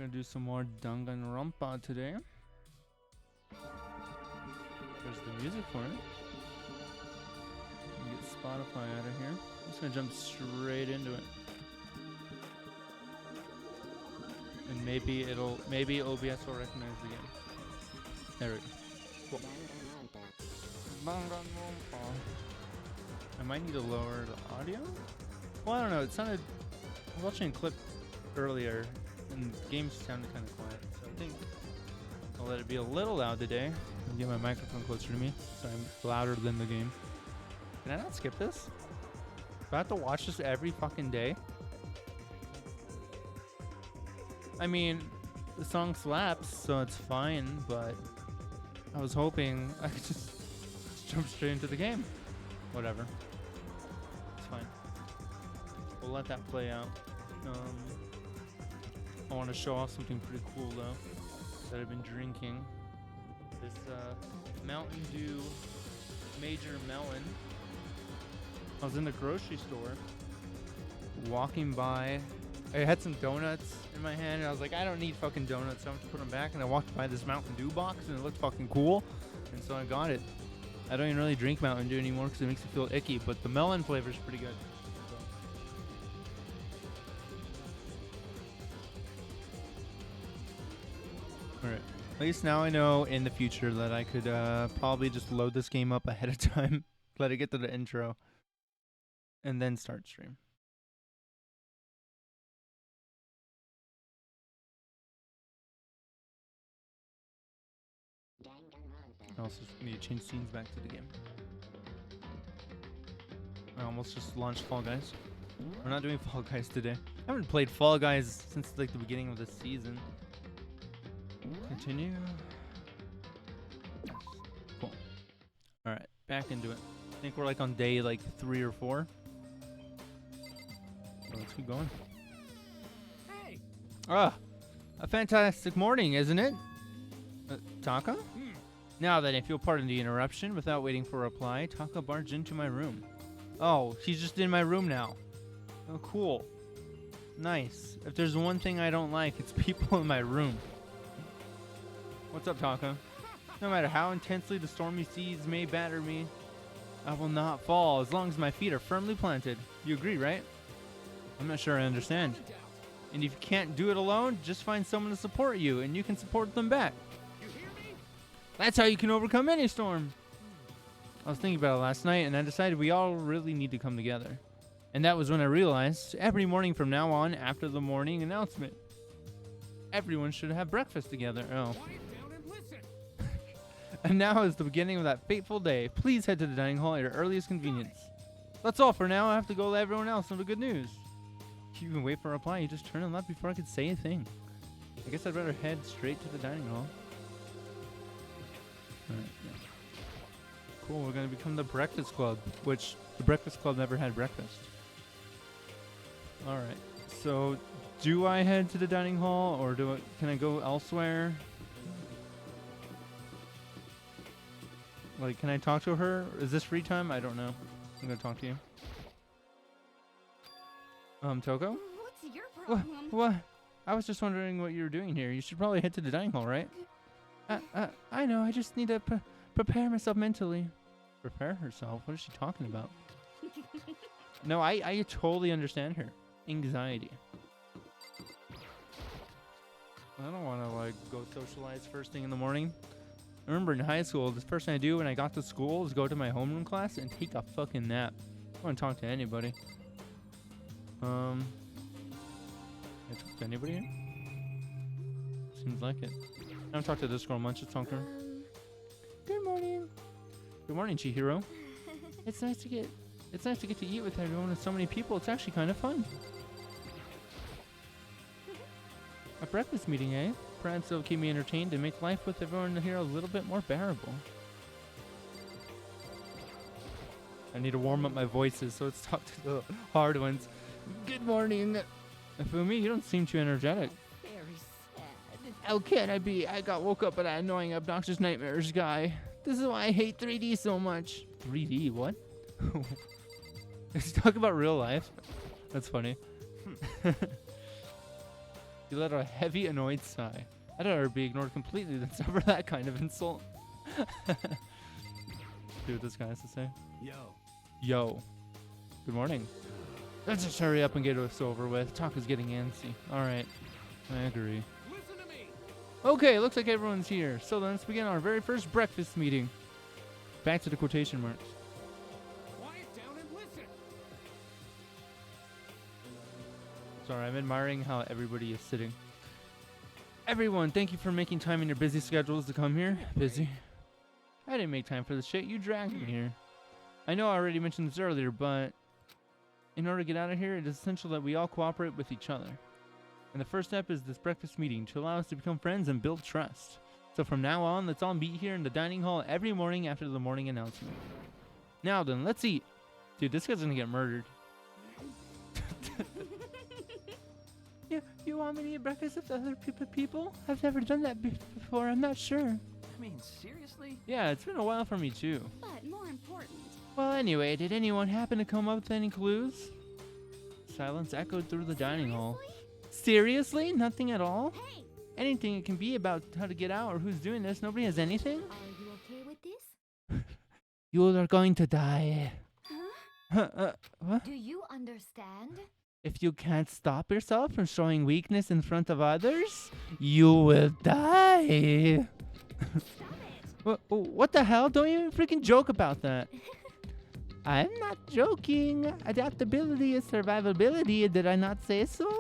We're gonna do some more Danganronpa today. There's the music for it. Get Spotify out of here. I'm just gonna jump straight into it. And maybe OBS will recognize the game. There we go. Cool. Danganronpa. I might need to lower the audio? Well, I don't know. It sounded... I was watching a clip earlier, and the game sounded kind of quiet. So I think I'll let it be a little loud today. I'll get my microphone closer to me, so I'm louder than the game. Can I not skip this? Do I have to watch this every fucking day? I mean, the song slaps, so it's fine, but I was hoping I could just jump straight into the game. Whatever. It's fine. We'll let that play out. I want to show off something pretty cool, though, that I've been drinking. This Mountain Dew Major Melon. I was in the grocery store, walking by. I had some donuts in my hand, and I was like, I don't need fucking donuts, so I'm gonna put them back. And I walked by this Mountain Dew box, and it looked fucking cool, and so I got it. I don't even really drink Mountain Dew anymore because it makes me feel icky, but the melon flavor is pretty good. Alright, at least now I know in the future that I could probably just load this game up ahead of time, let it get to the intro, and then start stream. I also need to change scenes back to the game. I almost just launched Fall Guys. We're not doing Fall Guys today. I haven't played Fall Guys since like the beginning of the season. Continue. Yes. Cool. Alright, back into it. I think we're like on day like 3 or 4. So let's keep going. Hey. Ah, a fantastic morning, isn't it? Taka? Now then, if you'll pardon the interruption, without waiting for a reply, Taka barged into my room. Oh, she's just in my room now. Oh, cool. Nice. If there's one thing I don't like, it's people in my room. What's up, Taka? No matter how intensely the stormy seas may batter me, I will not fall as long as my feet are firmly planted. You agree, right? I'm not sure I understand. And if you can't do it alone, just find someone to support you, and you can support them back. That's how you can overcome any storm. I was thinking about it last night, and I decided we all really need to come together. And that was when I realized every morning from now on, after the morning announcement, everyone should have breakfast together. Oh. And now is the beginning of that fateful day. Please head to the dining hall at your earliest convenience. That's all for now. I have to go let everyone else know the good news. You can wait for a reply. You just turned and left before I could say a thing. I guess I'd better head straight to the dining hall. Alright, yeah. Cool, we're gonna become the Breakfast Club, which the Breakfast Club never had breakfast. Alright, so do I head to the dining hall or can I go elsewhere? Like, can I talk to her? Is this free time? I don't know. I'm gonna talk to you. Toko? What's your problem? What? I was just wondering what you were doing here. You should probably head to the dining hall, right? I know. I just need to prepare myself mentally. Prepare herself? What is she talking about? No, I totally understand her. Anxiety. I don't want to, like, go socialize first thing in the morning. I remember in high school, the first thing I do when I got to school was go to my homeroom class and take a fucking nap. I don't want to talk to anybody. Can I talk to anybody here? Seems like it. I haven't talked to this girl much. Let's talk to her. Good morning. Good morning, Chihiro. It's nice to get to eat with everyone with so many people. It's actually kind of fun. A breakfast meeting, eh? Perhaps it'll keep me entertained and make life with everyone here a little bit more bearable. I need to warm up my voices, so let's talk to the hard ones. Good morning. Fumi, you don't seem too energetic. Very sad. How can I be? I got woke up by that annoying, obnoxious nightmares guy. This is why I hate 3D so much. 3D? What? Let's talk about real life. That's funny. He let out a heavy, annoyed sigh. I'd rather be ignored completely than suffer that kind of insult. See what this guy has to say. Yo. Good morning. Let's just hurry up and get this over with. Talk is getting antsy. Alright. I agree. Listen to me. Okay, looks like everyone's here. So then let's begin our very first breakfast meeting. Back to the quotation marks. Quiet down and listen. Sorry, I'm admiring how everybody is sitting. Everyone, thank you for making time in your busy schedules to come here. Busy. I didn't make time for this shit. You dragged me here. I know I already mentioned this earlier, but in order to get out of here, it is essential that we all cooperate with each other. And the first step is this breakfast meeting to allow us to become friends and build trust. So from now on, let's all meet here in the dining hall every morning after the morning announcement. Now then, let's eat. Dude, this guy's gonna get murdered. You want me to eat breakfast with other people? I've never done that before. I'm not sure. I mean, seriously? Yeah, it's been a while for me too. But more important. Well, anyway, did anyone happen to come up with any clues? Silence echoed through the dining hall. Seriously? Nothing at all? Hey, Anything it can be about how to get out or who's doing this? Nobody has anything? are you okay with this? You are going to die. Huh? What? Do you understand? If you can't stop yourself from showing weakness in front of others, you will die. Stop it. What the hell? Don't even freaking joke about that. I'm not joking. Adaptability is survivability. Did I not say so?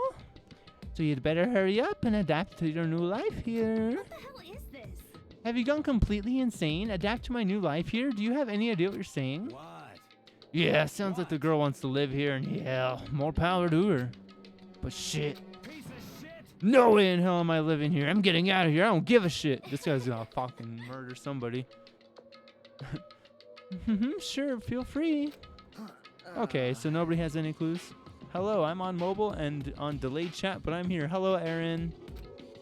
So you'd better hurry up and adapt to your new life here. What the hell is this? Have you gone completely insane? Adapt to my new life here? Do you have any idea what you're saying? What? Yeah, sounds like the girl wants to live here, and yeah, more power to her. But shit. Piece of shit. No way in hell am I living here. I'm getting out of here. I don't give a shit. This guy's gonna fucking murder somebody. Sure, feel free. Okay, so nobody has any clues? Hello, I'm on mobile and on delayed chat, but I'm here. Hello, Aaron.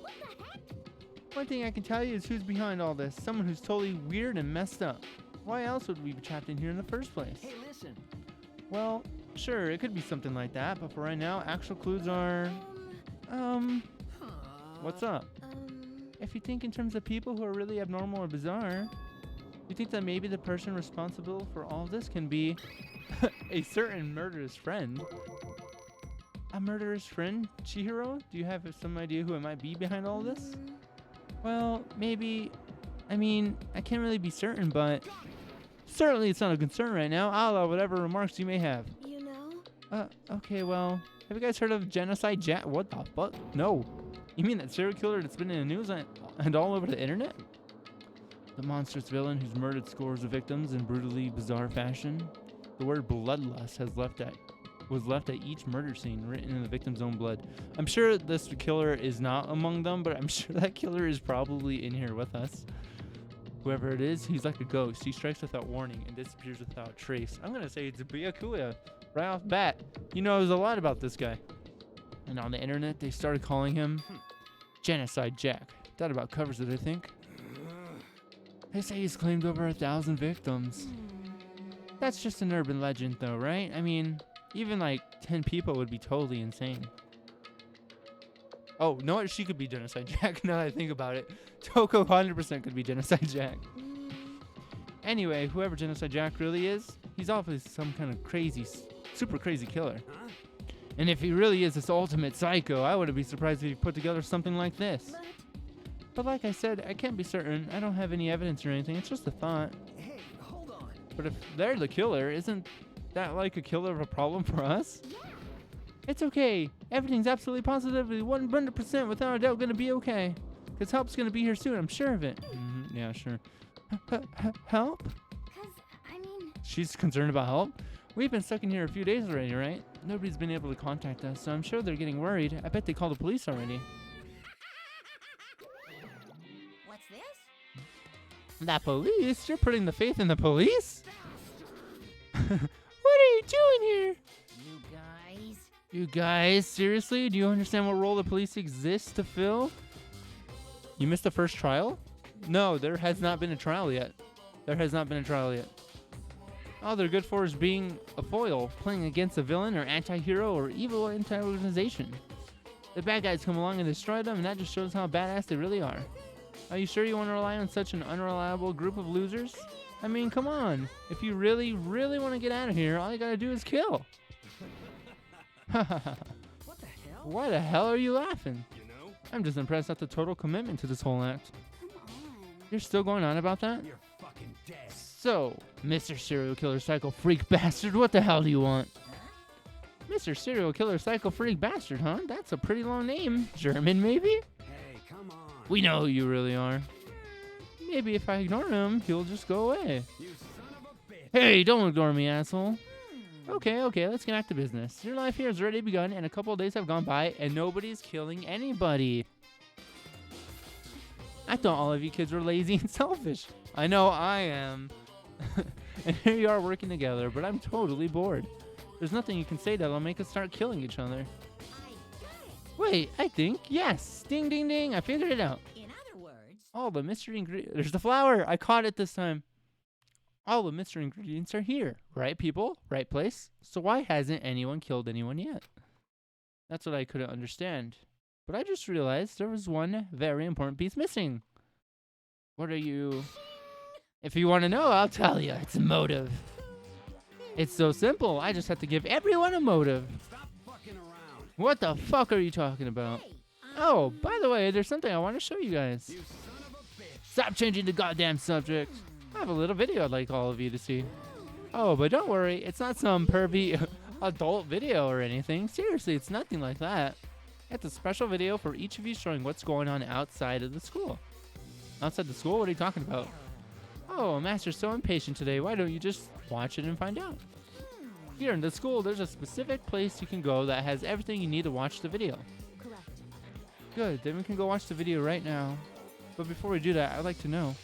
What the heck? One thing I can tell you is who's behind all this. Someone who's totally weird and messed up. Why else would we be trapped in here in the first place? Hey, listen. Well, sure, it could be something like that, but for right now, actual clues are... What's up? If you think in terms of people who are really abnormal or bizarre, you think that maybe the person responsible for all of this can be a certain murderous friend. A murderous friend, Chihiro? Do you have some idea who it might be behind all of this? Well, maybe... I mean, I can't really be certain, but... Certainly it's not a concern right now. I'll allow whatever remarks you may have. You know? Okay, well... Have you guys heard of Genocide Jack? What the fuck? No. You mean that serial killer that's been in the news and all over the internet? The monstrous villain who's murdered scores of victims in brutally bizarre fashion. The word bloodlust was left at each murder scene, written in the victim's own blood. I'm sure this killer is not among them, but I'm sure that killer is probably in here with us. Whoever it is, he's like a ghost. He strikes without warning and disappears without trace. I'm gonna say it's Byakuya right off bat. He knows a lot about this guy. And on the internet, they started calling him Genocide Jack. That about covers it, I think. They say he's claimed over 1,000 victims. That's just an urban legend though, right? I mean, even like 10 people would be totally insane. Oh, no, she could be Genocide Jack now that I think about it. Toko 100% could be Genocide Jack. Anyway, whoever Genocide Jack really is, he's obviously some kind of crazy, super crazy killer. And if he really is this ultimate psycho, I wouldn't be surprised if he put together something like this. But like I said, I can't be certain. I don't have any evidence or anything. It's just a thought. Hey, hold on. But if they're the killer, isn't that like a killer of a problem for us? Yeah. It's okay. Everything's absolutely positively 100% without a doubt gonna be okay. Cause help's gonna be here soon, I'm sure of it. Yeah, sure. Help? Cause, I mean... She's concerned about help? We've been stuck in here a few days already, right? Nobody's been able to contact us, so I'm sure they're getting worried. I bet they called the police already. What's this? The police? You're putting the faith in the police? What are you doing here? You guys... You guys, seriously? Do you understand what role the police exists to fill? You missed the first trial? No, there has not been a trial yet. There has not been a trial yet. All they're good for is being a foil, playing against a villain or anti-hero or evil anti-organization. The bad guys come along and destroy them, and that just shows how badass they really are. Are you sure you want to rely on such an unreliable group of losers? I mean, come on. If you really, really want to get out of here, all you gotta do is kill. What the hell? Why the hell are you laughing? You know? I'm just impressed at the total commitment to this whole act. Come on. You're still going on about that? You're fucking dead. So, Mr. Serial Killer Psycho Freak Bastard, what the hell do you want? Mr. Serial Killer Psycho Freak Bastard, huh? That's a pretty long name. German, maybe? Hey, come on. We know who you really are. Maybe if I ignore him, he'll just go away. You son of a bitch. Hey, don't ignore me, asshole. Okay, let's get back to business. Your life here has already begun, and a couple of days have gone by, and nobody's killing anybody. I thought all of you kids were lazy and selfish. I know I am. And here you are working together, but I'm totally bored. There's nothing you can say that'll make us start killing each other. Wait, I think, yes. Ding, ding, ding, I figured it out. In other words, All the mystery ingredients. There's the flower. I caught it this time. All the mystery ingredients are here. Right, people? Right place? So why hasn't anyone killed anyone yet? That's what I couldn't understand. But I just realized there was one very important piece missing. What are you... If you want to know, I'll tell you. It's a motive. It's so simple. I just have to give everyone a motive. Stop fucking around. What the fuck are you talking about? hey, Oh, by the way, there's something I want to show you guys. You son of a bitch. Stop changing the goddamn subject. I have a little video I'd like all of you to see. Oh, but don't worry. It's not some pervy adult video or anything. Seriously, it's nothing like that. It's a special video for each of you showing what's going on outside of the school. Outside the school? What are you talking about? Oh, Master's so impatient today. Why don't you just watch it and find out? Here in the school, there's a specific place you can go that has everything you need to watch the video. correct. Good, then we can go watch the video right now. But before we do that, I'd like to know.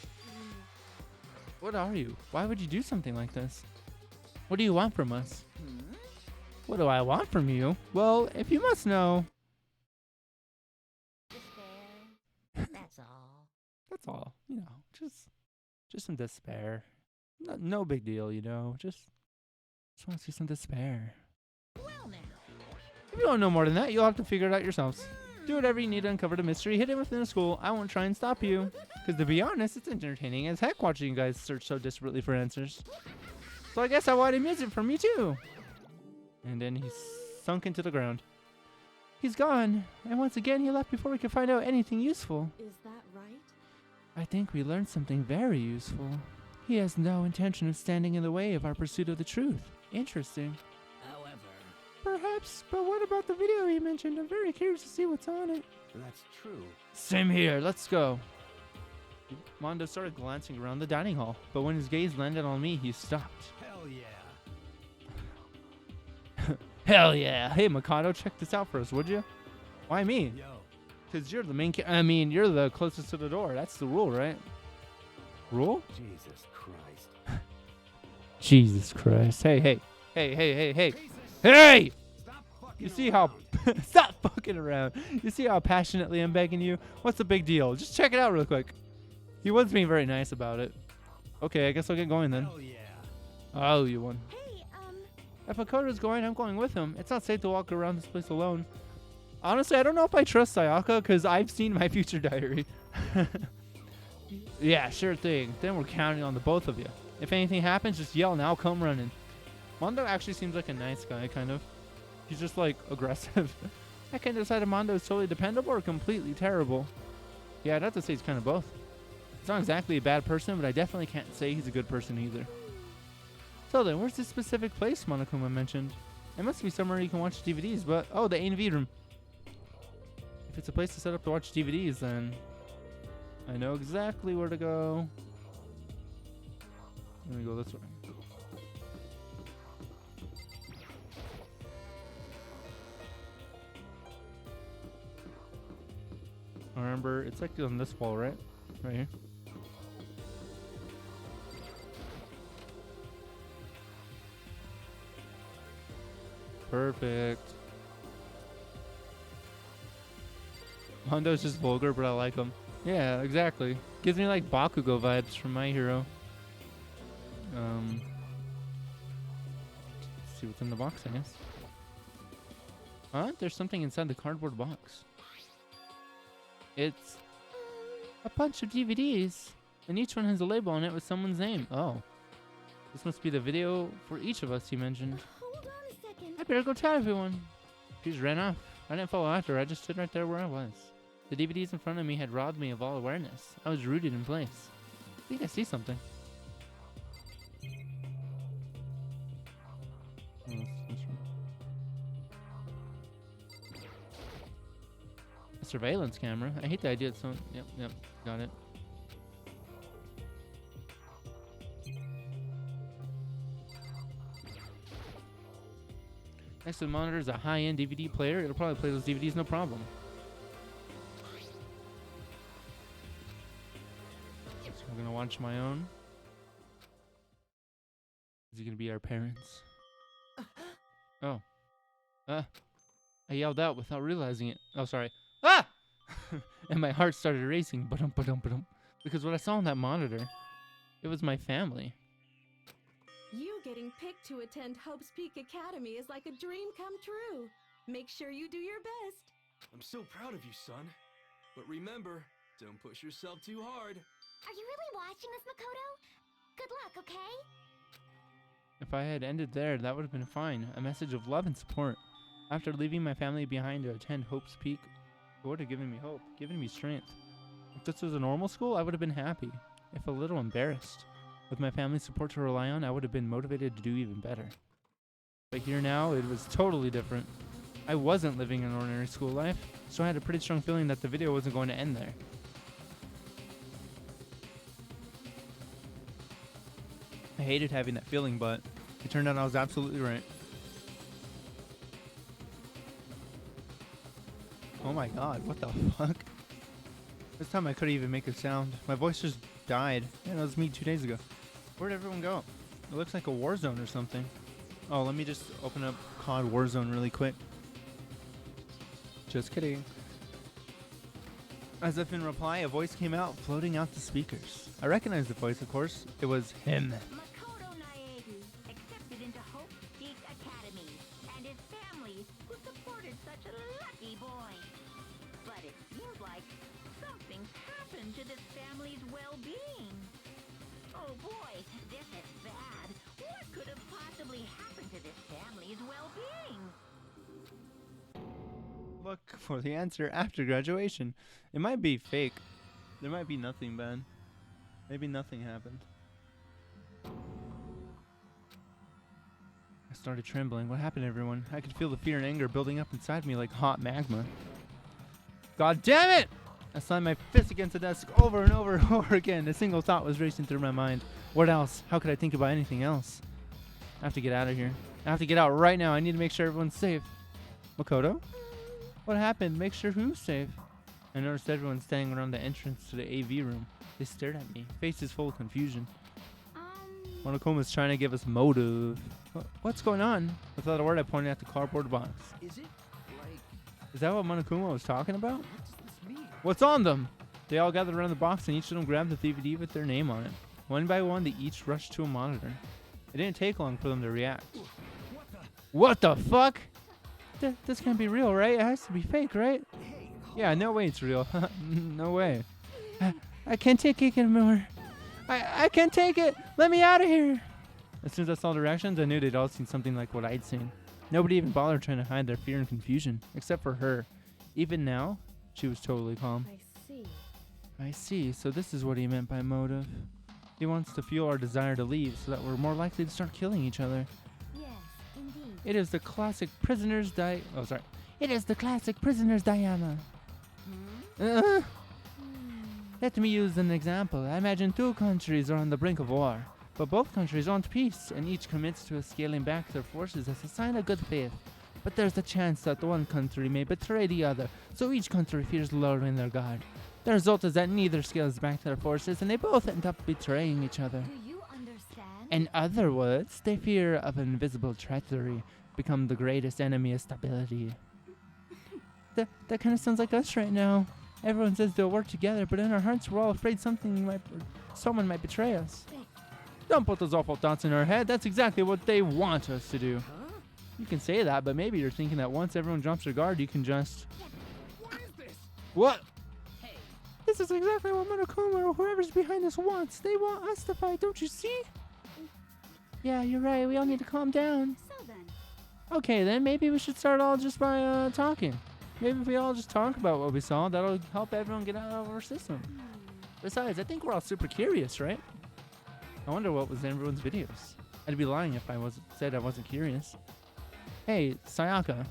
What are you? Why would you do something like this? What do you want from us? What do I want from you? Well, if you must know, Despair. That's all. that's all. You know, just some despair. No big deal, you know. Just want to see some despair. Well now. If you don't know more than that, you'll have to figure it out yourselves. Do whatever you need to uncover the mystery hidden within the school. I won't try and stop you. Because to be honest, it's entertaining as heck watching you guys search so desperately for answers. So I guess I wanted music from you too. And then he sunk into the ground. He's gone. And once again, he left before we could find out anything useful. Is that right? I think we learned something very useful. He has no intention of standing in the way of our pursuit of the truth. Interesting. However, Perhaps, but what about the video he mentioned? I'm very curious to see what's on it. that's true. Same here, let's go. Mondo started glancing around the dining hall, but when his gaze landed on me, he stopped. Hell yeah. Hell yeah! Hey, Mikado, check this out for us, would you? Why me? Yo. Because you're the main you're the closest to the door. That's the rule, right? Rule? Jesus Christ. Jesus Christ. Hey. Piece of shit. Hey! Stop fucking You see how... around. Stop fucking around. You see how passionately I'm begging you? What's the big deal? Just check it out real quick. He was being very nice about it. Okay, I guess I'll get going then. Hell yeah. Oh, you won. Hey, If Makoto's going, I'm going with him. It's not safe to walk around this place alone. Honestly, I don't know if I trust Sayaka because I've seen my future diary. Yeah, sure thing. Then we're counting on the both of you. If anything happens, just yell and I'll come running. Mondo actually seems like a nice guy, kind of. He's just like aggressive. I can't decide if Mondo is totally dependable or completely terrible. Yeah, I'd have to say he's kind of both. He's not exactly a bad person, but I definitely can't say he's a good person either. So then, where's this specific place Monokuma mentioned? It must be somewhere you can watch DVDs, but... Oh, the A&V room. If it's a place to set up to watch DVDs, then... I know exactly where to go. Let me go this way. Remember, it's like on this wall, right? Right here. Perfect. Hondo's just vulgar, but I like him. Yeah, exactly. Gives me like Bakugo vibes from My Hero. Let's see what's in the box, I guess. Huh? There's something inside the cardboard box. It's a bunch of DVDs, and each one has a label on it with someone's name. Oh. This must be the video for each of us, he mentioned. Hold on a second. I better go tell everyone. She just ran off. I didn't follow after her. I just stood right there where I was. The DVDs in front of me had robbed me of all awareness. I was rooted in place. I think I see something. A surveillance camera. I hate the idea that someone... Yep, got it. Next to the monitor is a high-end DVD player. It'll probably play those DVDs no problem. So I'm gonna watch my own. Is he gonna be our parents? Oh. I yelled out without realizing it. Oh, sorry. Ah! And my heart started racing. Ba-dum, ba-dum, ba-dum. Because what I saw on that monitor, it was my family. You getting picked to attend Hope's Peak Academy is like a dream come true. Make sure you do your best. I'm so proud of you, son. But remember, don't push yourself too hard. Are you really watching this, Makoto? Good luck, okay? If I had ended there, that would have been fine. A message of love and support. After leaving my family behind to attend Hope's Peak, it would have given me hope, given me strength. If this was a normal school, I would have been happy, if a little embarrassed. With my family's support to rely on, I would have been motivated to do even better. But here now, it was totally different. I wasn't living an ordinary school life, so I had a pretty strong feeling that the video wasn't going to end there. I hated having that feeling, but it turned out I was absolutely right. Oh my god, what the fuck? This time I couldn't even make a sound. My voice just died. Yeah, that was me 2 days ago. Where'd everyone go? It looks like a war zone or something. Oh, let me just open up COD Warzone really quick. Just kidding. As if in reply, a voice came out, floating out the speakers. I recognized the voice, of course. It was him. Makoto Naegu accepted into Hope Peak Academy and his family who supported such a lucky boy. But it seems like something's happened to this family's well-being. Oh boy, this is bad. What could have possibly happened to this family's well-being? Look for the answer after graduation. It might be fake. There might be nothing bad. Maybe nothing happened. I started trembling. What happened, everyone? I could feel the fear and anger building up inside me like hot magma. God damn it! I slammed my fist against the desk over and over and over again. A single thought was racing through my mind. What else? How could I think about anything else? I have to get out of here. I have to get out right now. I need to make sure everyone's safe. Makoto? What happened? Make sure who's safe. I noticed everyone standing around the entrance to the AV room. They stared at me, faces full of confusion. Monokoma's trying to give us motive. What's going on? Without a word, I pointed at the cardboard box. Is it like... Is that what Monokuma was talking about? What does this mean? What's on them? They all gathered around the box and each of them grabbed the DVD with their name on it. One by one, they each rushed to a monitor. It didn't take long for them to react. What the fuck? This can't be real, right? It has to be fake, right? Yeah, no way it's real. No way. I can't take it anymore. I can't take it. Let me out of here. As soon as I saw the reactions, I knew they'd all seen something like what I'd seen. Nobody even bothered trying to hide their fear and confusion, except for her. Even now, she was totally calm. I see. I see. So this is what he meant by motive. He wants to fuel our desire to leave so that we're more likely to start killing each other. Yes, indeed. It is the classic prisoner's It is the classic prisoner's dilemma. Let me use an example. I imagine two countries are on the brink of war, but both countries want peace, and each commits to scaling back their forces as a sign of good faith. But there's a chance that one country may betray the other, so each country fears lowering their guard. The result is that neither scales back their forces, and they both end up betraying each other. Do you understand? In other words, they fear of invisible treachery become the greatest enemy of stability. That kind of sounds like us right now. Everyone says they'll work together, but in our hearts we're all afraid someone might betray us. Don't put those awful thoughts in our head. That's exactly what they want us to do. You can say that, but maybe you're thinking that once everyone drops their guard, you can just... What is this? What? This is exactly what Monokuma or whoever's behind this wants. They want us to fight, don't you see? Yeah, you're right. We all need to calm down. So then, Okay, then maybe we should start all just by talking. Maybe if we all just talk about what we saw, that'll help everyone get out of our system. Besides, I think we're all super curious, right? I wonder what was in everyone's videos. I'd be lying if I said I wasn't curious. Hey, Sayaka.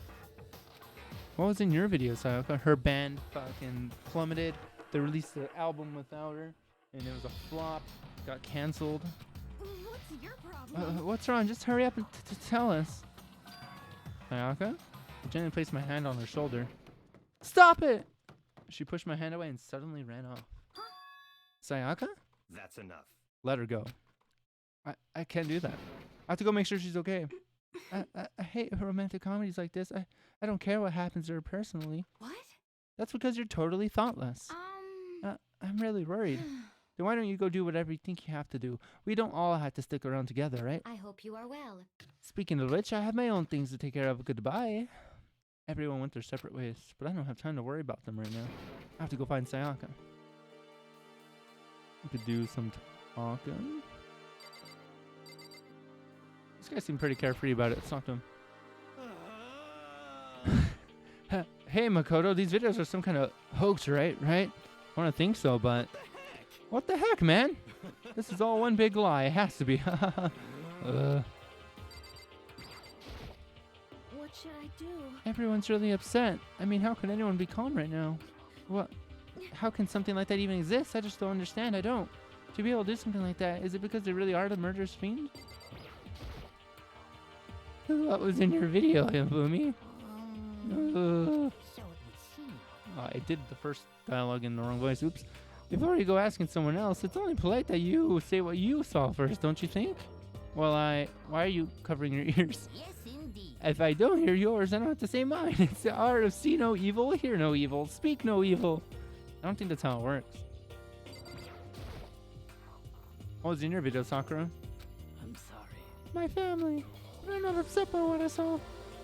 What was in your video, Sayaka? Her band fucking plummeted. They released the album without her, and it was a flop. Got canceled. what's your problem? What's wrong? Just hurry up and tell us. Sayaka? I gently placed my hand on her shoulder. Stop it! She pushed my hand away and suddenly ran off. Sayaka? That's enough. Let her go. I can't do that. I have to go make sure she's okay. I hate romantic comedies like this. I don't care what happens to her personally. What? That's because you're totally thoughtless. I'm really worried. Then why don't you go do whatever you think you have to do? We don't all have to stick around together, right? I hope you are well. Speaking of which, I have my own things to take care of. Goodbye. Everyone went their separate ways, but I don't have time to worry about them right now. I have to go find Sayaka. We could do some talking. This guy seemed pretty carefree about it. Let's talk to him. Hey, Makoto, these videos are some kind of hoax, right? I want to think so, but... What the heck, man? This is all one big lie. It has to be. What should I do? Everyone's really upset. I mean, how can anyone be calm right now? What? How can something like that even exist? I just don't understand. I don't. To be able to do something like that, is it because they really are the murderous fiend? What was in your video, Hifumi? So it would seem. I did the first dialogue in the wrong voice. Oops. Before you go asking someone else, it's only polite that you say what you saw first, don't you think? Well, why are you covering your ears? Yes, indeed. If I don't hear yours, I don't have to say mine. It's the art of see no evil, hear no evil, speak no evil. I don't think that's how it works. What was in your video, Sakura? I'm sorry. My family. I'm not upset by what I saw.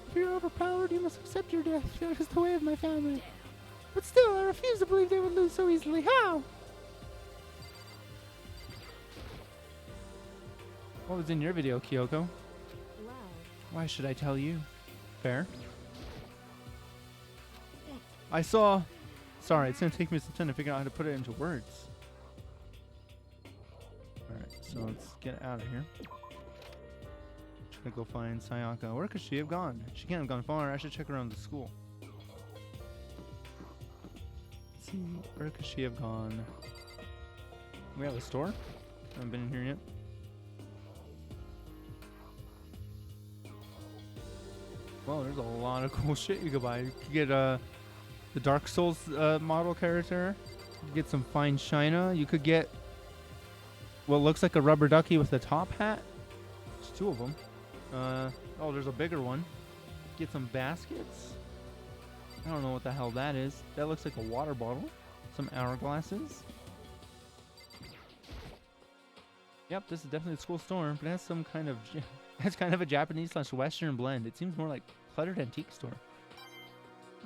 If you're overpowered, you must accept your death. That is the way of my family. But still, I refuse to believe they would lose so easily. How? What was in your video, Kyoko? Well, Why should I tell you? Fair. I saw... Sorry, it's going to take me some time to figure out how to put it into words. Alright, so let's get out of here. Should I go find Sayaka? Where could she have gone? She can't have gone far. I should check around the school. Let's see, where could she have gone? We have a store? Haven't been in here yet. Well, there's a lot of cool shit you could buy. You could get the Dark Souls model character. You could get some fine china. You could get what looks like a rubber ducky with a top hat. There's two of them. Oh, there's a bigger one. Get some baskets. I don't know what the hell that is. That looks like a water bottle. Some hourglasses. Yep, this is definitely a school store, but it has some kind of... It's kind of a Japanese/Western blend. It seems more like cluttered antique store.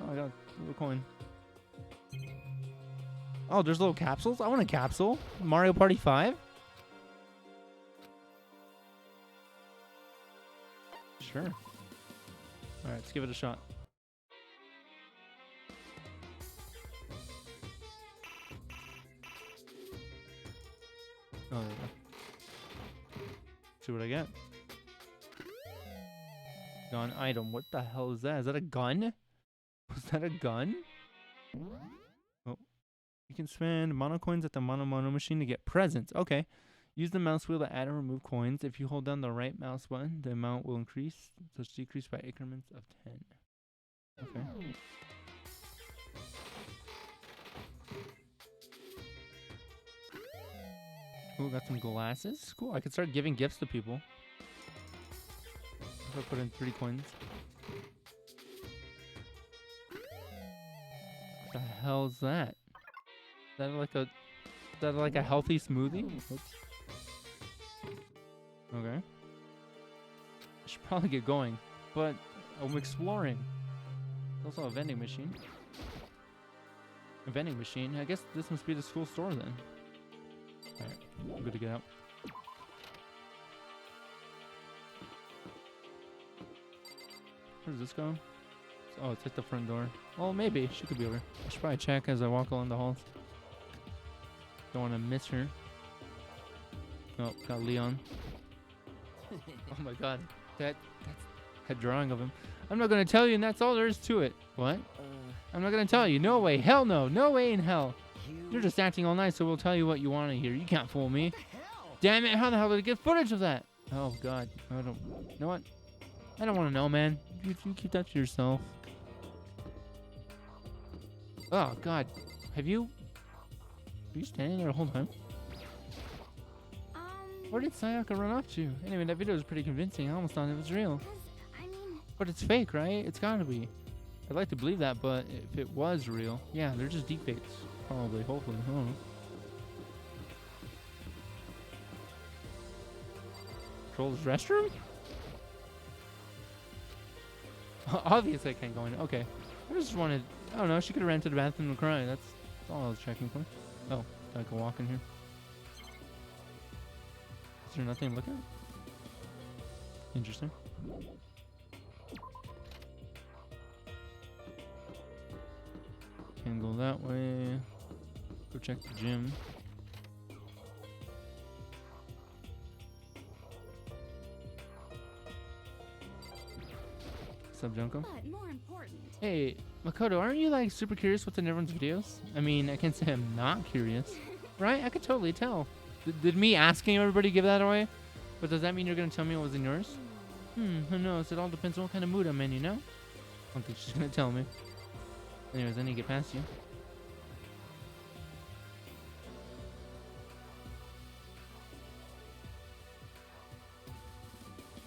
Oh, I got a little coin. Oh, there's little capsules. I want a capsule. Mario Party 5. Sure. All right, let's give it a shot. Oh, there we go. See what I get. Gun item. What the hell is that? Is that a gun? Was that a gun? Oh. You can spend mono coins at the mono machine to get presents. Okay. Use the mouse wheel to add and remove coins. If you hold down the right mouse button, the amount will increase. So it's decreased by increments of 10. Okay. Ooh, got some glasses. Cool. I could start giving gifts to people. If I put in 3 coins. What the hell is that? Is that like a healthy smoothie? Oops. Okay. I should probably get going. but I'm exploring. There's also a vending machine. A vending machine. I guess this must be the school store then. Alright, I'm good to get out. Where does this go? Oh, it's at the front door. Well, maybe. She could be over. I should probably check as I walk along the halls. Don't want to miss her. Oh, got Leon. Oh my god. That's a drawing of him. I'm not going to tell you, and that's all there is to it. What? I'm not going to tell you. No way. Hell no. No way in hell. You're just acting all nice, so we'll tell you what you want to hear. You can't fool me. Damn it. How the hell did I get footage of that? Oh god. I don't... You know what? I don't want to know, man. You keep that to yourself. Oh god. Have you... Were you standing there the whole time? Where did Sayaka run off to? Anyway, that video was pretty convincing. I almost thought it was real. I mean, But it's fake, right? It's gotta be. I'd like to believe that, but if it was real, yeah, they're just deepfakes. Probably, hopefully. I don't know. Control's restroom? Obviously I can't go in. Okay. I just wanted... I don't know. She could have ran to the bathroom and cried. That's all I was checking for. Oh, I can walk in here. Is there nothing to look at? Interesting. Can go that way. Go check the gym. What's up, Junko? But more important, Hey, Makoto, aren't you like super curious what's in everyone's videos? I mean, I can't say I'm not curious. Right? I could totally tell. Did me asking everybody give that away? But does that mean you're going to tell me what was in yours? Who knows? It all depends on what kind of mood I'm in, you know? I don't think she's going to tell me. Anyways, I need to get past you.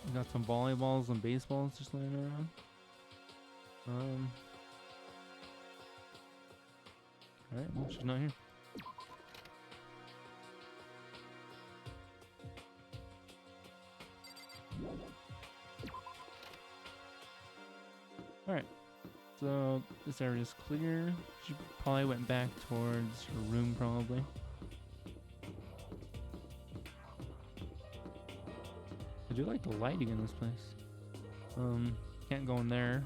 We got some volleyballs and baseballs just laying around. Alright, well, she's not here. Alright, so this area is clear. She probably went back towards her room, probably. I do like the lighting in this place. Can't go in there,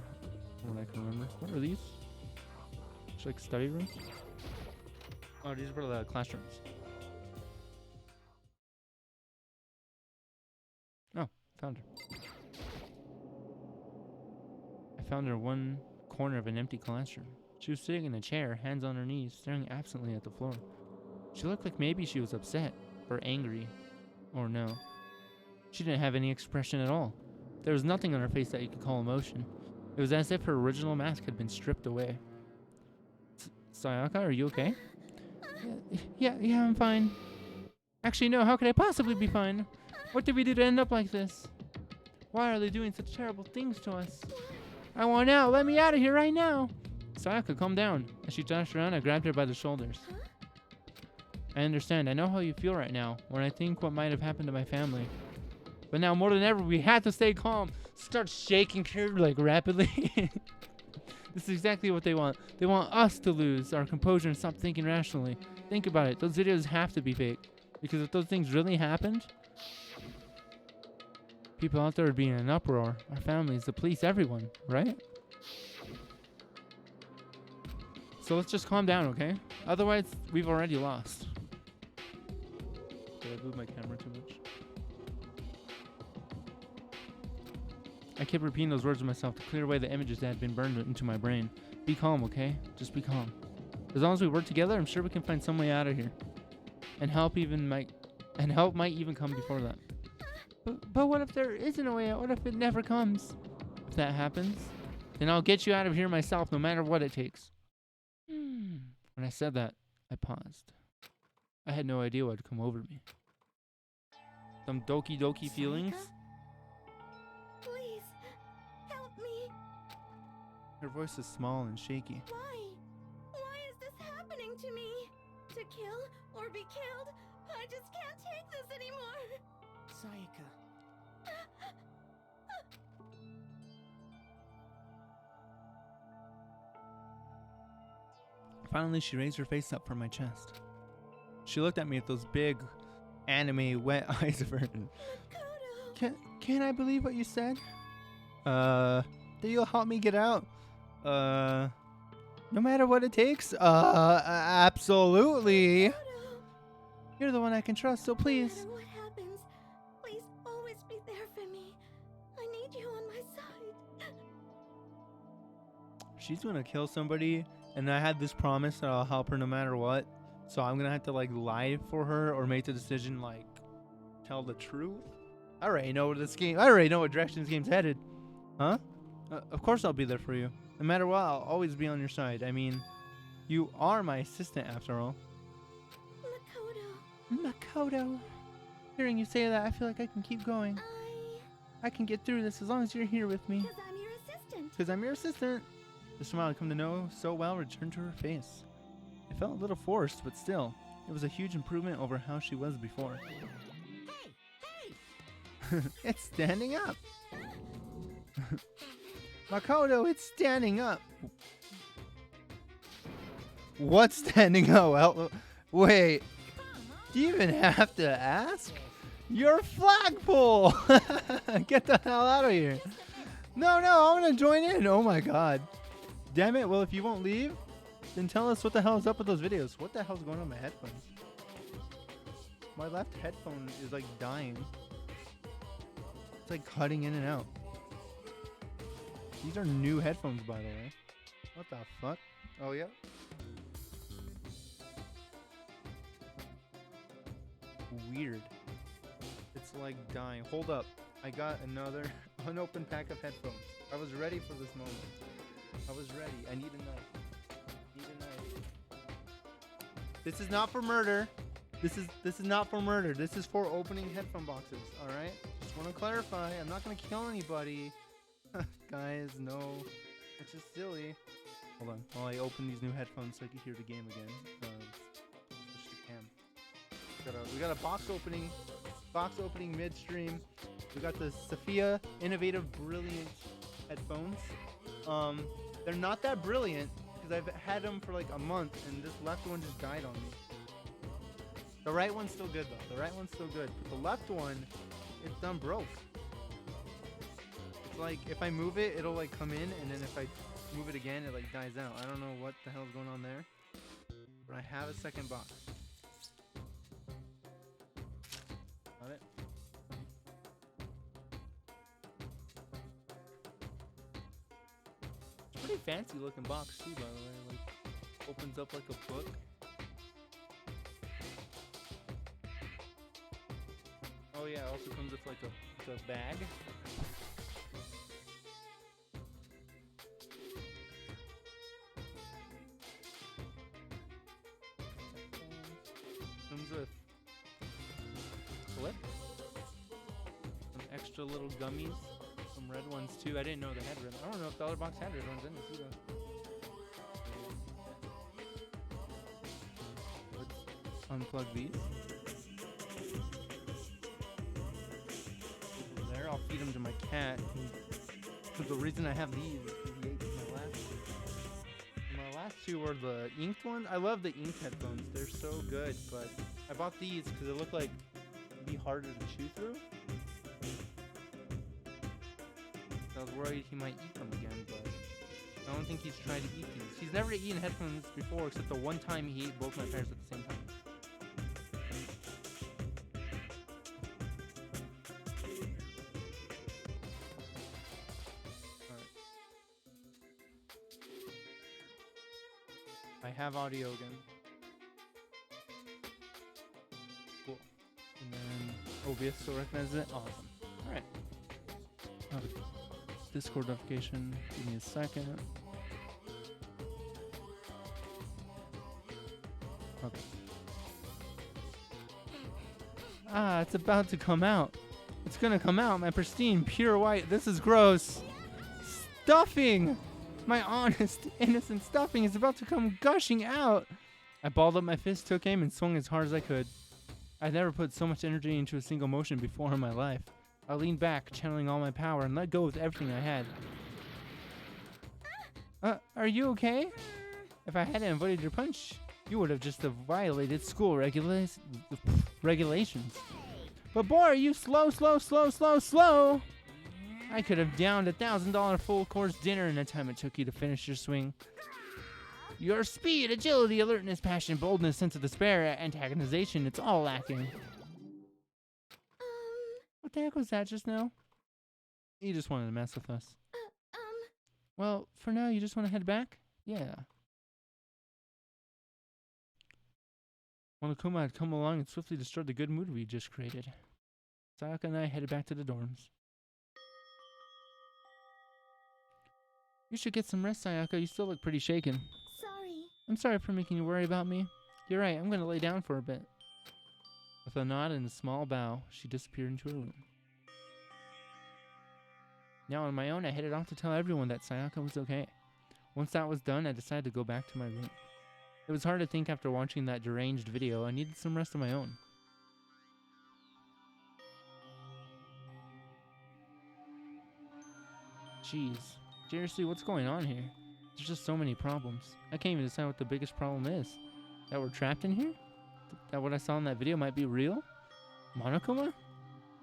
from what I can remember. What are these? It's like study rooms? Oh, these are for the classrooms. Oh, found her. I found her one corner of an empty classroom. She was sitting in a chair, hands on her knees, staring absently at the floor. She looked like maybe she was upset, or angry, or no. She didn't have any expression at all. There was nothing on her face that you could call emotion. It was as if her original mask had been stripped away. Sayaka, are you okay? Yeah, I'm fine. Actually, no, how could I possibly be fine? What did we do to end up like this? Why are they doing such terrible things to us? I want out. Let me out of here right now. Sayaka, calm down. As she dashed around, I grabbed her by the shoulders. I understand. I know how you feel right now, when I think what might have happened to my family. But now, more than ever, we have to stay calm. Start shaking her, like, rapidly. This is exactly what they want. They want us to lose our composure and stop thinking rationally. Think about it. Those videos have to be fake. Because if those things really happened, people out there would be in an uproar. Our families, the police, everyone, right? So let's just calm down, okay? Otherwise, we've already lost. Did I move my camera too much? I kept repeating those words to myself to clear away the images that had been burned into my brain. Be calm, okay? Just be calm. As long as we work together, I'm sure we can find some way out of here. And help might even come before that. But what if there isn't a way out? What if it never comes? If that happens, then I'll get you out of here myself, no matter what it takes. When I said that, I paused. I had no idea what had come over me. Some doki feelings. please help me. Her voice is small and shaky. Why? Why is this happening to me? To kill or be killed? I just can't take this anymore. Sayaka. Finally, she raised her face up from my chest. She looked at me with those big, anime wet eyes of hers. Can't I believe what you said? That you'll help me get out? No matter what it takes? Absolutely. You're the one I can trust, so please. No matter what happens, please always be there for me. I need you on my side. She's gonna kill somebody, and I had this promise that I'll help her no matter what. So I'm gonna have to like lie for her or make the decision like tell the truth. I already know what direction this game's headed. Huh? Of course I'll be there for you. No matter what, I'll always be on your side. I mean, you are my assistant after all. Makoto. Hearing you say that, I feel like I can keep going. I can get through this as long as you're here with me. Because I'm your assistant. Because I'm your assistant. The smile I'd come to know so well returned to her face. It felt a little forced, but still, it was a huge improvement over how she was before. Hey! It's standing up! Makoto, it's standing up! What's standing up? Well, wait, do you even have to ask? Your flagpole! Get the hell out of here! No, I want to join in! Oh my god. Damn it, well if you won't leave, then tell us what the hell is up with those videos. What the hell's going on with my headphones? My left headphone is like dying. It's like cutting in and out. These are new headphones, by the way. What the fuck? Oh, yeah? Weird. It's like dying. Hold up. I got another unopened pack of headphones. I was ready for this moment. I was ready. I need a knife. This is not for murder. This is not for murder. This is for opening headphone boxes. All right. Just want to clarify. I'm not gonna kill anybody, guys. No, it's just silly. Hold on. While I open these new headphones so I can hear the game again. Switch to cam. We got a box opening midstream. We got the Sophia Innovative Brilliant headphones. They're not that brilliant. I've had them for like a month, and this left one just died on me. The right one's still good though. But the left one, it's done broke. It's like if I move it, it'll like come in, and then if I move it again, it like dies out. I don't know what the hell's going on there, but I have a second box. Got it. Pretty fancy looking box too, by the way. Like opens up like a book. Oh yeah, it also comes with like a bag. Comes with clip, some extra little gummies. Some red ones too. I didn't know they had red. I don't know if the other box had red ones in it either. Let's unplug these. There, I'll feed them to my cat. The reason I have these is because he ate my last two were the inked ones. I love the inked headphones. They're so good, but I bought these because they look like it'd be harder to chew through. I was worried he might eat them again, but I don't think he's tried to eat these. He's never eaten headphones before, except the one time he ate both my pairs at the same time. Alright. I have audio again. Cool. And then OBS still recognizes it? Awesome. Alright. Discord notification. Give me a second. Okay. Ah, it's about to come out. It's gonna come out. My pristine, pure white. This is gross. Stuffing! My honest, innocent stuffing is about to come gushing out. I balled up my fist, took aim, and swung as hard as I could. I'd never put so much energy into a single motion before in my life. I leaned back, channeling all my power, and let go with everything I had. Are you okay? If I hadn't avoided your punch, you would have just violated school regulations. But boy, are you slow. I could have downed $1,000 full course dinner in the time it took you to finish your swing. Your speed, agility, alertness, passion, boldness, sense of despair, antagonization, it's all lacking. What the heck was that just now? You just wanted to mess with us. Well, for now, you just want to head back? Yeah. Monokuma had come along and swiftly destroyed the good mood we just created. Sayaka and I headed back to the dorms. You should get some rest, Sayaka. You still look pretty shaken. Sorry. I'm sorry for making you worry about me. You're right, I'm gonna lay down for a bit. With a nod and a small bow, she disappeared into her room. Now on my own, I headed off to tell everyone that Sayaka was okay. Once that was done, I decided to go back to my room. It was hard to think after watching that deranged video. I needed some rest of my own. Jeez. Seriously, what's going on here? There's just so many problems. I can't even decide what the biggest problem is. That we're trapped in here? That what I saw in that video might be real? Monokuma?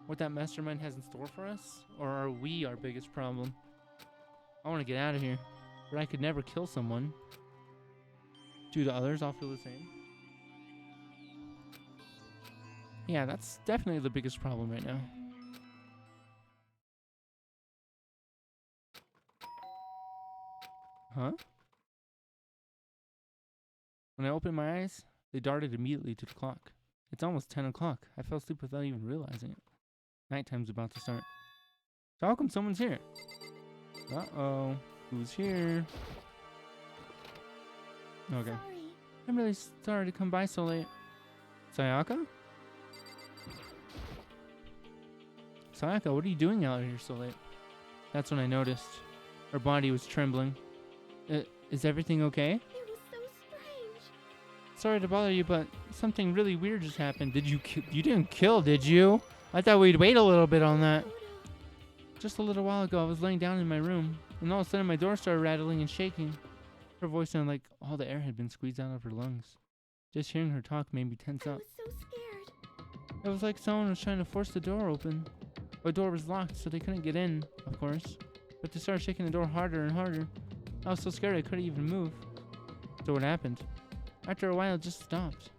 What that mastermind has in store for us? Or are we our biggest problem? I want to get out of here. But I could never kill someone. Due to others, I'll feel the same. Yeah, that's definitely the biggest problem right now. Huh? When I opened my eyes, they darted immediately to the clock. It's almost 10 o'clock. I fell asleep without even realizing it. Nighttime's about to start. So how come someone's here? Uh-oh. Who's here? Okay. Sorry. I'm really sorry to come by so late. Sayaka? Sayaka, what are you doing out here so late? That's when I noticed. Her body was trembling. Is everything okay? It was so strange. Sorry to bother you, but something really weird just happened. Did you you didn't kill, did you? I thought we'd wait a little bit on that. Just a little while ago, I was laying down in my room, and all of a sudden my door started rattling and shaking. Her voice sounded like all the air had been squeezed out of her lungs. Just hearing her talk made me tense I up. was so scared. It was like someone was trying to force the door open. The door was locked, so they couldn't get in, of course. But they started shaking the door harder and harder. I was so scared I couldn't even move. So what happened? After a while, it just stopped.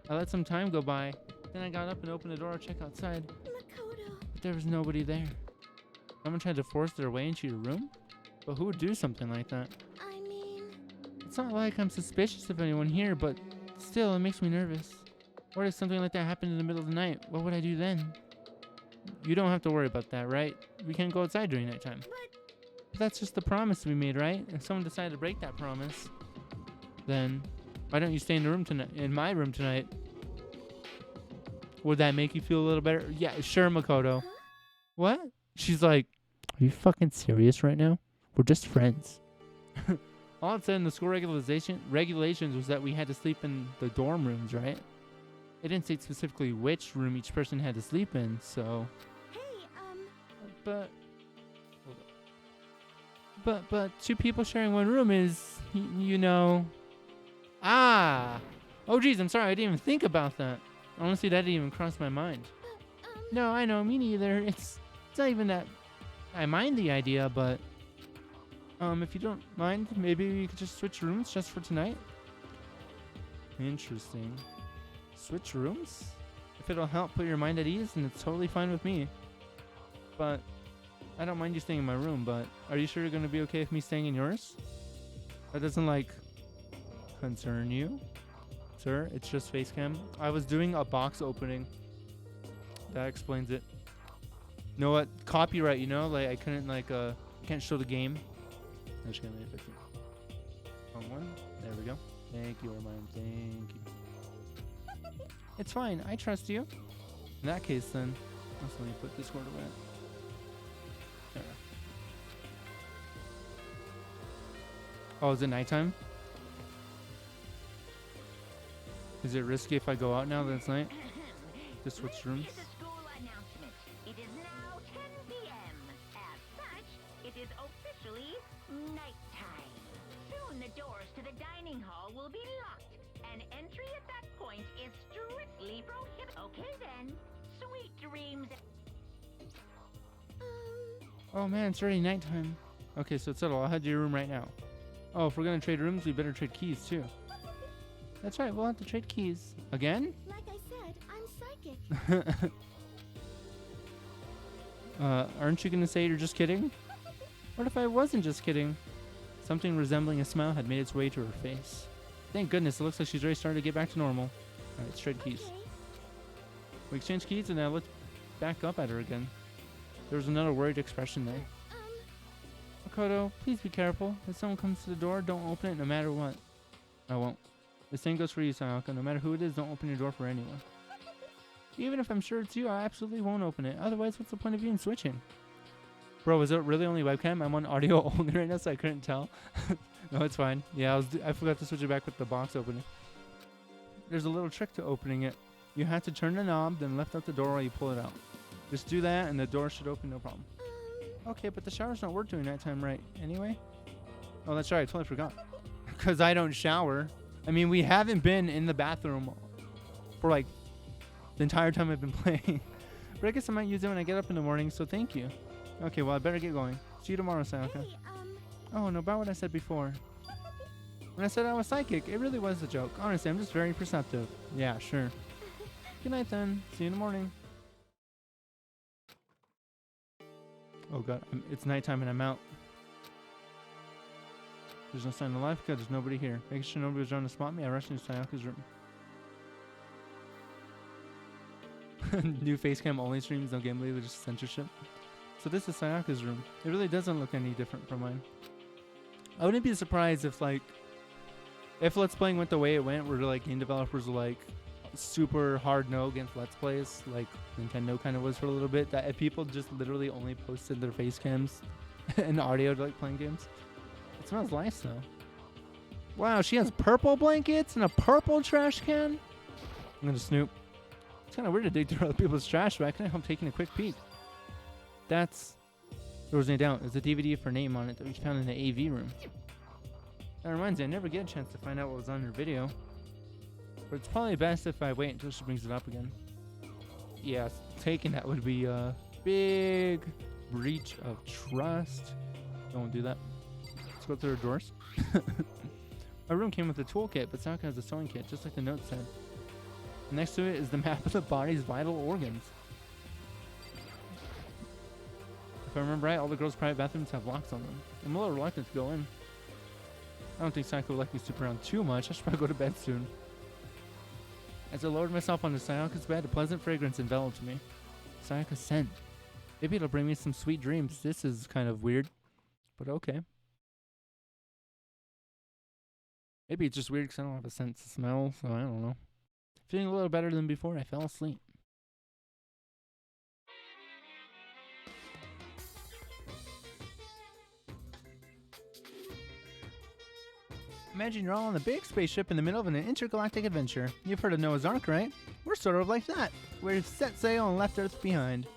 I let some time go by. Then I got up and opened the door to check outside. Makoto. But there was nobody there. Someone tried to force their way into your room? But who would do something like that? I mean... It's not like I'm suspicious of anyone here, but still, it makes me nervous. What if something like that happened in the middle of the night? What would I do then? You don't have to worry about that, right? We can't go outside during nighttime. But that's just the promise we made, right? If someone decided to break that promise, then why don't you stay in the room tonight? In my room tonight? Would that make you feel a little better? Yeah, sure, Makoto. Huh? What? She's like, are you fucking serious right now? We're just friends. All it said in the school regulations was that we had to sleep in the dorm rooms, right? It didn't state specifically which room each person had to sleep in, so... Hey, But two people sharing one room is, you know... Ah! Oh, geez, I'm sorry, I didn't even think about that. Honestly, that didn't even cross my mind. No, I know, me neither. It's not even that I mind the idea, but... if you don't mind, maybe we could just switch rooms just for tonight? Interesting. Switch rooms? If it'll help put your mind at ease, then it's totally fine with me. But I don't mind you staying in my room, but are you sure you're going to be okay with me staying in yours? That doesn't, like, concern you? Sir, it's just face cam. I was doing a box opening. That explains it. You know what? Copyright, you know? Like, I couldn't, like, can't show the game. I'm just gonna fix it. Wrong one. There we go. Thank you, Ormine. Thank you. It's fine. I trust you. In that case, then, let's let me put this cord away. There. Oh, is it nighttime? Is it risky if I go out now that it's night? To switch rooms? This is a school announcement. It is now 10 p.m. As such, it is officially nighttime. Soon the doors to to the dining hall will be locked, and entry at that point is strictly prohibited. Okay then, sweet dreams. Oh man, it's already nighttime. Okay, so it's settled. I'll head to your room right now. Oh, if we're gonna trade rooms, we better trade keys too. That's right, we'll have to trade keys. Again? Like I said, I'm psychic. Aren't you gonna say you're just kidding? What if I wasn't just kidding? Something resembling a smile had made its way to her face. Thank goodness, it looks like she's already starting to get back to normal. Alright, let's trade keys. Okay. We exchanged keys and I looked back up at her again. There was another worried expression there. Makoto, please be careful. If someone comes to the door, don't open it no matter what. I won't. The same goes for you, Sayaka. No matter who it is, don't open your door for anyone. Even if I'm sure it's you, I absolutely won't open it. Otherwise, what's the point of even switching? Bro, is it really only webcam? I'm on audio only right now, so I couldn't tell. No, it's fine. Yeah, I forgot to switch it back with the box opener. There's a little trick to opening it. You have to turn the knob, then lift up the door while you pull it out. Just do that, and the door should open, no problem. Okay, but the shower's not worth doing that time, right? Anyway? Oh, that's right. I totally forgot. Because I don't shower. I mean, we haven't been in the bathroom for, like, the entire time I've been playing. But I guess I might use it when I get up in the morning, so thank you. Okay, well, I better get going. See you tomorrow, Sayaka. Hey, Oh, no, about what I said before. When I said I was psychic, it really was a joke. Honestly, I'm just very perceptive. Yeah, sure. Good night, then. See you in the morning. Oh, God. It's nighttime and I'm out. There's no sign of life because there's nobody here. Making sure nobody was trying to spot me, I rushed into Sayaka's room. New facecam only streams, no gameplay, with just censorship. So this is Sayaka's room. It really doesn't look any different from mine. I wouldn't be surprised if, like, if Let's Playing went the way it went, where, like, game developers were, like, super hard no against Let's Plays, like Nintendo kind of was for a little bit, that if people just literally only posted their face cams and audio to, like, playing games. It smells nice, though. Wow, she has purple blankets and a purple trash can? I'm gonna snoop. It's kind of weird to dig through other people's trash, but I couldn't help taking a quick peek. There was no doubt. There's a DVD with her name on it that we found in the AV room. That reminds me, I never get a chance to find out what was on her video. But it's probably best if I wait until she brings it up again. Yes, taking that would be a big breach of trust. Don't do that. Let's go through her drawers. My room came with a toolkit, but Sayaka has a sewing kit, just like the note said. Next to it is the map of the body's vital organs. If I remember right, all the girls' private bathrooms have locks on them. I'm a little reluctant to go in. I don't think Sayaka would like me to sleep around too much. I should probably go to bed soon. As I lowered myself onto Sayaka's bed, a pleasant fragrance enveloped me. Sayaka's scent. Maybe it'll bring me some sweet dreams. This is kind of weird, but okay. Maybe it's just weird because I don't have a sense of smell, so I don't know. Feeling a little better than before, I fell asleep. Imagine you're all on a big spaceship in the middle of an intergalactic adventure. You've heard of Noah's Ark, right? We're sort of like that. We've set sail and left Earth behind.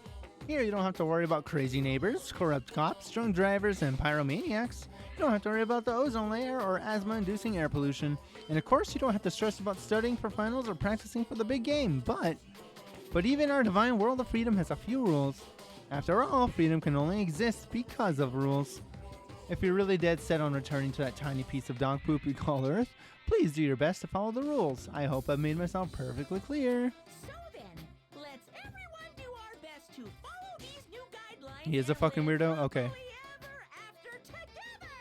Here, you don't have to worry about crazy neighbors, corrupt cops, drunk drivers, and pyromaniacs. You don't have to worry about the ozone layer or asthma-inducing air pollution. And of course, you don't have to stress about studying for finals or practicing for the big game. But even our divine world of freedom has a few rules. After all, freedom can only exist because of rules. If you're really dead set on returning to that tiny piece of dog poop we call Earth, please do your best to follow the rules. I hope I've made myself perfectly clear. So then, let's everyone do our best to follow these new guidelines. He is a fucking weirdo? Okay. Happily ever after together.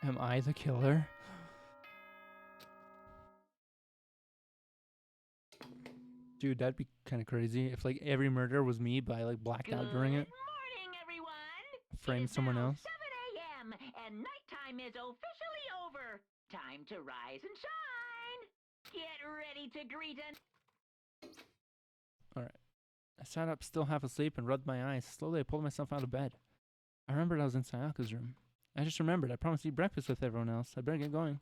Am I the killer? Dude, that'd be kind of crazy if, like, every murder was me, but I, like, blacked out during it. Good morning, everyone. Frame It's someone now else. 7 a.m. and nighttime is officially over. Time to rise and shine. Get ready to greet an... Alright. I sat up, still half asleep, and rubbed my eyes. Slowly, I pulled myself out of bed. I remembered I was in Sayaka's room. I just remembered. I promised to eat breakfast with everyone else. I better get going.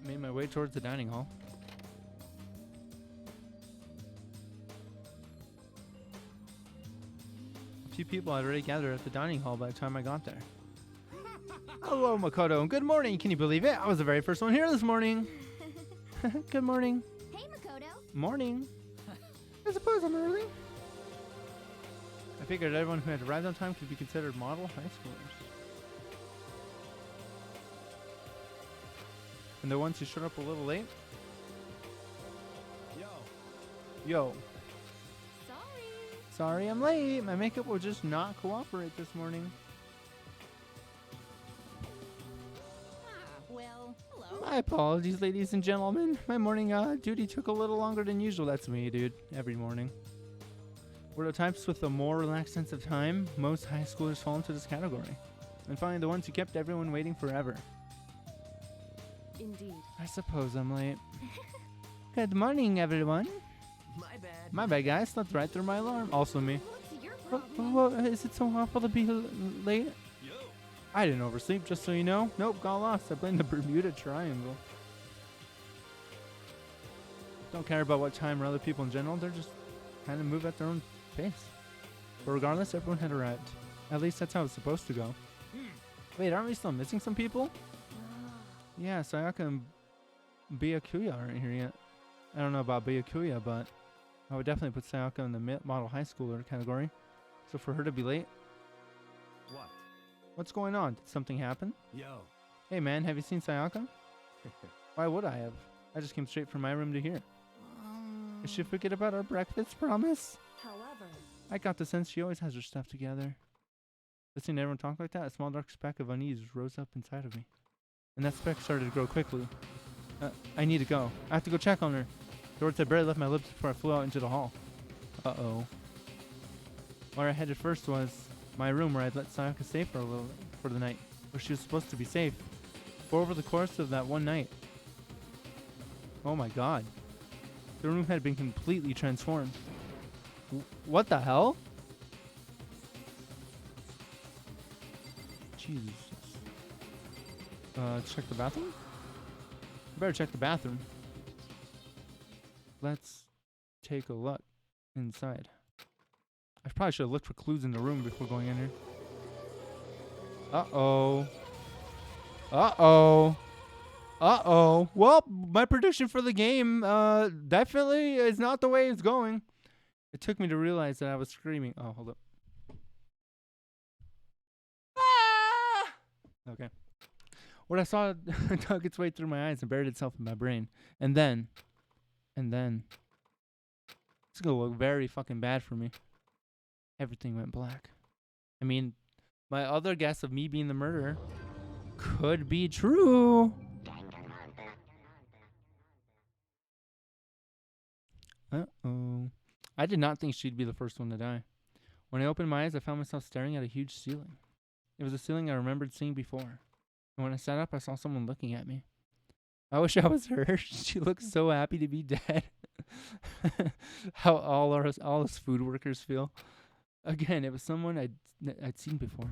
Made my way towards the dining hall. A few people had already gathered at the dining hall by the time I got there. Hello, Makoto, and good morning. Can you believe it? I was the very first one here this morning. Good morning. Hey, Makoto. Morning. I suppose I'm early. I figured everyone who had arrived on time could be considered model high schoolers. And the ones who showed up a little late? Yo. Sorry I'm late. My makeup will just not cooperate this morning. Well, hello. My apologies, ladies and gentlemen. My morning duty took a little longer than usual. That's me, dude. Every morning. We're the types with a more relaxed sense of time. Most high schoolers fall into this category. And finally, the ones who kept everyone waiting forever. Indeed. I suppose I'm late. Good morning, everyone. My bad. My bad, guys. Slept right through my alarm. Also me. What's your problem? Is it so awful to be late? Yo. I didn't oversleep, just so you know. Nope, got lost. I blame the Bermuda Triangle. Don't care about what time or other people in general. They're just kind of move at their own pace. But regardless, everyone had arrived. At least that's how it's supposed to go. Wait, aren't we still missing some people? Yeah, Sayaka and Byakuya aren't here yet. I don't know about Byakuya, but I would definitely put Sayaka in the model high schooler category. So for her to be late, What? what's going on? Did something happen? Yo. Hey man, have you seen Sayaka? Why would I have? I just came straight from my room to here. Did she forget about our breakfast promise? However, I got the sense she always has her stuff together. Listening to everyone talk like that, a small dark speck of unease rose up inside of me. And that speck started to grow quickly. I need to go. I have to go check on her. The words had barely left my lips before I flew out into the hall. Uh-oh. Where I headed first was my room, where I'd let Sayaka stay for the night, where she was supposed to be safe. But over the course of that one night, oh my god, the room had been completely transformed. What the hell? Jesus. Check the bathroom? Better check the bathroom. Let's take a look inside. I probably should have looked for clues in the room before going in here. Uh-oh. Uh-oh. Uh-oh. Well, my prediction for the game definitely is not the way it's going. It took me to realize that I was screaming. Oh, hold up. Ah! Okay. What I saw dug its way through my eyes and buried itself in my brain. And then, it's gonna look very fucking bad for me. Everything went black. I mean, my other guess of me being the murderer could be true. Uh-oh. I did not think she'd be the first one to die. When I opened my eyes, I found myself staring at a huge ceiling. It was a ceiling I remembered seeing before. And when I sat up, I saw someone looking at me. I wish I was her. She looked so happy to be dead. How all us food workers feel. Again, it was someone I'd seen before.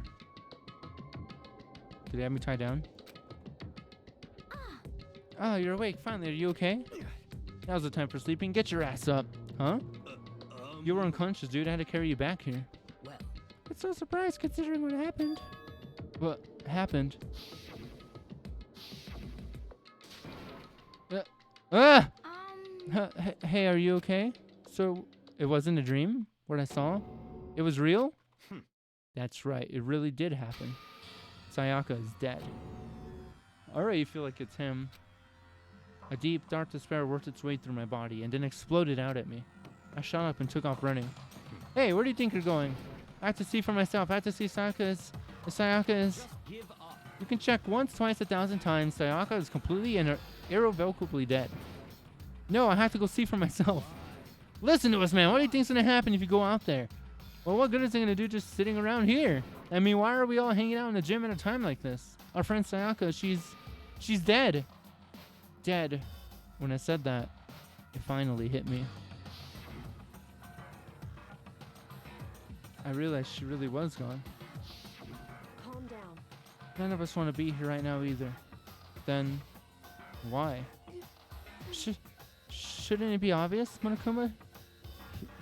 Did they have me tied down? Oh, you're awake. Finally, are you okay? Now's the time for sleeping. Get your ass up. Huh? You were unconscious, dude. I had to carry you back here. Well. It's so surprised considering what happened. What happened? Hey, are you okay? So, it wasn't a dream? What I saw? It was real? That's right. It really did happen. Sayaka is dead. I already feel like it's him. A deep, dark despair worked its way through my body and then exploded out at me. I shot up and took off running. Hey, where do you think you're going? I have to see for myself. I have to see Sayaka is... Give up. You can check once, twice, 1,000 times. Sayaka is completely and irrevocably dead. No, I have to go see for myself. Listen to us, man. What do you think's gonna happen if you go out there? Well, what good is it gonna do just sitting around here? I mean, why are we all hanging out in the gym at a time like this? Our friend Sayaka, she's dead. Dead. When I said that, it finally hit me. I realized she really was gone. calm down. None of us want to be here right now either. Then, why? Shouldn't it be obvious, Monokuma?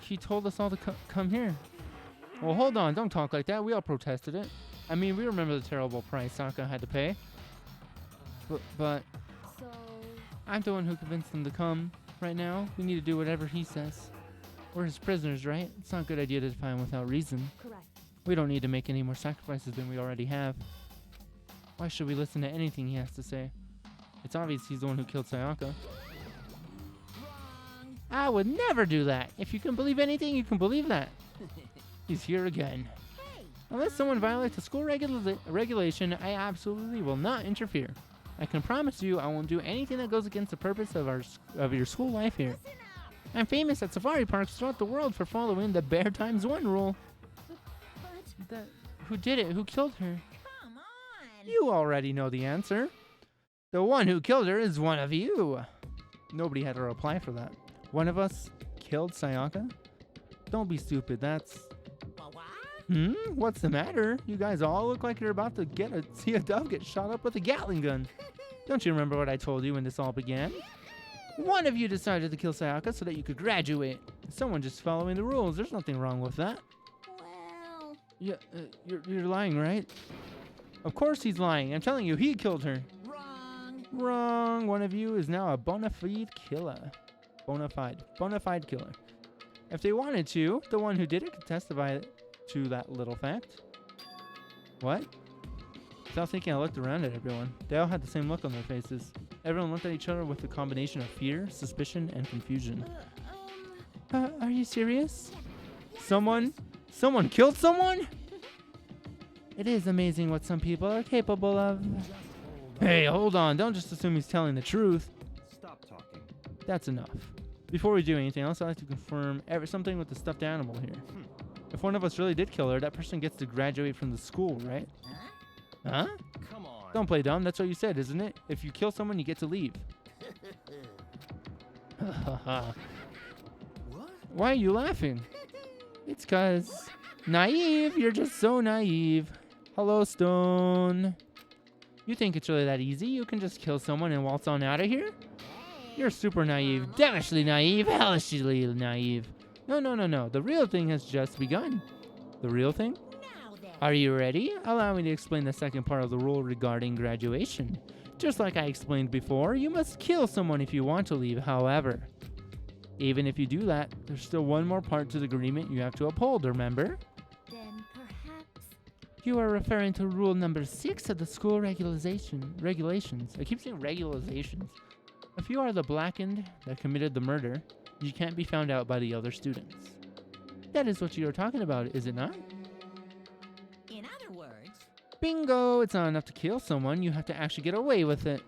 He told us all to come here. Well, hold on. Don't talk like that. We all protested it. I mean, we remember the terrible price Sokka had to pay. But So, I'm the one who convinced them to come. Right now, we need to do whatever he says. We're his prisoners, right? It's not a good idea to defy him without reason. correct. We don't need to make any more sacrifices than we already have. Why should we listen to anything he has to say? It's obvious he's the one who killed Sayaka. Wrong. I would never do that. If you can believe anything, you can believe that. He's here again. Hey. Unless someone violates a school regulation, I absolutely will not interfere. I can promise you I won't do anything that goes against the purpose of your school life here. Listen up. I'm famous at safari parks throughout the world for following the bear times one rule. But Who did it? Who killed her? Come on. You already know the answer. The one who killed her is one of you. Nobody had to reply for that. One of us killed Sayaka? Don't be stupid. That's... What? What's the matter? You guys all look like you're about to see a dove get shot up with a Gatling gun. Don't you remember what I told you when this all began? One of you decided to kill Sayaka so that you could graduate. Someone just following the rules. There's nothing wrong with that. Well. Yeah, you're lying, right? Of course he's lying. I'm telling you, he killed her. Wrong. Wrong. One of you is now a bona fide killer. Bona fide killer. If they wanted to, the one who did it could testify to that little fact. What? Without thinking, I looked around at everyone. They all had the same look on their faces. Everyone looked at each other with a combination of fear, suspicion, and confusion. Are you serious? Someone killed someone? It is amazing what some people are capable of. Hey, hold on. Don't just assume he's telling the truth. Stop talking. That's enough. Before we do anything else, I'd like to confirm something with the stuffed animal here. If one of us really did kill her, that person gets to graduate from the school, right? Huh? Come on. Don't play dumb. That's what you said, isn't it? If you kill someone, you get to leave. What? Why are you laughing? It's 'cause naive. You're just so naive. Hello, Stone. You think it's really that easy? You can just kill someone and waltz on out of here? You're super naive. Devilishly naive. Hellishly naive. No. The real thing has just begun. The real thing? Now then. Are you ready? Allow me to explain the second part of the rule regarding graduation. Just like I explained before, you must kill someone if you want to leave. However, even if you do that, there's still one more part to the agreement you have to uphold, remember? Then perhaps. You are referring to rule number 6 of the school regulations. I keep saying regulations. If you are the blackened that committed the murder, you can't be found out by the other students. That is what you are talking about, is it not? In other words. Bingo! It's not enough to kill someone, you have to actually get away with it.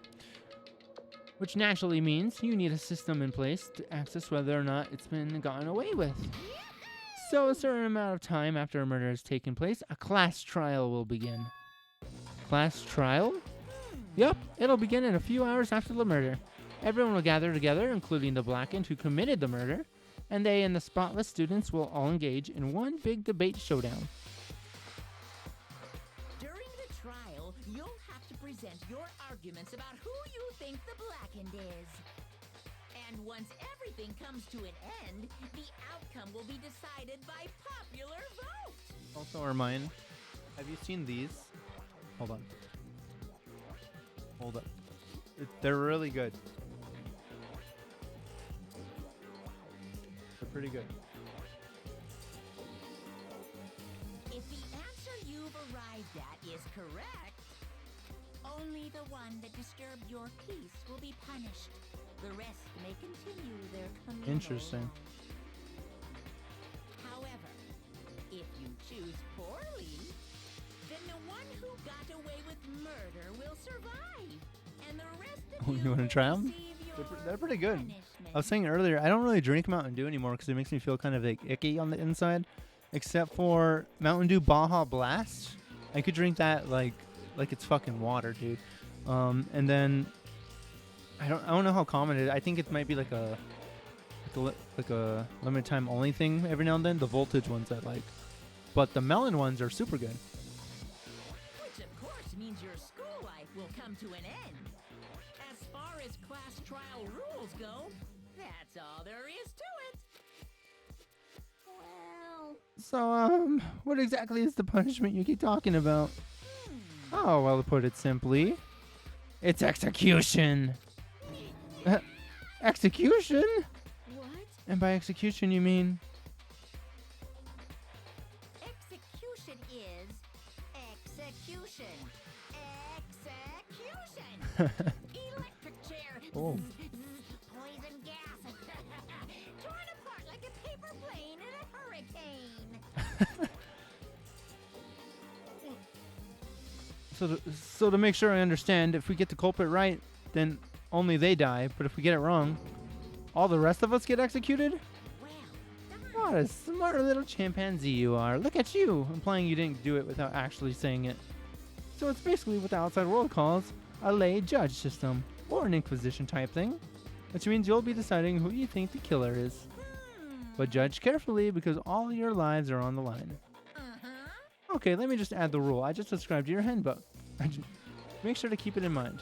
Which naturally means you need a system in place to access whether or not it's been gotten away with. So a certain amount of time after a murder has taken place, a class trial will begin. Class trial? Yep, it'll begin in a few hours after the murder. Everyone will gather together, including the blackened who committed the murder, and they and the spotless students will all engage in one big debate showdown. During the trial, you'll have to present your arguments about who you think the blackened is. And once everything comes to an end, the outcome will be decided by popular vote. Also, Hermione, have you seen these? Hold on. Hold up. They're really good. They're pretty good. If the answer you've arrived at is correct, only the one that disturbed your peace will be punished. The rest may continue their communal Interesting. lives. However, if you choose poorly, then the one who got away with murder will survive, and the rest of Oh, you wanna will try 'em? receive They're your pretty good. punishment. I was saying earlier, I don't really drink Mountain Dew anymore because it makes me feel kind of like icky on the inside. Except for Mountain Dew Baja Blast. I could drink that like it's fucking water, dude. And then I don't know how common it is. I think it might be like a limited time only thing every now and then. The voltage ones I like. But the melon ones are super good. Which of course means your school life will come to an end. As far as class trial rules go, that's all there is to it. Well, So, what exactly is the punishment you keep talking about? Oh, well, to put it simply, it's execution. Execution? What? And by execution, you mean? Execution is execution. Execution. Electric chair. Oh. Poison gas. Torn apart like a paper plane in a hurricane. So to make sure I understand, if we get the culprit right, then only they die. But if we get it wrong, all the rest of us get executed? Well, What a smart little chimpanzee you are. Look at you, implying you didn't do it without actually saying it. So it's basically what the outside world calls a lay judge system, or an inquisition type thing, which means you'll be deciding who you think the killer is. But judge carefully, because all your lives are on the line. Okay, let me just add the rule I just described to your handbook. Make sure to keep it in mind.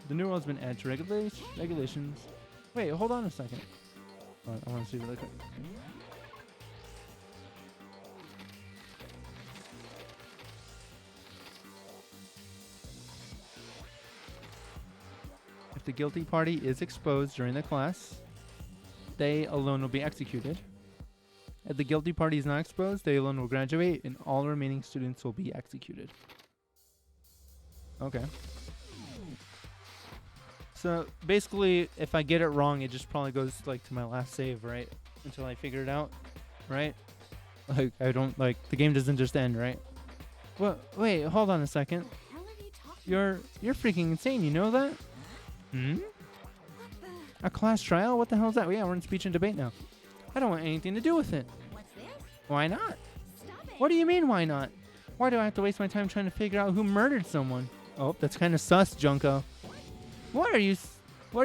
The new rule has been added to regulations. Wait, hold on a second. I want to see really quick. If the guilty party is exposed during the class, they alone will be executed. If the guilty party is not exposed, they alone will graduate, and all remaining students will be executed. Okay. So basically, if I get it wrong, it just probably goes like to my last save, right? Until I figure it out, right? Like I don't the game doesn't just end, right? Well, wait, hold on a second. What the hell are you talking You're freaking insane. You know that? Hmm. A class trial? What the hell is that? Yeah, we're in speech and debate now. I don't want anything to do with it. what's this? Why not? Stop it. What do you mean, why not? Why do I have to waste my time trying to figure out who murdered someone? Oh, that's kind of sus, Junko. What are you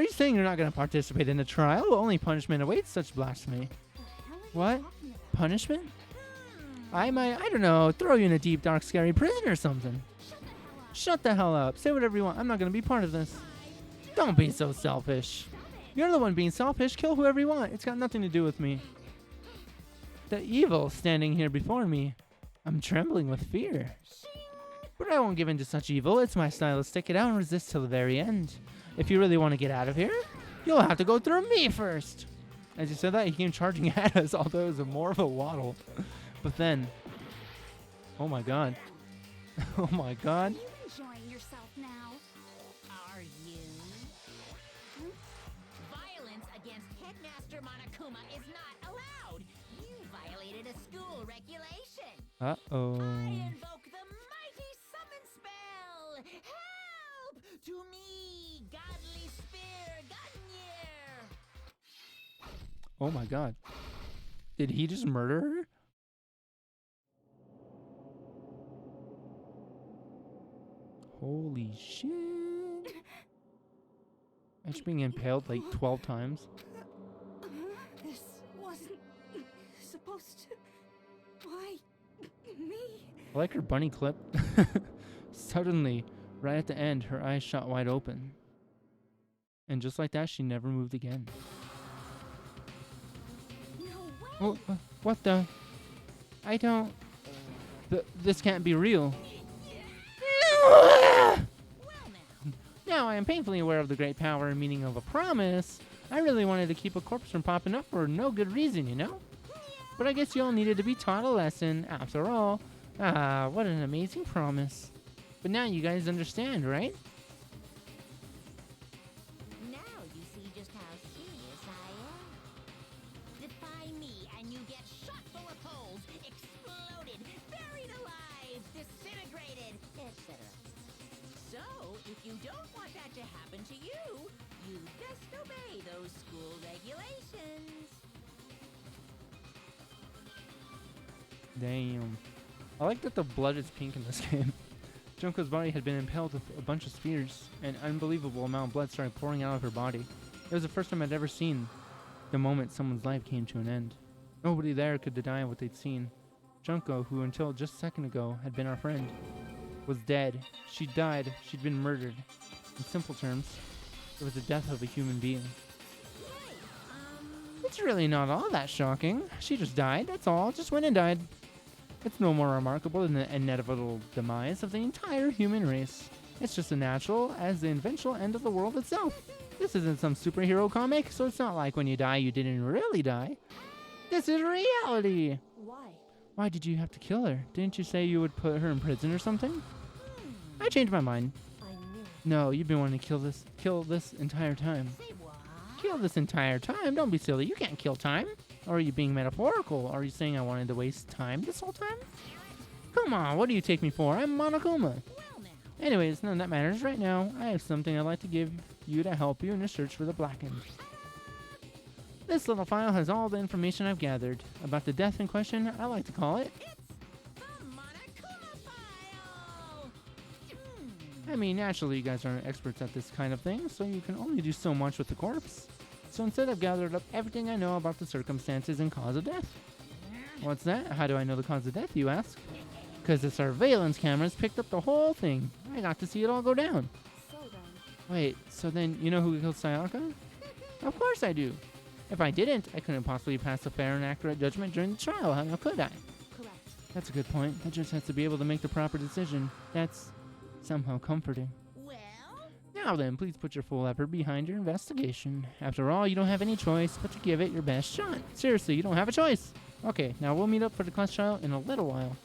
saying? You're not going to participate in the trial? Only punishment awaits such blasphemy. What? Punishment? I don't know, throw you in a deep, dark, scary prison or something. Shut the hell up. Say whatever you want. I'm not going to be part of this. Don't be so selfish. You're the one being selfish. Kill whoever you want. It's got nothing to do with me. The evil standing here before me. I'm trembling with fear. But I won't give in to such evil. It's my style to stick it out and resist till the very end. If you really want to get out of here, you'll have to go through me first. As he said that, he came charging at us, although it was more of a waddle. But then... Oh my god. Oh my god. You enjoying yourself now? Are you? Violence against Headmaster Monokuma is not allowed. You violated a school regulation. Uh-oh. I invoke the mighty summon spell. Help to me, godly spear, Gunyear. Oh my god. Did he just murder her? Holy shit. And she's being impaled like 12 times. This wasn't supposed to. Why me? I like her bunny clip. Suddenly, right at the end, her eyes shot wide open. And just like that, she never moved again. No way. Oh, what the? I don't... this can't be real. Well now. Now I am painfully aware of the great power and meaning of a promise. I really wanted to keep a corpse from popping up for no good reason, you know? But I guess you all needed to be taught a lesson, after all. Ah, what an amazing promise. But now you guys understand, right? Now you see just how serious I am. Defy me and you get shot full of holes, exploded, buried alive, disintegrated, etc. So, if you don't want that to happen to you, you best obey those school regulations. Damn. I like that the blood is pink in this game. Junko's body had been impaled with a bunch of spears, and an unbelievable amount of blood started pouring out of her body. It was the first time I'd ever seen the moment someone's life came to an end. Nobody there could deny what they'd seen. Junko, who until just a second ago had been our friend, was dead. She died. She'd been murdered. In simple terms, it was the death of a human being. It's really not all that shocking. She just died, that's all. Just went and died. It's no more remarkable than the inevitable demise of the entire human race. It's just as natural as the eventual end of the world itself. This isn't some superhero comic, so it's not like when you die, you didn't really die. This is reality. Why? Why did you have to kill her? Didn't you say you would put her in prison or something? I changed my mind. I knew. No, you've been wanting to kill this entire time. Say what? Kill this entire time? Don't be silly. You can't kill time. Or are you being metaphorical? Are you saying I wanted to waste time this whole time? Come on, what do you take me for? I'm Monokuma. Well now. Anyways, none of that matters right now. I have something I'd like to give you to help you in your search for the Blackened. This little file has all the information I've gathered. About the death in question, I like to call it. The Monokuma file. I mean, naturally, you guys aren't experts at this kind of thing, so you can only do so much with the corpse. So instead, I've gathered up everything I know about the circumstances and cause of death. What's that? How do I know the cause of death, you ask? Because the surveillance cameras picked up the whole thing. I got to see it all go down. So then, Wait, so then you know who killed Sayaka? Of course I do. If I didn't, I couldn't possibly pass a fair and accurate judgment during the trial. How could I? correct. That's a good point. The judge has to be able to make the proper decision. That's somehow comforting. Well, Now then, please put your full effort behind your investigation. After all, you don't have any choice but to give it your best shot. Seriously, you don't have a choice. Okay, now we'll meet up for the class trial in a little while.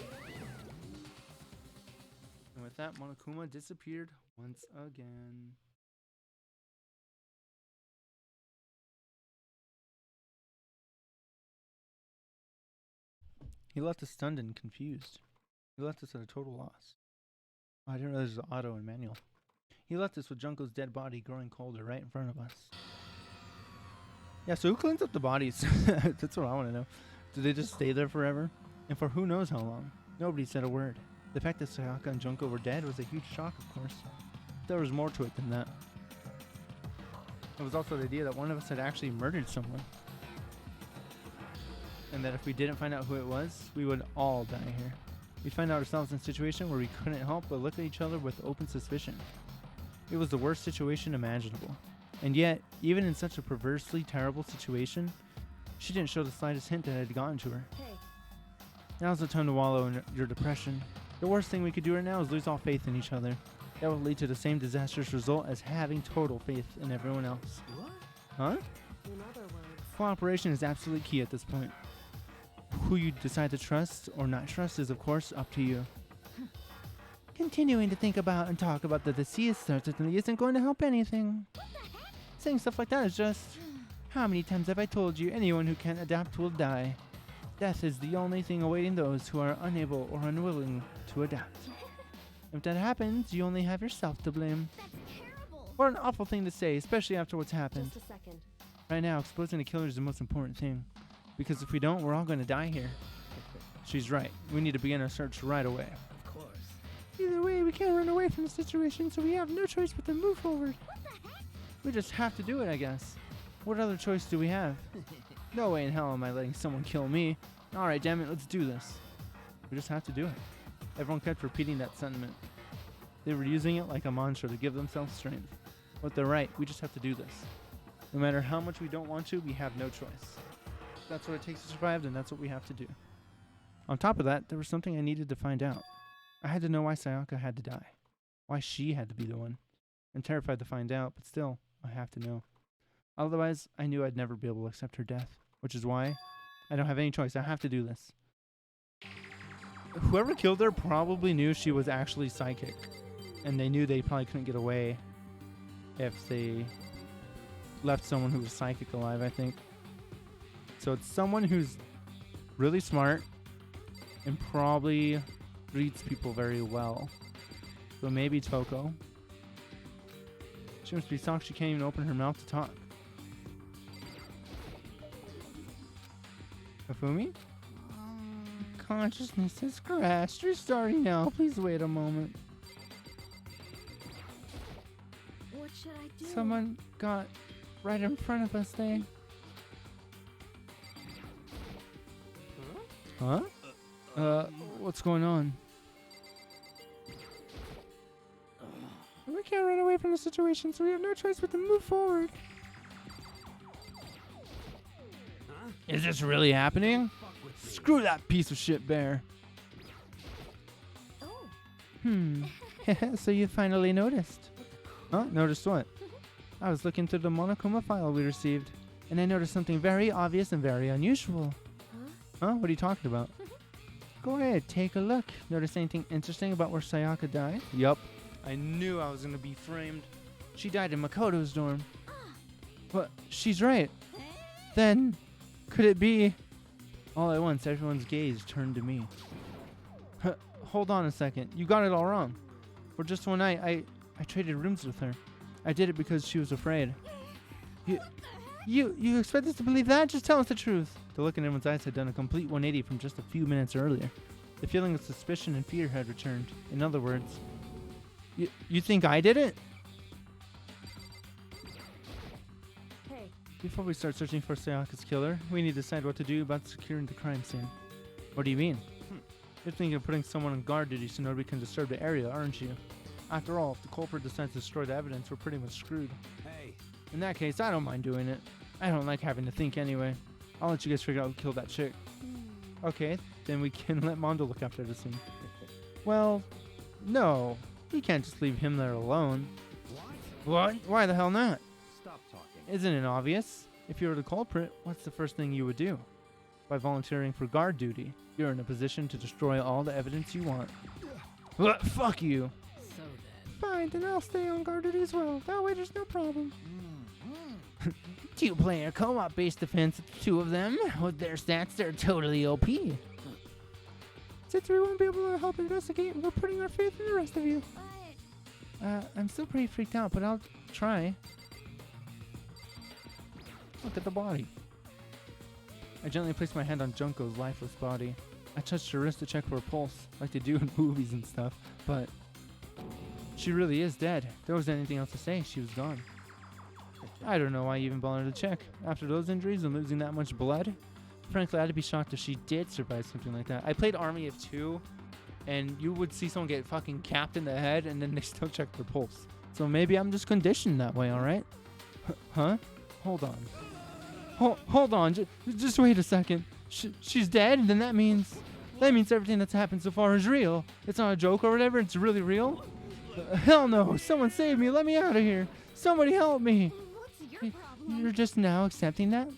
And with that, Monokuma disappeared once again. He left us stunned and confused. He left us at a total loss. Oh, I didn't realize there's an auto and manual. He left us with Junko's dead body growing colder right in front of us. Yeah, so who cleans up the bodies? That's what I want to know. Do they just stay there forever? And for who knows how long? Nobody said a word. The fact that Sayaka and Junko were dead was a huge shock, of course. There was more to it than that. There was also the idea that one of us had actually murdered someone. And that if we didn't find out who it was, we would all die here. We'd find ourselves in a situation where we couldn't help but look at each other with open suspicion. It was the worst situation imaginable. And yet, even in such a perversely terrible situation, she didn't show the slightest hint that it had gotten to her. Hey, Now's the time to wallow in your depression. The worst thing we could do right now is lose all faith in each other. That would lead to the same disastrous result as having total faith in everyone else. What? Huh? in other words, Cooperation is absolutely key at this point. Who you decide to trust or not trust is, of course, up to you. Continuing to think about and talk about the deceased certainly isn't going to help anything. Saying stuff like that is just... How many times have I told you anyone who can't adapt will die? Death is the only thing awaiting those who are unable or unwilling to adapt. If that happens, you only have yourself to blame. that's terrible. What an awful thing to say, especially after what's happened. just a second. Right now, exposing the killer is the most important thing. Because if we don't, we're all going to die here. She's right. We need to begin our search right away. Of course. Either way, we can't run away from the situation, so we have no choice but to move forward. What the heck? We just have to do it, I guess. What other choice do we have? No way in hell am I letting someone kill me. Alright, damn it, let's do this. We just have to do it. Everyone kept repeating that sentiment. They were using it like a mantra to give themselves strength. But they're right, we just have to do this. No matter how much we don't want to, we have no choice. If that's what it takes to survive, then that's what we have to do. On top of that, there was something I needed to find out. I had to know why Sayaka had to die. Why she had to be the one. I'm terrified to find out, but still, I have to know. Otherwise, I knew I'd never be able to accept her death, which is why I don't have any choice. I have to do this. Whoever killed her probably knew she was actually psychic, and they knew they probably couldn't get away if they left someone who was psychic alive, I think. So it's someone who's really smart and probably reads people very well. So maybe Toko. She must be shocked she can't even open her mouth to talk. Kafumi? Consciousness has crashed. Restarting now. Please wait a moment. What should I do? Someone got right in front of us there. Huh? What's going on? We can't run away from the situation, so we have no choice but to move forward. Huh? Is this really happening? Screw that piece of shit bear. So you finally noticed. Huh? Noticed what? I was looking through the Monokuma file we received, and I noticed something very obvious and very unusual. Huh? What are you talking about? Go ahead, take a look. Notice anything interesting about where Sayaka died? Yup. I knew I was gonna be framed. She died in Makoto's dorm. But she's right. Then, could it be? All at once, everyone's gaze turned to me. Hold on a second. You got it all wrong. For just one night, I traded rooms with her. I did it because she was afraid. You expect us to believe that? Just tell us the truth. The look in everyone's eyes had done a complete 180 from just a few minutes earlier. The feeling of suspicion and fear had returned. In other words, you think I did it? Hey, Before we start searching for Sayaka's killer, we need to decide what to do about securing the crime scene. What do you mean? You're thinking of putting someone on guard duty so nobody can disturb the area, aren't you? After all, if the culprit decides to destroy the evidence, we're pretty much screwed. Hey, In that case, I don't mind doing it. I don't like having to think anyway. I'll let you guys figure out who killed that chick. Okay, then we can let Mondo look after the scene. Well, no. We can't just leave him there alone. What? Why the hell not? stop talking. Isn't it obvious? If you were the culprit, what's the first thing you would do? By volunteering for guard duty, you're in a position to destroy all the evidence you want. What? Fuck you. So then. Fine, then I'll stay on guard duty as well. That way there's no problem. Two-player co-op based defense, the two of them. With their stats, they're totally OP. Since we won't be able to help investigate, we're putting our faith in the rest of you. I'm still pretty freaked out, but I'll try. Look at the body. I gently placed my hand on Junko's lifeless body. I touched her wrist to check for a pulse, like they do in movies and stuff, but she really is dead. If there wasn't anything else to say, she was gone. I don't know why you even bothered to check. After those injuries and losing that much blood, frankly, I'd be shocked if she did survive something like that. I played Army of Two, and you would see someone get fucking capped in the head, and then they still check their pulse. So maybe I'm just conditioned that way, alright? Huh? Hold on. Hold on. Just wait a second. She's dead, and then that means everything that's happened so far is real. It's not a joke or whatever. It's really real. Hell no. Someone save me. Let me out of here. Somebody help me. What's your problem? You're just now accepting that?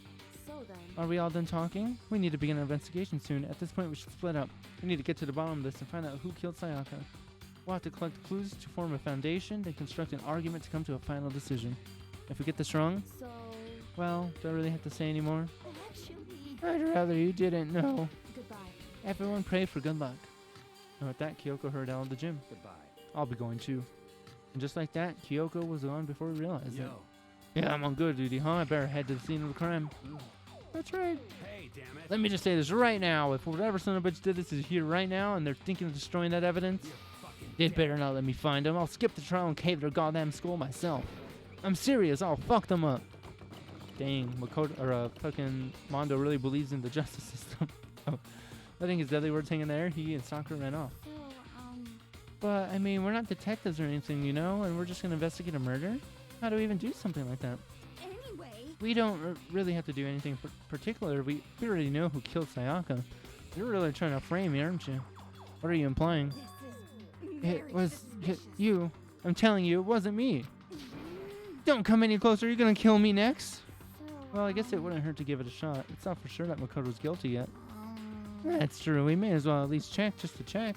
so then. Are we all done talking? We need to begin our investigation soon. At this point, we should split up. We need to get to the bottom of this and find out who killed Sayaka. We'll have to collect clues to form a foundation, then construct an argument to come to a final decision. If we get this wrong, So, well, do I really have to say anymore? Actually, I'd rather you didn't know. goodbye. Everyone pray for good luck. And with that, Kyoko hurried out of the gym. Goodbye. I'll be going too. And just like that, Kyoko was gone before we realized it. Yo. Yeah, I'm on good duty, huh? I better head to the scene of the crime. That's right. Hey, damn it. Let me just say this right now. If whatever son of a bitch did this is here right now and they're thinking of destroying that evidence, they better not let me find them. I'll skip the trial and cave their goddamn skull myself. I'm serious. I'll fuck them up. Dang, Makoto or fucking Mondo really believes in the justice system. Oh, I think his deadly words hanging there. He and Sakura ran off. so, But I mean, we're not detectives or anything, you know, and we're just gonna investigate a murder. How do we even do something like that? anyway, We don't really have to do anything particular. We already know who killed Sayaka. You're really trying to frame me, aren't you? What are you implying? this is very It was suspicious. you. I'm telling you, it wasn't me. Don't come any closer. You're gonna kill me next. So, Well, I guess it wouldn't hurt to give it a shot. It's not for sure that Makoto's guilty yet. um, That's true. We may as well at least check, just to check.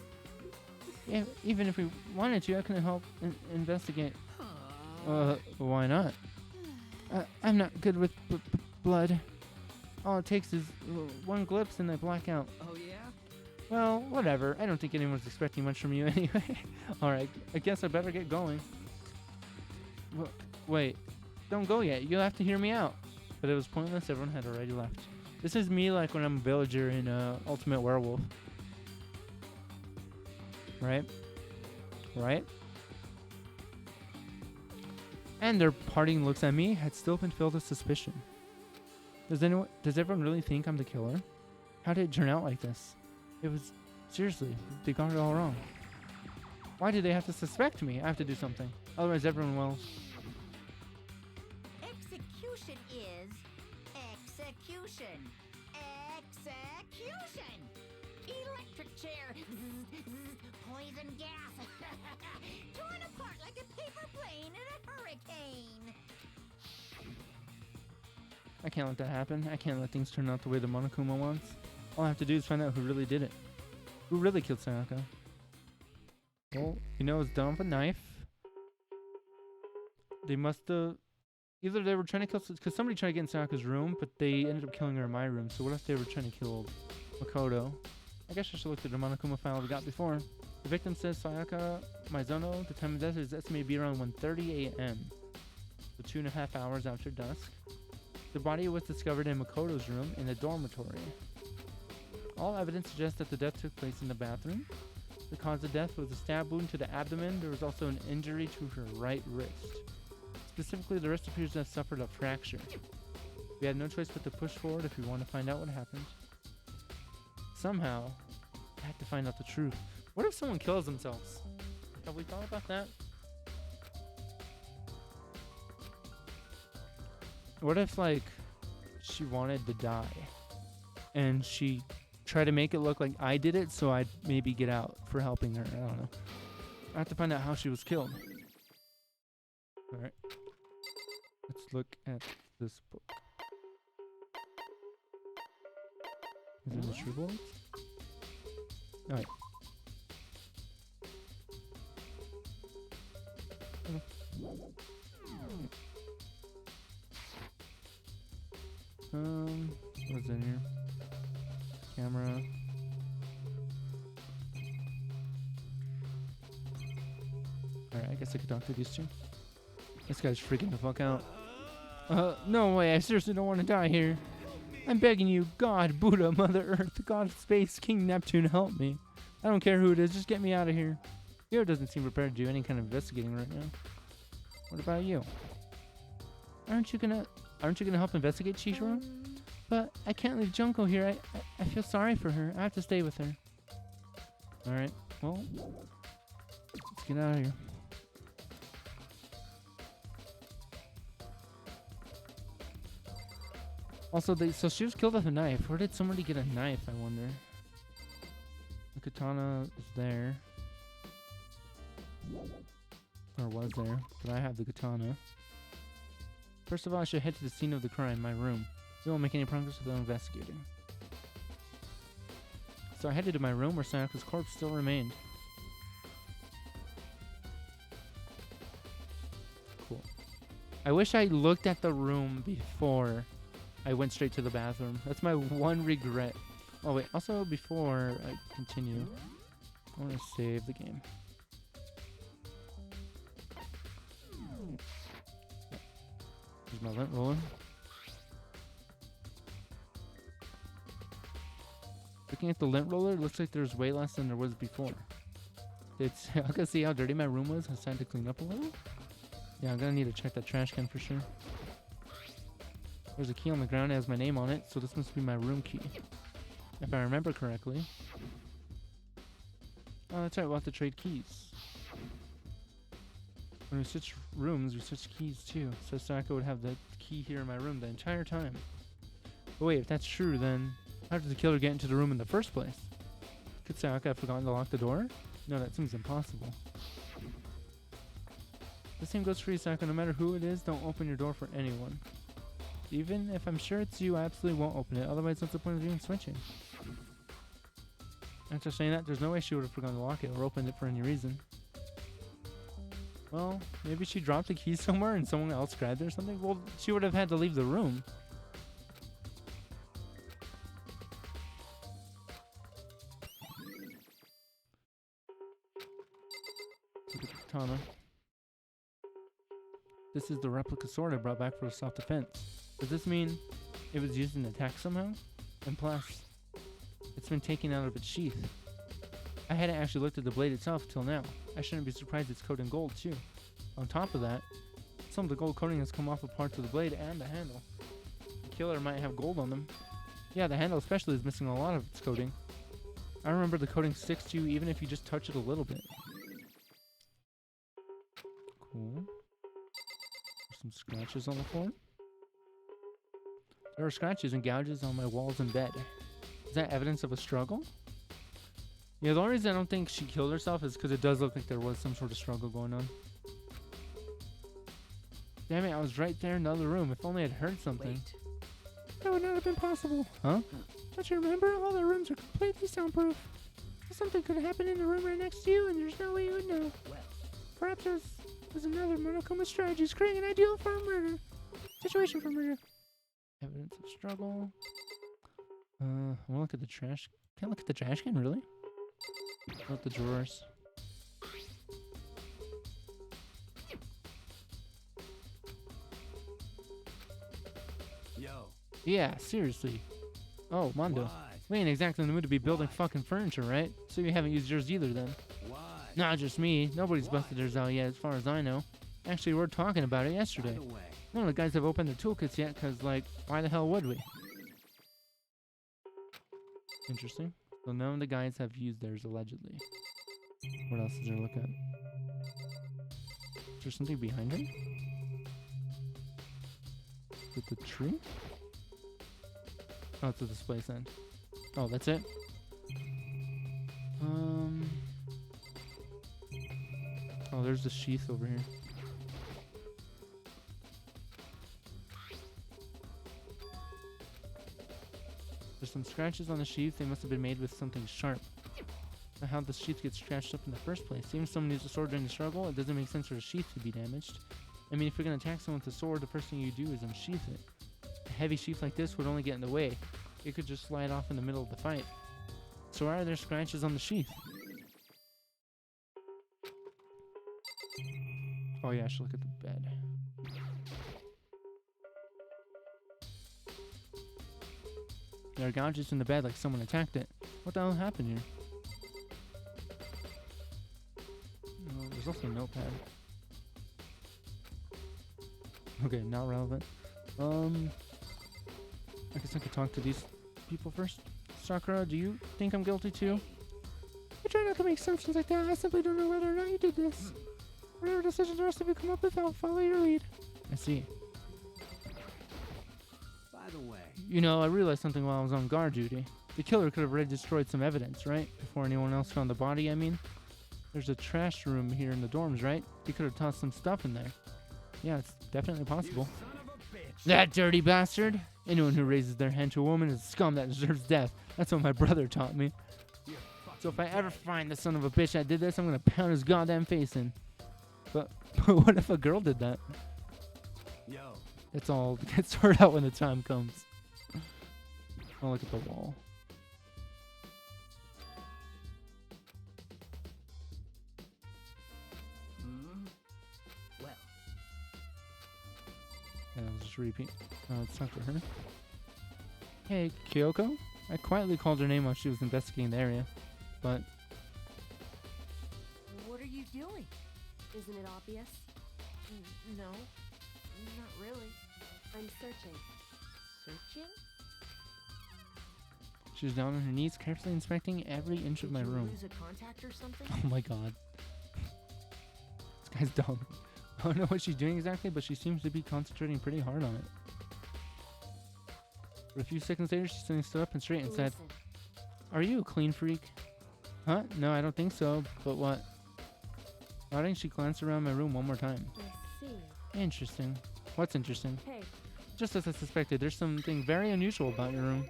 Yeah, even if we wanted to, I couldn't help investigate. Why not? I'm not good with blood. All it takes is one glimpse and I black out. Oh yeah? Well, whatever. I don't think anyone's expecting much from you anyway. Alright, I guess I better get going. Wait, don't go yet. You'll have to hear me out. But it was pointless. Everyone had already left. This is me like when I'm a villager in Ultimate Werewolf. Right? Right? And their parting looks at me had still been filled with suspicion. Does everyone really think I'm the killer? How did it turn out like this? It was, seriously, they got it all wrong. Why do they have to suspect me? I have to do something. Otherwise everyone will. Execution is execution. Execution. Electric chair. Poison gas. I can't let that happen. I can't let things turn out the way the Monokuma wants. All I have to do is find out who really did it. Who really killed Sayaka? Well, you know, it's done with a knife. They must have... Either they were trying to kill... Because somebody tried to get in Sayaka's room, but they ended up killing her in my room. So what if they were trying to kill Makoto? I guess I should look at the Monokuma file we got before. The victim says Sayaka Maizono. The time of death is estimated to be around 1:30 a.m. So 2.5 hours after dusk. The body was discovered in Makoto's room in the dormitory. All evidence suggests that the death took place in the bathroom. The cause of death was a stab wound to the abdomen. There was also an injury to her right wrist. Specifically, the wrist appears to have suffered a fracture. We had no choice but to push forward if we want to find out what happened. Somehow, I had to find out the truth. What if someone kills themselves? Have we thought about that? What if, like, she wanted to die and she tried to make it look like I did it so I'd maybe get out for helping her? I don't know. I have to find out how she was killed. Alright. Let's look at this book. Is it the true bullets? Alright. What's in here? Camera. Alright, I guess I could talk to these two. This guy's freaking the fuck out. No way, I seriously don't want to die here. I'm begging you, God, Buddha, Mother Earth, God of Space, King Neptune, help me. I don't care who it is, just get me out of here. Hiro doesn't seem prepared to do any kind of investigating right now. What about you? Aren't you gonna help investigate, Chihiro? But I can't leave Junko here. I feel sorry for her. I have to stay with her. Alright, well, let's get out of here. Also, so she was killed with a knife. Where did somebody get a knife, I wonder? The katana is there. Or was there. But I have the katana. First of all, I should head to the scene of the crime, my room. We won't make any progress without investigating. So I headed to my room where Sayaka's corpse still remained. Cool. I wish I looked at the room before I went straight to the bathroom. That's my one regret. Oh wait, also before I continue, I want to save the game. Here's my lint roller. Looking at the lint roller, it looks like there's way less than there was before. I can see how dirty my room was. I decided to clean up a little. Yeah, I'm gonna need to check that trash can for sure. There's a key on the ground that has my name on it, so this must be my room key. If I remember correctly. Oh, that's right, we'll have to trade keys. When we switch rooms, we switch keys too. So Sayaka would have the key here in my room the entire time. But wait, if that's true, then how did the killer get into the room in the first place? Could Sayaka have forgotten to lock the door? No, that seems impossible. The same goes for you, Sayaka. No matter who it is, don't open your door for anyone. Even if I'm sure it's you, I absolutely won't open it. Otherwise, what's the point of even switching? After saying that, there's no way she would have forgotten to lock it or opened it for any reason. Well, maybe she dropped the key somewhere and someone else grabbed it or something. Well, she would have had to leave the room. Look at the katana. This is the replica sword I brought back for self-defense. Does this mean it was used in an attack somehow? And plus, it's been taken out of its sheath. I hadn't actually looked at the blade itself till now. I shouldn't be surprised it's coated in gold too. On top of that, some of the gold coating has come off of parts of the blade and the handle. The killer might have gold on them. Yeah, the handle especially is missing a lot of its coating. I remember the coating sticks to you even if you just touch it a little bit. Cool. There's some scratches on the floor. There are scratches and gouges on my walls and bed. Is that evidence of a struggle? Yeah, the only reason I don't think she killed herself is because it does look like there was some sort of struggle going on. Damn it, I was right there in the other room. If only I'd heard something. Wait. That would not have been possible. Huh? Don't you remember? All the rooms are completely soundproof. Something could happen in the room right next to you, and there's no way you would know. Well, Perhaps there's another monochrome strategy creating an ideal for a murder. Situation for murder. Evidence of struggle. I want to look at the trash. Can't look at the trash can, really? What the drawers? yo, Yeah, seriously. Oh, Mondo. why? We ain't exactly in the mood to be building fucking furniture, right? So you haven't used yours either, then? Why? Not just me. Nobody's busted theirs out yet, as far as I know. Actually, we were talking about it By yesterday. the way, None of the guys have opened their toolkits yet, because, like, why the hell would we? Interesting. So none of the guys have used theirs, allegedly. What else is there to look at? Is there something behind him? Is it the tree? Oh, it's a display sign. Oh, that's it? Oh, there's the sheath over here. There's some scratches on the sheath. They must have been made with something sharp. Now, how the sheath gets scratched up in the first place? Even if someone used a sword during the struggle, it doesn't make sense for the sheath to be damaged. I mean, if you're going to attack someone with a sword, the first thing you do is unsheath it. A heavy sheath like this would only get in the way. It could just slide off in the middle of the fight. So why are there scratches on the sheath? Oh yeah, I should look at the bed. There are gouges in the bed like someone attacked it. What the hell happened here? Oh, there's also a notepad. Okay, not relevant. I guess I could talk to these people first. Sakura, do you think I'm guilty too? I try not to make assumptions like that. I simply don't know whether or not you did this. Whatever decisions the rest of you come up with, I'll follow your lead. I see. by the way, You know, I realized something while I was on guard duty. The killer could have already destroyed some evidence, right? Before anyone else found the body, I mean. There's a trash room here in the dorms, right? He could have tossed some stuff in there. Yeah, it's definitely possible. son of a bitch. That dirty bastard! Anyone who raises their hand to a woman is scum that deserves death. That's what my brother taught me. You So if I fucking ever bitch. find the son of a bitch that did this, I'm gonna pound his goddamn face in. But what if a girl did that? Yo, It's all gets sorted out when the time comes. I'll look at the wall. well, Yeah, I'll just repeat. Let's talk to her. Hey, Kyoko? I quietly called her name while she was investigating the area, but What are you doing? Isn't it obvious? No, not really. I'm searching. Searching? she was down on her knees, carefully inspecting every inch of my Did you room. lose a contact or something? Oh my god. This guy's dumb. I don't know what she's doing exactly, but she seems to be concentrating pretty hard on it. But a few seconds later, she suddenly stood up and straight and said, Listen, "Are you a clean freak?" Huh? No, I don't think so. But what? Nodding, she glanced around my room one more time. I see. Interesting. What's interesting? Hey, Just as I suspected, there's something very unusual about your room.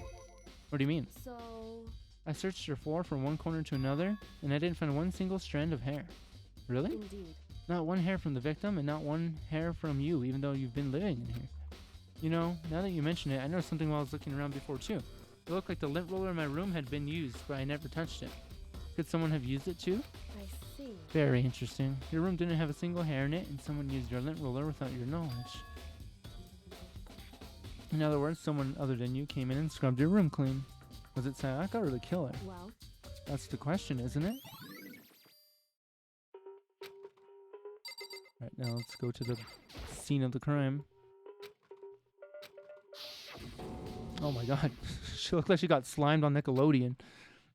What do you mean? so I searched your floor from one corner to another, and I didn't find one single strand of hair. Really? indeed. Not one hair from the victim, and not one hair from you, even though you've been living in here. You know, now that you mention it, I noticed something while I was looking around before too. It looked like the lint roller in my room had been used, but I never touched it. Could someone have used it too? I see. Very interesting. Your room didn't have a single hair in it, and someone used your lint roller without your knowledge. In other words, someone other than you came in and scrubbed your room clean. Was it Sayaka or the killer? Well, That's the question, isn't it? Right, now let's go to the scene of the crime. Oh my god. She looked like she got slimed on Nickelodeon.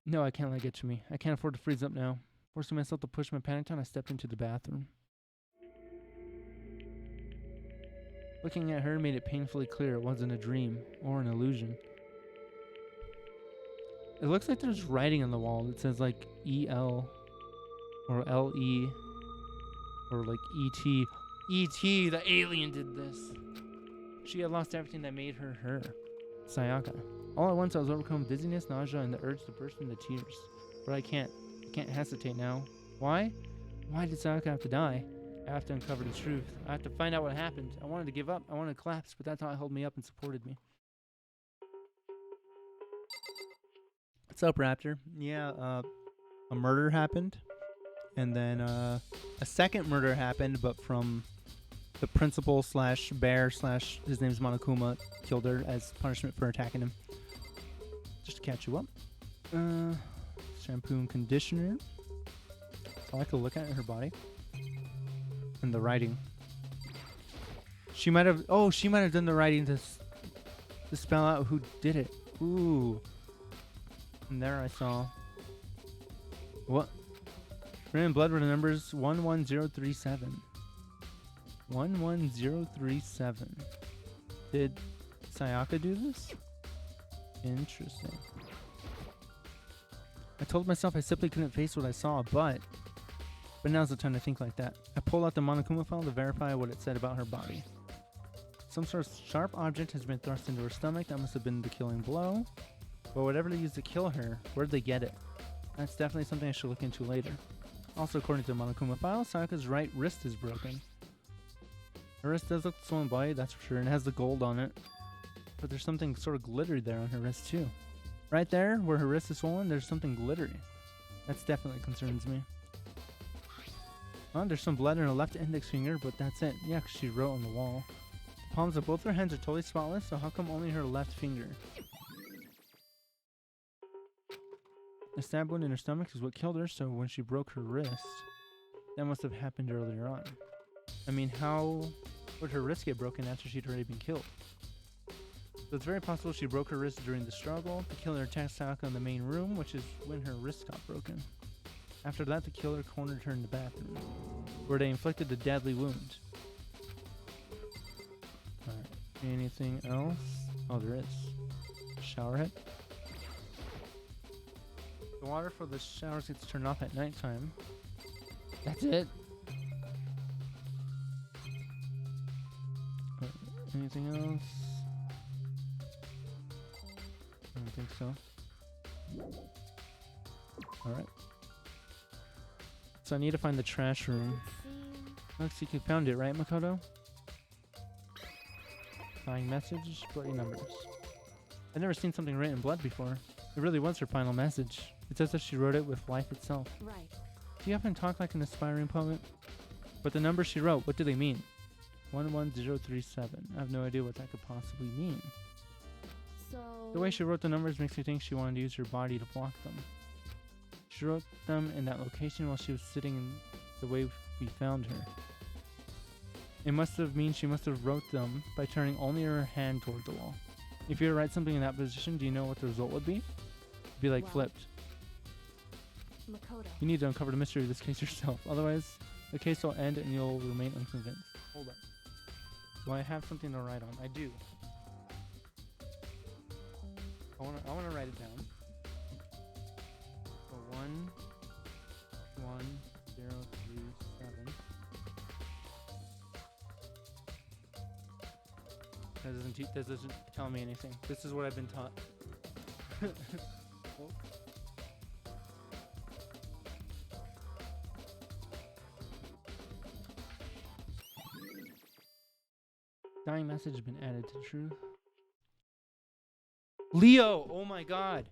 No, I can't let it get to me. I can't afford to freeze up now. Forcing myself to push my panic down, I stepped into the bathroom. Looking at her made it painfully clear it wasn't a dream or an illusion. It looks like there's writing on the wall that says like EL or LE or like ET. ET, the alien did this. She had lost everything that made her her. Sayaka. All at once I was overcome with dizziness, nausea, and the urge to burst into tears. But I can't hesitate now. Why? Why did Sayaka have to die? I have to uncover the truth. I have to find out what happened. I wanted to give up. I wanted to collapse, but that thought held me up and supported me. What's up, Raptor? Yeah, a murder happened. And then a second murder happened, but from the principal slash bear slash his name's Monokuma killed her as punishment for attacking him. Just to catch you up. Shampoo and conditioner. So I like to look at her body. And the writing. She might have done the writing to spell out who did it. Ooh. And there I saw. What? Written in blood were the numbers 11037. 11037. Did Sayaka do this? Interesting. I told myself I simply couldn't face what I saw, but now's the time to think like that. I pulled out the Monokuma file to verify what it said about her body. Some sort of sharp object has been thrust into her stomach. That must have been the killing blow. But whatever they used to kill her, where'd they get it? That's definitely something I should look into later. Also, according to the Monokuma file, Sayaka's right wrist is broken. Her wrist does look swollen bloody, that's for sure, and it has the gold on it. But there's something sort of glittery there on her wrist too. Right there, where her wrist is swollen, there's something glittery. That's definitely concerns me. Well, there's some blood in her left index finger, but that's it. Yeah, 'cause she wrote on the wall. The palms of both her hands are totally spotless, so how come only her left finger? The stab wound in her stomach is what killed her, so when she broke her wrist, that must have happened earlier on. I mean, how would her wrist get broken after she'd already been killed? So it's very possible she broke her wrist during the struggle. The killer attacked Sayaka in the main room, which is when her wrist got broken. After that, the killer cornered her in the bathroom, where they inflicted the deadly wound. Alright, anything else? Oh, there is. Shower head. The water for the showers gets turned off at nighttime. That's it. Anything else? I don't think so. Alright. So I need to find the trash room. Looks like you found it, right, Makoto? Dying message, bloody numbers. I've never seen something written in blood before. It really was her final message. It says that she wrote it with life itself. Right. Do you often talk like an aspiring poet? But the numbers she wrote, what do they mean? 11037. I have no idea what that could possibly mean. So The way she wrote the numbers makes me think she wanted to use her body to block them. She wrote them in that location while she was sitting in the way we found her. It must have mean she must have wrote them by turning only her hand toward the wall. If you were to write something in that position, do you know what the result would be? It'd be like Well, flipped. Makoto. You need to uncover the mystery of this case yourself. Otherwise, the case will end and you'll remain unconvinced. Hold up. Do I have something to write on? I do. I wanna write it down. So 11037. That doesn't tell me anything. This is what I've been taught. Oh. Dying message has been added to truth. Leo! Oh my god.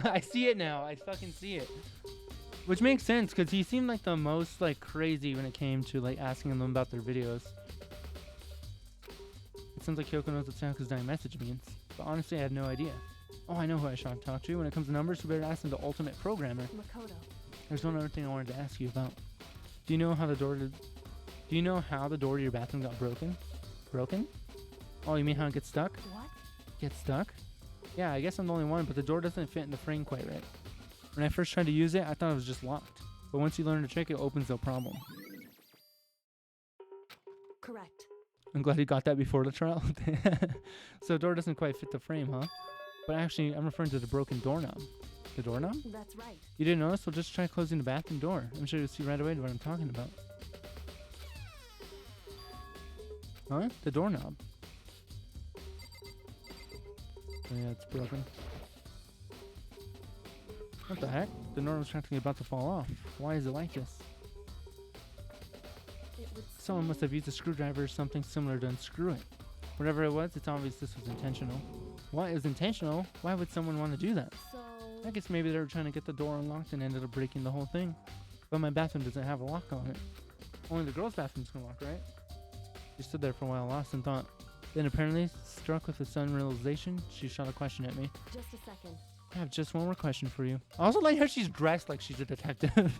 I see it now. I fucking see it. Which makes sense, because he seemed like the most like crazy when it came to like asking them about their videos. It sounds like Kyoko knows what Sayaka's dying message means, but honestly I had no idea. Oh, I know who I should talk to. When it comes to numbers, we better ask the ultimate programmer. Makoto. There's one other thing I wanted to ask you about. Do you know how the door to your bathroom got broken? Broken? Oh, you mean how it gets stuck? What? Gets stuck? Yeah, I guess I'm the only one, but the door doesn't fit in the frame quite right. When I first tried to use it, I thought it was just locked. But once you learn the trick, it opens no problem. Correct. I'm glad you got that before the trial. So the door doesn't quite fit the frame, huh? But actually, I'm referring to the broken doorknob. The doorknob? That's right. You didn't notice? Well, just try closing the bathroom door. I'm sure you'll see right away what I'm talking about. Huh? The doorknob. Oh, yeah, it's broken. What the heck? The door was practically about to fall off. Why is it like this? It would Someone must have used a screwdriver or something similar to unscrew it. Whatever it was, it's obvious this was intentional. What is intentional? Why would someone want to do that? So I guess maybe they were trying to get the door unlocked and ended up breaking the whole thing. But my bathroom doesn't have a lock on it. Only the girls' bathroom's can lock, right? She stood there for a while, lost in thought. Then apparently, struck with a sudden realization, she shot a question at me. just a second. I have just one more question for you. I also like how she's dressed like she's a detective.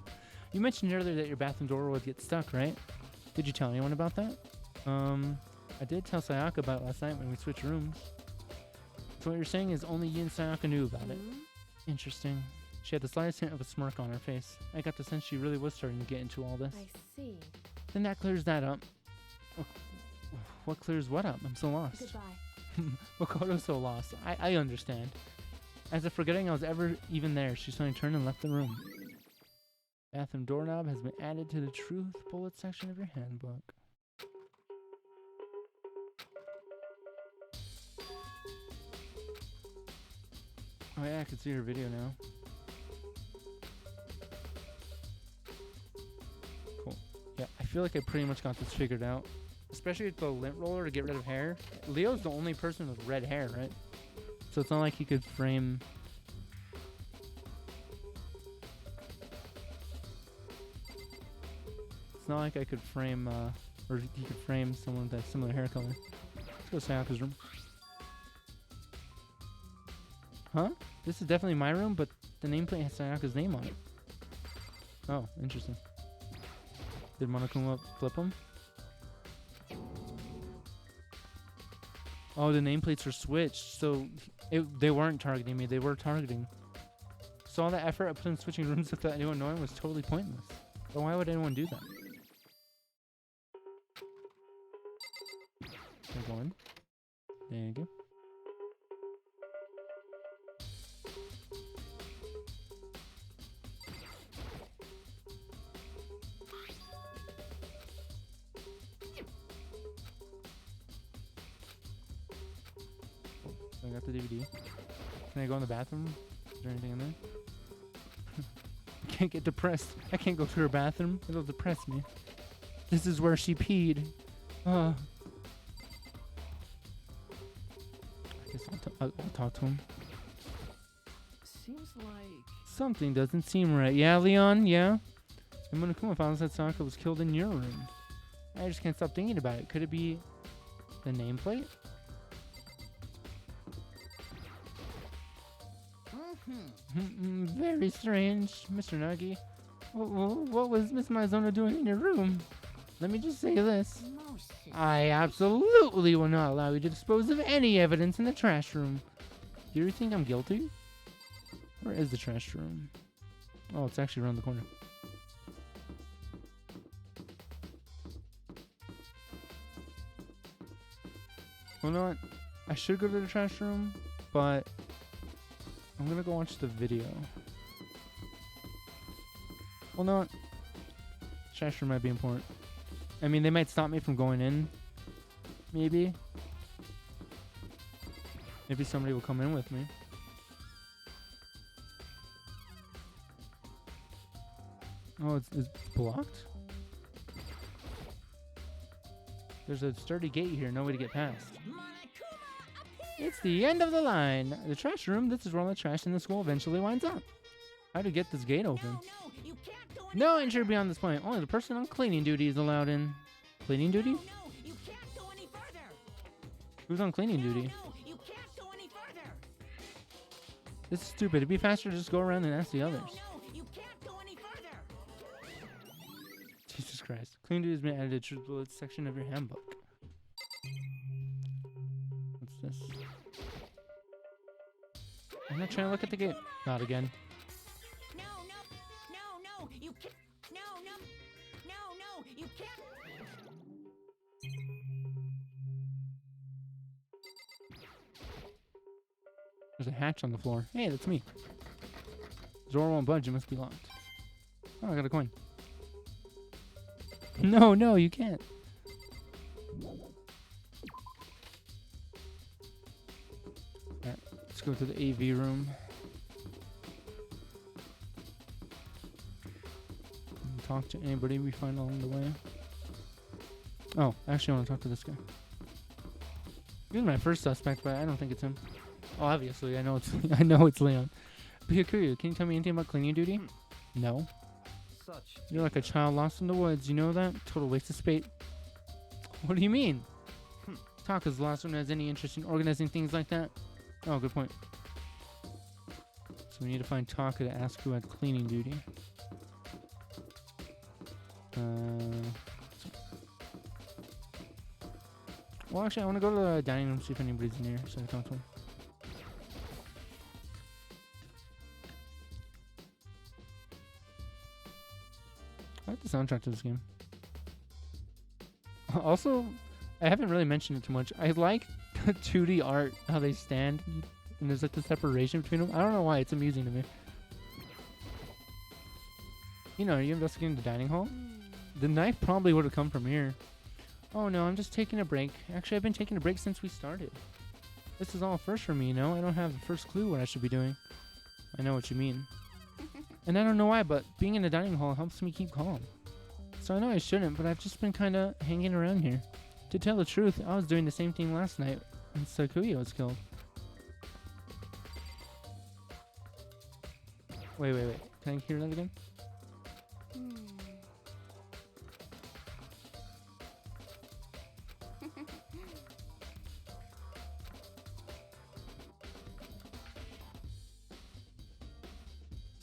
You mentioned earlier that your bathroom door would get stuck, right? Did you tell anyone about that? I did tell Sayaka about it last night when we switched rooms. So what you're saying is only you and Sayaka knew about it. Hmm? Interesting. She had the slightest hint of a smirk on her face. I got the sense she really was starting to get into all this. I see. Then that clears that up. What clears what up? I'm so lost. Goodbye. Makoto's so lost. I understand. As if forgetting I was ever even there, she suddenly turned and left the room. Bathroom doorknob has been added to the truth bullet section of your handbook. Oh yeah, I can see her video now. Cool. Yeah, I feel like I pretty much got this figured out. Especially with the lint roller to get rid of hair. Leo's the only person with red hair, right? So it's not like he could frame... It's not like I could frame, or he could frame someone with that similar hair color. Let's go Sayaka's room. Huh? This is definitely my room, but the nameplate has Sayaka's name on it. Oh, interesting. Did Monokuma flip him? Oh, the nameplates were switched, so they weren't targeting me, they were targeting. So all that effort I put in switching rooms without anyone knowing was totally pointless. But why would anyone do that? Can I go in? There you go. I got the DVD. Can I go in the bathroom? Is there anything in there? I can't get depressed. I can't go to her bathroom. It'll depress me. This is where she peed. I guess I'll talk to him. Seems like... Something doesn't seem right. Yeah, Leon? Yeah? And when Akuma found out Sayaka was killed in your room. I just can't stop thinking about it. Could it be the nameplate? Very strange, Mr. Nagi. What was Miss Maizono doing in your room? Let me just say this. I absolutely will not allow you to dispose of any evidence in the trash room. Do you think I'm guilty? Where is the trash room? Oh, it's actually around the corner. Well, you know what? I should go to the trash room, but I'm gonna go watch the video. Well, no, trash room might be important. I mean, they might stop me from going in. Maybe. Maybe somebody will come in with me. Oh, it's blocked? There's a sturdy gate here, no way to get past. It's the end of the line. The trash room, this is where all the trash in the school eventually winds up. How to get this gate open? No entry beyond this point. Only the person on cleaning duty is allowed in. Cleaning duty? No, you can't go any further. Who's on cleaning duty? No, you can't go any further. This is stupid. It'd be faster to just go around and ask the others. No, you can't go any further. Jesus Christ. Cleaning duty has been added to the bullets section of your handbook. What's this? I'm not trying to look at the gate. Not again. No, you can't. No, you can't. There's a hatch on the floor. Hey, that's me. The door won't budge. It must be locked. Oh, I got a coin. No, you can't. Alright. go to the AV room. And talk to anybody we find along the way. Oh, actually, I want to talk to this guy. He was my first suspect, but I don't think it's him. Oh, obviously, I know it's Leon. Byakuya, can you tell me anything about cleaning duty? No. You're like a child lost in the woods. You know that? Total waste of space. What do you mean? Taka's the last one who has any interest in organizing things like that. Oh, good point. So we need to find Taka to ask who had cleaning duty. Well, actually, I want to go to the dining room, see if anybody's in here, so I can talk to him. I like the soundtrack to this game. Also, I haven't really mentioned it too much. I like the 2D art, how they stand, and there's like the separation between them. I don't know why, it's amusing to me. You know, are you investigating the dining hall? The knife probably would have come from here. Oh no, I'm just taking a break. Actually, I've been taking a break since we started. This is all first for me, you know? I don't have the first clue what I should be doing. I know what you mean. And I don't know why, but being in the dining hall helps me keep calm. So I know I shouldn't, but I've just been kind of hanging around here. To tell the truth, I was doing the same thing last night when Sakuya was killed. Wait. Can I hear that again?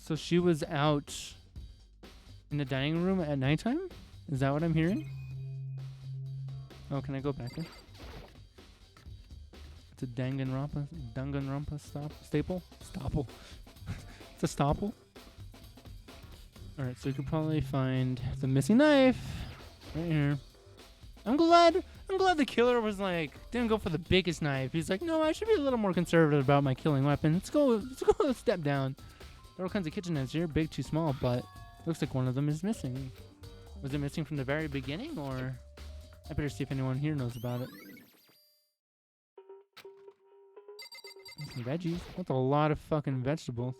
So she was out in the dining room at nighttime? Is that what I'm hearing? Oh, can I go back in? It's a Danganronpa staple? Stopple. It's a stopple. Alright, so you could probably find the missing knife right here. I'm glad the killer was like, didn't go for the biggest knife. He's like, no, I should be a little more conservative about my killing weapon. Let's go a step down. There are all kinds of kitchen knives here, big, too small, but looks like one of them is missing. Was it missing from the very beginning, or? I better see if anyone here knows about it. Some veggies. That's a lot of fucking vegetables.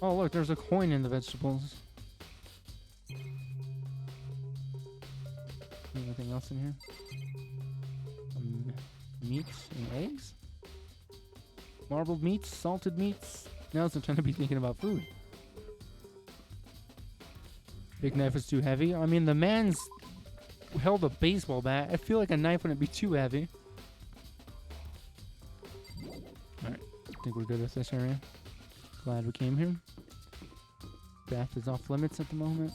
Oh, look, there's a coin in the vegetables. Anything else in here? Meats and eggs? Marbled meats, salted meats. Now's the time to be thinking about food. Big knife was too heavy. I mean, the man's held a baseball bat. I feel like a knife wouldn't be too heavy. Alright, I think we're good with this area. Glad we came here. Bath is off limits at the moment.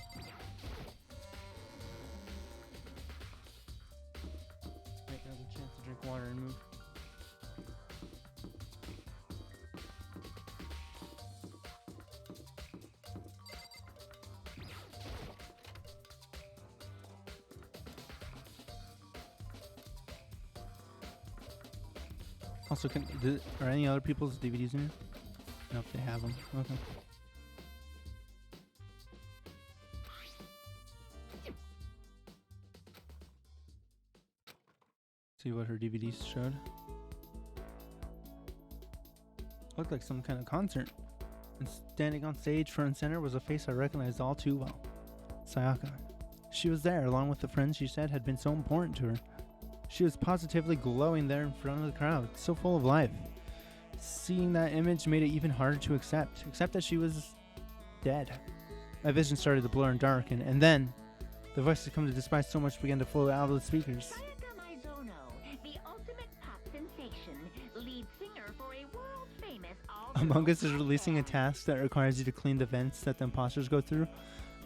Right, now's a chance to drink water and move. Also, are any other people's DVDs in here? No, if they have them. Okay. See what her DVDs showed. Looked like some kind of concert. And standing on stage front and center was a face I recognized all too well. Sayaka. She was there along with the friends she said had been so important to her. She was positively glowing there in front of the crowd, so full of life. Seeing that image made it even harder to accept that she was dead. My vision started to blur and darken, and then the voices I come to despise so much began to flow out of the speakers. Sayaka Maizono, the ultimate pop sensation, lead singer for a world-famous Among Us is releasing a task that requires you to clean the vents that the imposters go through.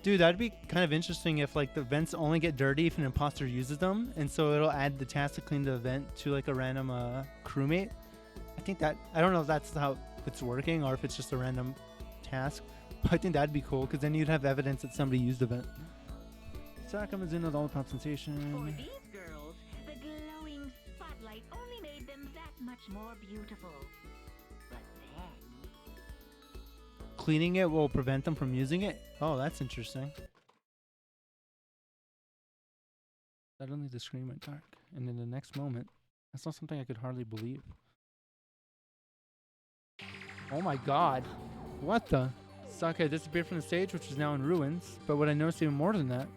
Dude, that'd be kind of interesting if like the vents only get dirty if an imposter uses them, and so it'll add the task to clean the vent to like a random crewmate. I don't know if that's how it's working or if it's just a random task, but I think that'd be cool because then you'd have evidence that somebody used the vent. Sayaka is in with all the pop sensation. For these girls, the glowing spotlight only made them that much more beautiful. But then... Cleaning it will prevent them from using it? Oh, that's interesting. Suddenly the screen went dark, and in the next moment, That's not something I could hardly believe. Oh my god. What the? Sake disappeared from the stage, which is now in ruins. But what I noticed even more than that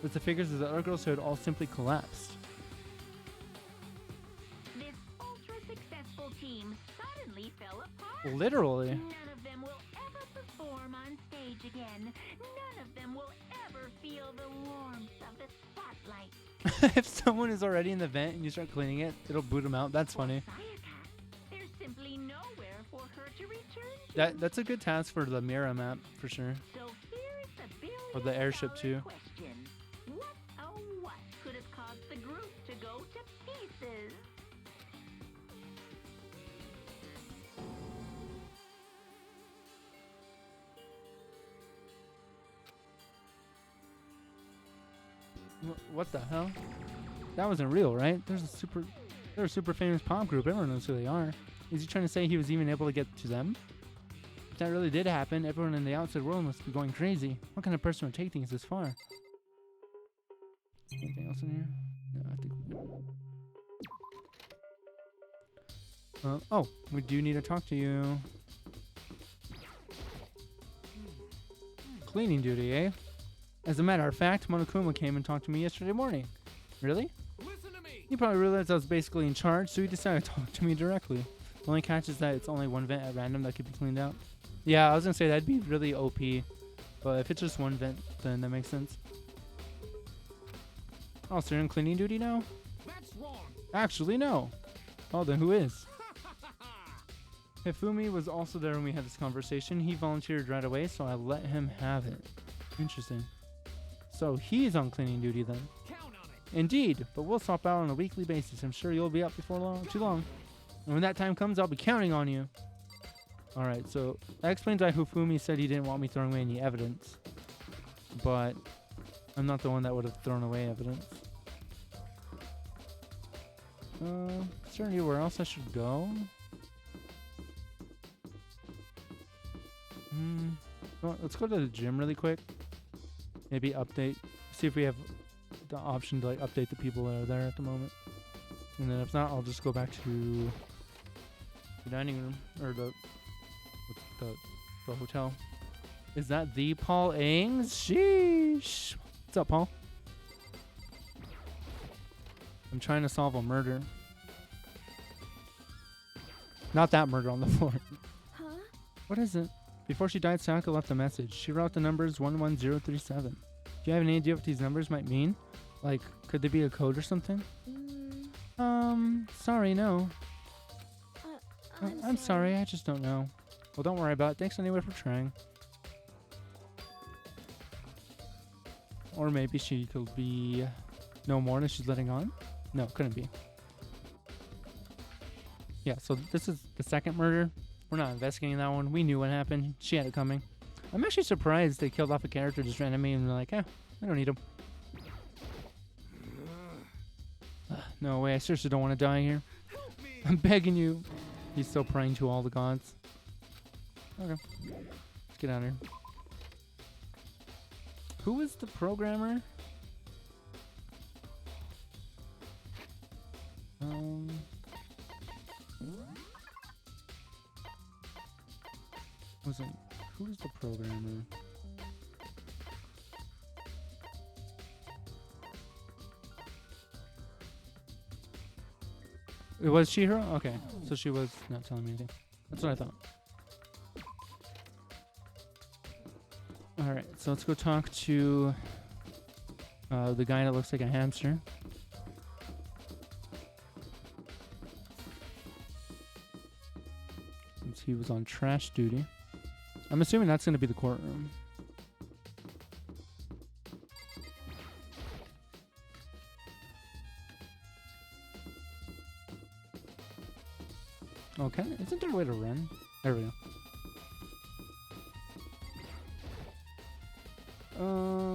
was the figures of the other girls who had all simply collapsed. This ultra-successful team suddenly fell apart. Literally. None of them will ever perform on stage again. None of them will ever feel the warmth of the spotlight. If someone is already in the vent and you start cleaning it, it'll boot them out. That's funny. Sayaka, there's simply nowhere for her to return to. That's a good task for the Mira map, for sure. So here's the Or the airship, too. question. What, oh what, could have caused the group to go to pieces? What the hell? That wasn't real, right? They're a super famous pop group. Everyone knows who they are. Is he trying to say he was even able to get to them? If that really did happen, everyone in the outside world must be going crazy. What kind of person would take things this far? Anything else in here? No, I think we're good. Oh, we do need to talk to you. Cleaning duty, eh? As a matter of fact, Monokuma came and talked to me yesterday morning. Really? Listen to me. He probably realized I was basically in charge, so he decided to talk to me directly. The only catch is that it's only one vent at random that could be cleaned out. Yeah, I was gonna say that'd be really OP, but if it's just one vent, then that makes sense. Oh, so you're on cleaning duty now? That's wrong. Actually, no. Oh, then who is? Hifumi was also there when we had this conversation. He volunteered right away, so I let him have it. Interesting. So he's on cleaning duty then. Count on it. Indeed, but we'll swap out on a weekly basis. I'm sure you'll be up before too long. And when that time comes, I'll be counting on you. Alright, so that explains why Hifumi said he didn't want me throwing away any evidence. But I'm not the one that would have thrown away evidence. Is there anywhere else I should go? Well, let's go to the gym really quick. Maybe update. See if we have the option to like update the people that are there at the moment. And then if not, I'll just go back to the dining room or the hotel. Is that the Paul Ings? Sheesh. What's up, Paul? I'm trying to solve a murder. Not that murder on the floor. Huh? What is it? Before she died, Sayaka left a message. She wrote the numbers 11037. Do you have any idea what these numbers might mean? Like, could they be a code or something? Sorry, no. I'm sorry, I just don't know. Well, don't worry about it. Thanks anyway for trying. Or maybe she could be no more than she's letting on? No, couldn't be. Yeah, so this is the second murder. We're not investigating that one. We knew what happened. She had it coming. I'm actually surprised they killed off a character just randomly and they're like, I don't need him. No way, I seriously don't want to die here. I'm begging you. He's still praying to all the gods. Okay. Let's get out of here. Who was the programmer? Who was the programmer? It was Chihiro? Okay. So she was not telling me anything. That's what I thought. Alright, so let's go talk to the guy that looks like a hamster. Since he was on trash duty. I'm assuming that's going to be the courtroom. Okay, isn't there a way to run? There we go.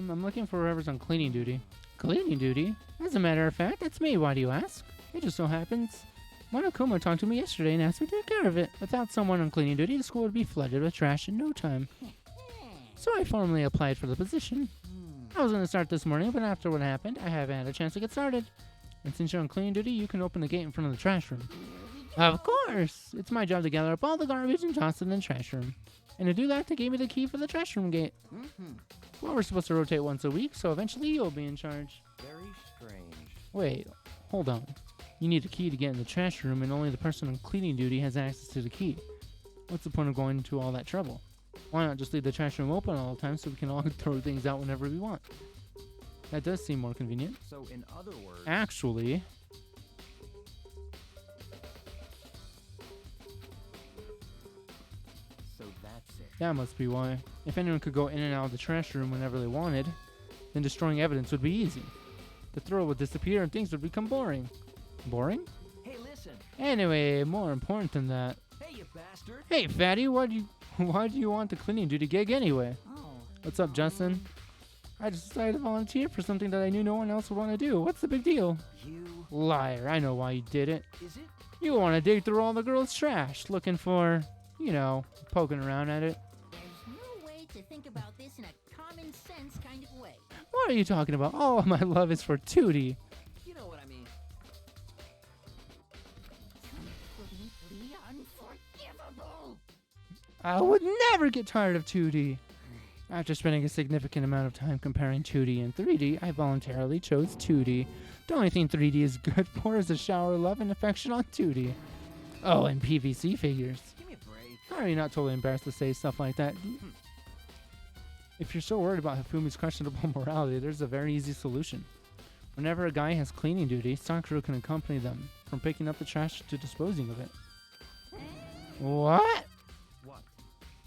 I'm looking for whoever's on cleaning duty. Cleaning duty? As a matter of fact, that's me. Why do you ask? It just so happens Monokuma talked to me yesterday and asked me to take care of it. Without someone on cleaning duty, the school would be flooded with trash in no time. So I formally applied for the position. I was going to start this morning, but after what happened, I haven't had a chance to get started. And since you're on cleaning duty, you can open the gate in front of the trash room. Of course! It's my job to gather up all the garbage and toss it in the trash room. And to do that, they gave me the key for the trash room gate. Well, we're supposed to rotate once a week, so eventually you'll be in charge. Very strange. Wait, hold on. You need a key to get in the trash room, and only the person on cleaning duty has access to the key. What's the point of going to all that trouble? Why not just leave the trash room open all the time so we can all throw things out whenever we want? That does seem more convenient. So in other words... Actually... So that's it. that must be why. If anyone could go in and out of the trash room whenever they wanted, then destroying evidence would be easy. The thrill would disappear and things would become boring. Boring? Hey, listen. Anyway, more important than that. Hey, you bastard. Hey, fatty, why do you want the cleaning duty gig anyway? Oh. What's up, Justin? I just decided to volunteer for something that I knew no one else would want to do. What's the big deal? You... Liar, I know why you did it. Is it? You want to dig through all the girls' trash, looking for, you know, poking around at it. There's no way to think about this in a common sense kind of way. What are you talking about? All of my love is for Tootie. You know what I mean. Completely unforgivable. I would never get tired of 2D. After spending a significant amount of time comparing 2D and 3D, I voluntarily chose 2D. The only thing 3D is good for is a shower of love and affection on 2D. Oh, and PVC figures. Give me a break. How are you not totally embarrassed to say stuff like that? If you're so worried about Hifumi's questionable morality, there's a very easy solution. Whenever a guy has cleaning duty, Sakura can accompany them, from picking up the trash to disposing of it. What? What?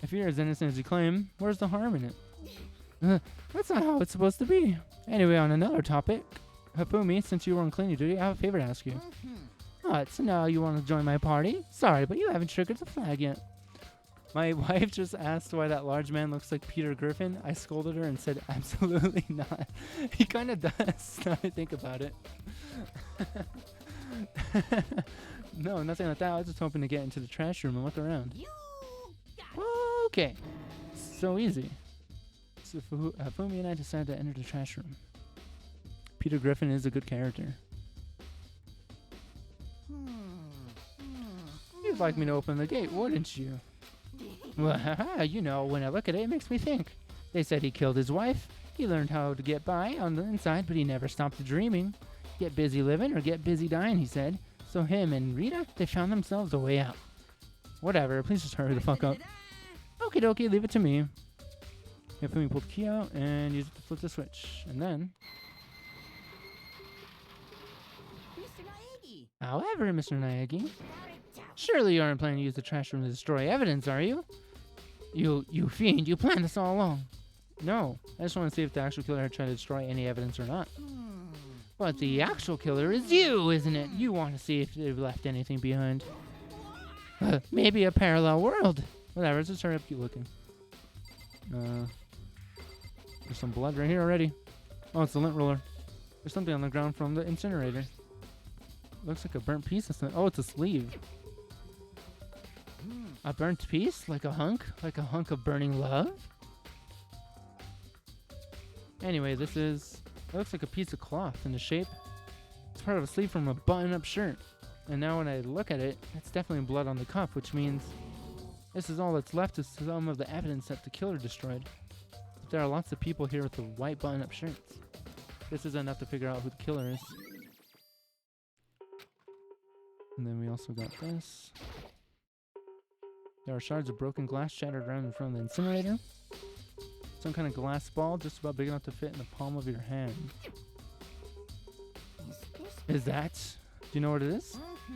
If you're as innocent as you claim, where's the harm in it? That's not how it's supposed to be. Anyway, on another topic, Hifumi, since you were on cleaning duty, I have a favor to ask you. What, so now you want to join my party? Sorry, but you haven't triggered the flag yet. My wife just asked why that large man looks like Peter Griffin. I scolded her and said, absolutely not. He kind of does, now I think about it. No, nothing like that. I was just hoping to get into the trash room and look around. You Okay, so easy. So Hifumi and I decided to enter the trash room. Peter Griffin is a good character. You'd like me to open the gate, wouldn't you? Well, haha, you know, when I look at it, it makes me think. They said he killed his wife. He learned how to get by on the inside, but he never stopped dreaming. Get busy living or get busy dying, he said. So him and Rita, they found themselves a way out. Whatever, please just hurry the fuck up. Okie dokie, leave it to me. Hifumi pulled the key out and used it to flip the switch. And then... Mr. Naegi. However, Mr. Naegi, surely you aren't planning to use the trash room to destroy evidence, are you? You fiend, you planned this all along. No, I just want to see if the actual killer had tried to destroy any evidence or not. But the actual killer is you, isn't it? You want to see if they've left anything behind. Maybe a parallel world. Whatever, let's just hurry up, keep looking. There's some blood right here already. Oh, it's the lint roller. There's something on the ground from the incinerator. Looks like a burnt piece of something. Oh, it's a sleeve. A burnt piece? Like a hunk? Like a hunk of burning love? Anyway, this is... It looks like a piece of cloth in the shape. It's part of a sleeve from a button-up shirt. And now when I look at it, it's definitely blood on the cuff, which means this is all that's left is some of the evidence that the killer destroyed. But there are lots of people here with the white button-up shirts. This is enough to figure out who the killer is. And then we also got this. There are shards of broken glass shattered around in front of the incinerator. Some kind of glass ball just about big enough to fit in the palm of your hand. Is that? Do you know what it is?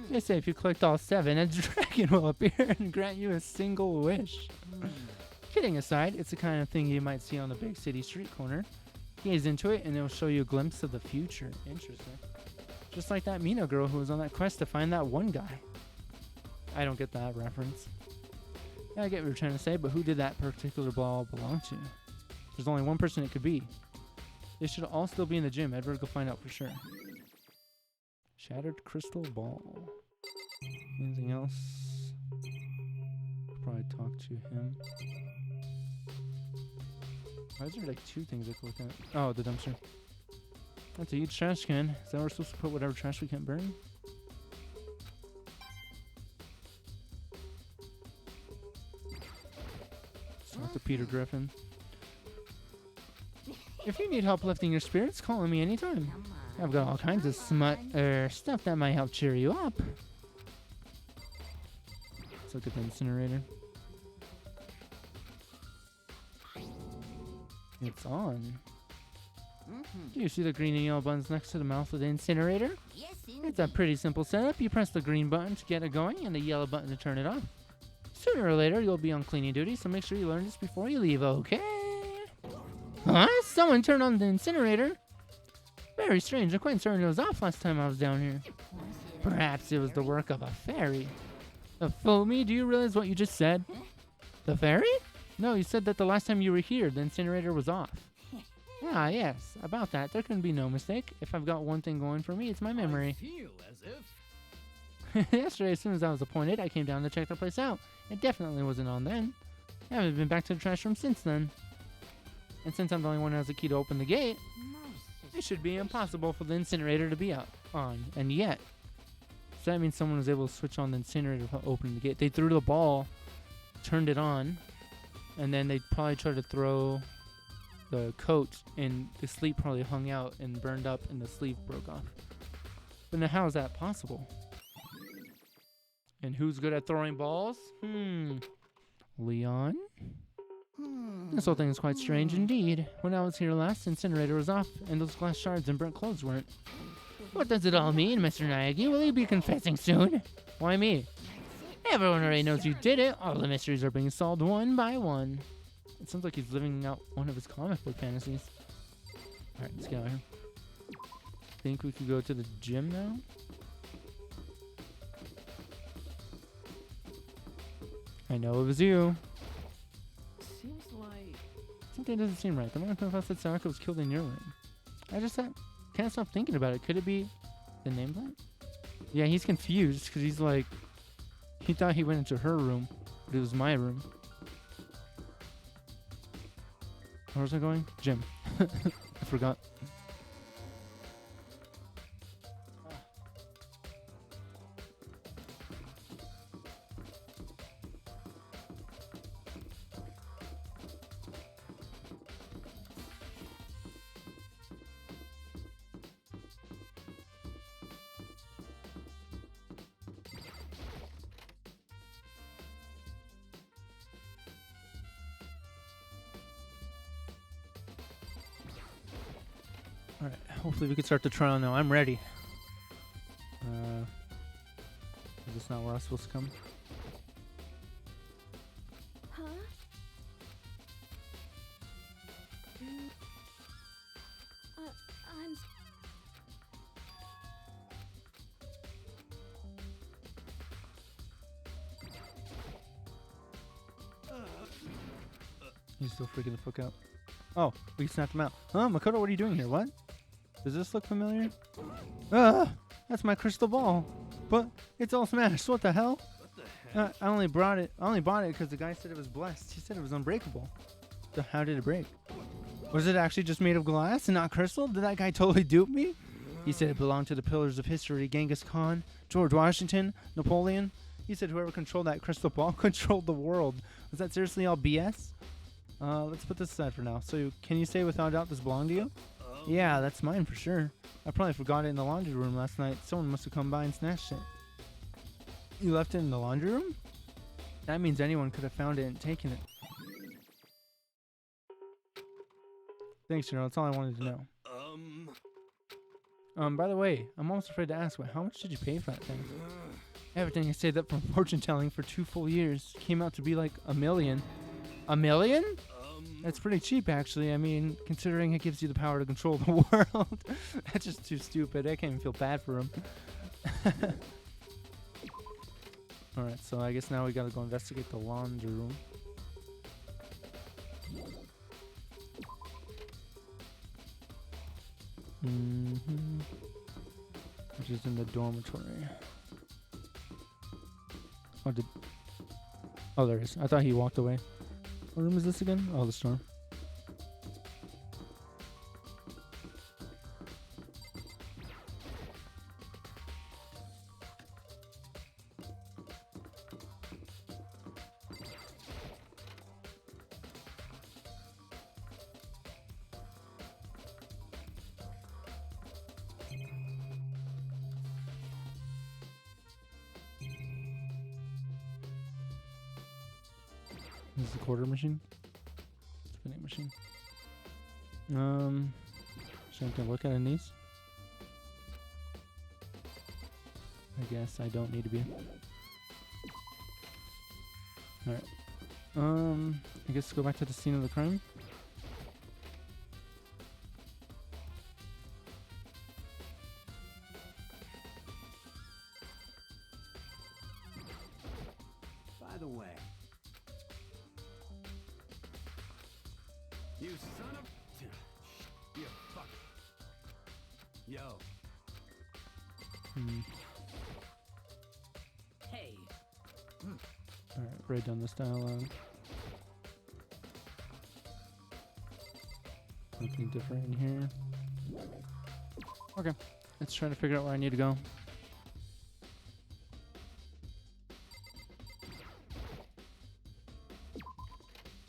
They say if you collect all 7, a dragon will appear and grant you a single wish. Kidding aside, it's the kind of thing you might see on the big city street corner. Gaze into it and it'll show you a glimpse of the future. Interesting. Just like that Mina girl who was on that quest to find that one guy. I don't get that reference. Yeah, I get what you're trying to say, but who did that particular ball belong to? There's only one person it could be. They should all still be in the gym. Edward, go find out for sure. Shattered crystal ball. Anything else? Probably talk to him. Why is there like 2 things I can look at? Oh, the dumpster. That's a huge trash can. Is that where we're supposed to put whatever trash we can't burn? Talk to Peter Griffin. If you need help lifting your spirits, call on me anytime. I've got all kinds of stuff that might help cheer you up. Let's look at the incinerator. It's on. Do you see the green and yellow buttons next to the mouth of the incinerator? Yes, It's a pretty simple setup. You press the green button to get it going and the yellow button to turn it off. Sooner or later, you'll be on cleaning duty, so make sure you learn this before you leave, okay? Huh? Someone turned on the incinerator? Very strange. I quite certain it was off last time I was down here. Perhaps it was the work of a fairy. Fool me? Do you realize what you just said? The fairy? No, you said that the last time you were here, the incinerator was off. Ah, yes. About that, there can be no mistake. If I've got one thing going for me, it's my memory. I feel as if... Yesterday, as soon as I was appointed, I came down to check the place out. It definitely wasn't on then. I haven't been back to the trash room since then. And since I'm the only one who has a key to open the gate, it should be impossible for the incinerator to be on. And yet, so that means someone was able to switch on the incinerator without opening the gate. They threw the ball, turned it on, and then they probably tried to throw the coat, and the sleeve probably hung out and burned up, and the sleeve broke off. But now, how is that possible? And who's good at throwing balls? Leon? This whole thing is quite strange indeed. When I was here last, the incinerator was off, and those glass shards and burnt clothes weren't. What does it all mean, Mr. Nayagi? Will you be confessing soon? Why me? Everyone already knows you did it. All the mysteries are being solved one by one. It sounds like he's living out one of his comic book fantasies. Alright, let's get out of here. Think we could go to the gym now? I know it was you. Seems like... Something doesn't seem right. The man confessed that Sayaka was killed in your room. I just can't stop thinking about it. Could it be the nameplate? Yeah, he's confused because he's like... He thought he went into her room, but it was my room. Where was I going? Gym. I forgot. Alright, hopefully we can start the trial now. I'm ready. Is this not where I was supposed to come? Huh? I'm... He's still freaking the fuck out. Oh, we snapped him out. Huh, Makoto, what are you doing here? What? Does this look familiar? Ah, that's my crystal ball. But it's all smashed. What the hell? What the heck? I only bought it because the guy said it was blessed. He said it was unbreakable. So how did it break? Was it actually just made of glass and not crystal? Did that guy totally dupe me? He said it belonged to the pillars of history. Genghis Khan, George Washington, Napoleon. He said whoever controlled that crystal ball controlled the world. Was that seriously all BS? Let's put this aside for now. So can you say without doubt this belonged to you? Yeah, that's mine for sure. I probably forgot it in the laundry room last night. Someone must have come by and snatched it. You left it in the laundry room? That means anyone could have found it and taken it. Thanks, General. That's all I wanted to know. By the way, I'm almost afraid to ask, but how much did you pay for that thing? Everything I saved up from fortune telling for 2 full years came out to be like $1 million. $1 million? That's pretty cheap, actually. I mean, considering it gives you the power to control the world. That's just too stupid. I can't even feel bad for him. Alright, so I guess now we gotta go investigate the laundry room. Which is in the dormitory. Oh, there he is. I thought he walked away. What room is this again? Oh, the storm. This is the quarter machine. Spinning machine. Should I look at in these? I guess I don't need to be. Alright. I guess go back to the scene of the crime. By the way, you son of... You fuck. Yo. Hey. Alright, write down this dialogue. Nothing different in here. Okay, let's try to figure out where I need to go.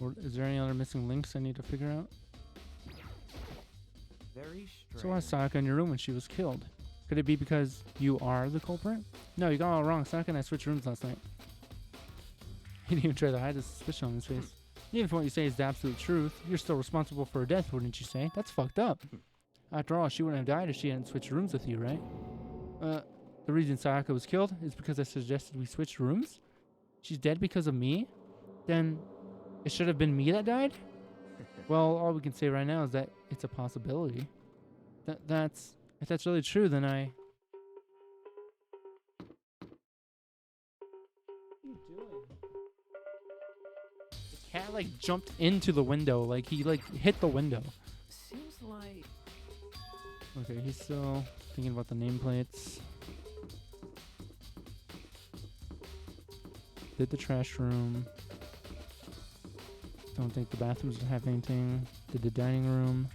Or is there any other missing links I need to figure out? Very strange. So why was Sayaka in your room when she was killed? Could it be because you are the culprit? No, you got it all wrong. Sayaka and I switched rooms last night. He didn't even try to hide the suspicion on his face. Even if what you say is the absolute truth, you're still responsible for her death, wouldn't you say? That's fucked up. After all, she wouldn't have died if she hadn't switched rooms with you, right? The reason Sayaka was killed is because I suggested we switch rooms? She's dead because of me? Then it should have been me that died? Well, all we can say right now is that it's a possibility. If that's really true, then I... What are you doing? The cat, like, jumped into the window. Like, he, like, hit the window. Seems like... Okay, he's still thinking about the nameplates. Did the trash room. Don't think the bathrooms have anything. Did the dining room.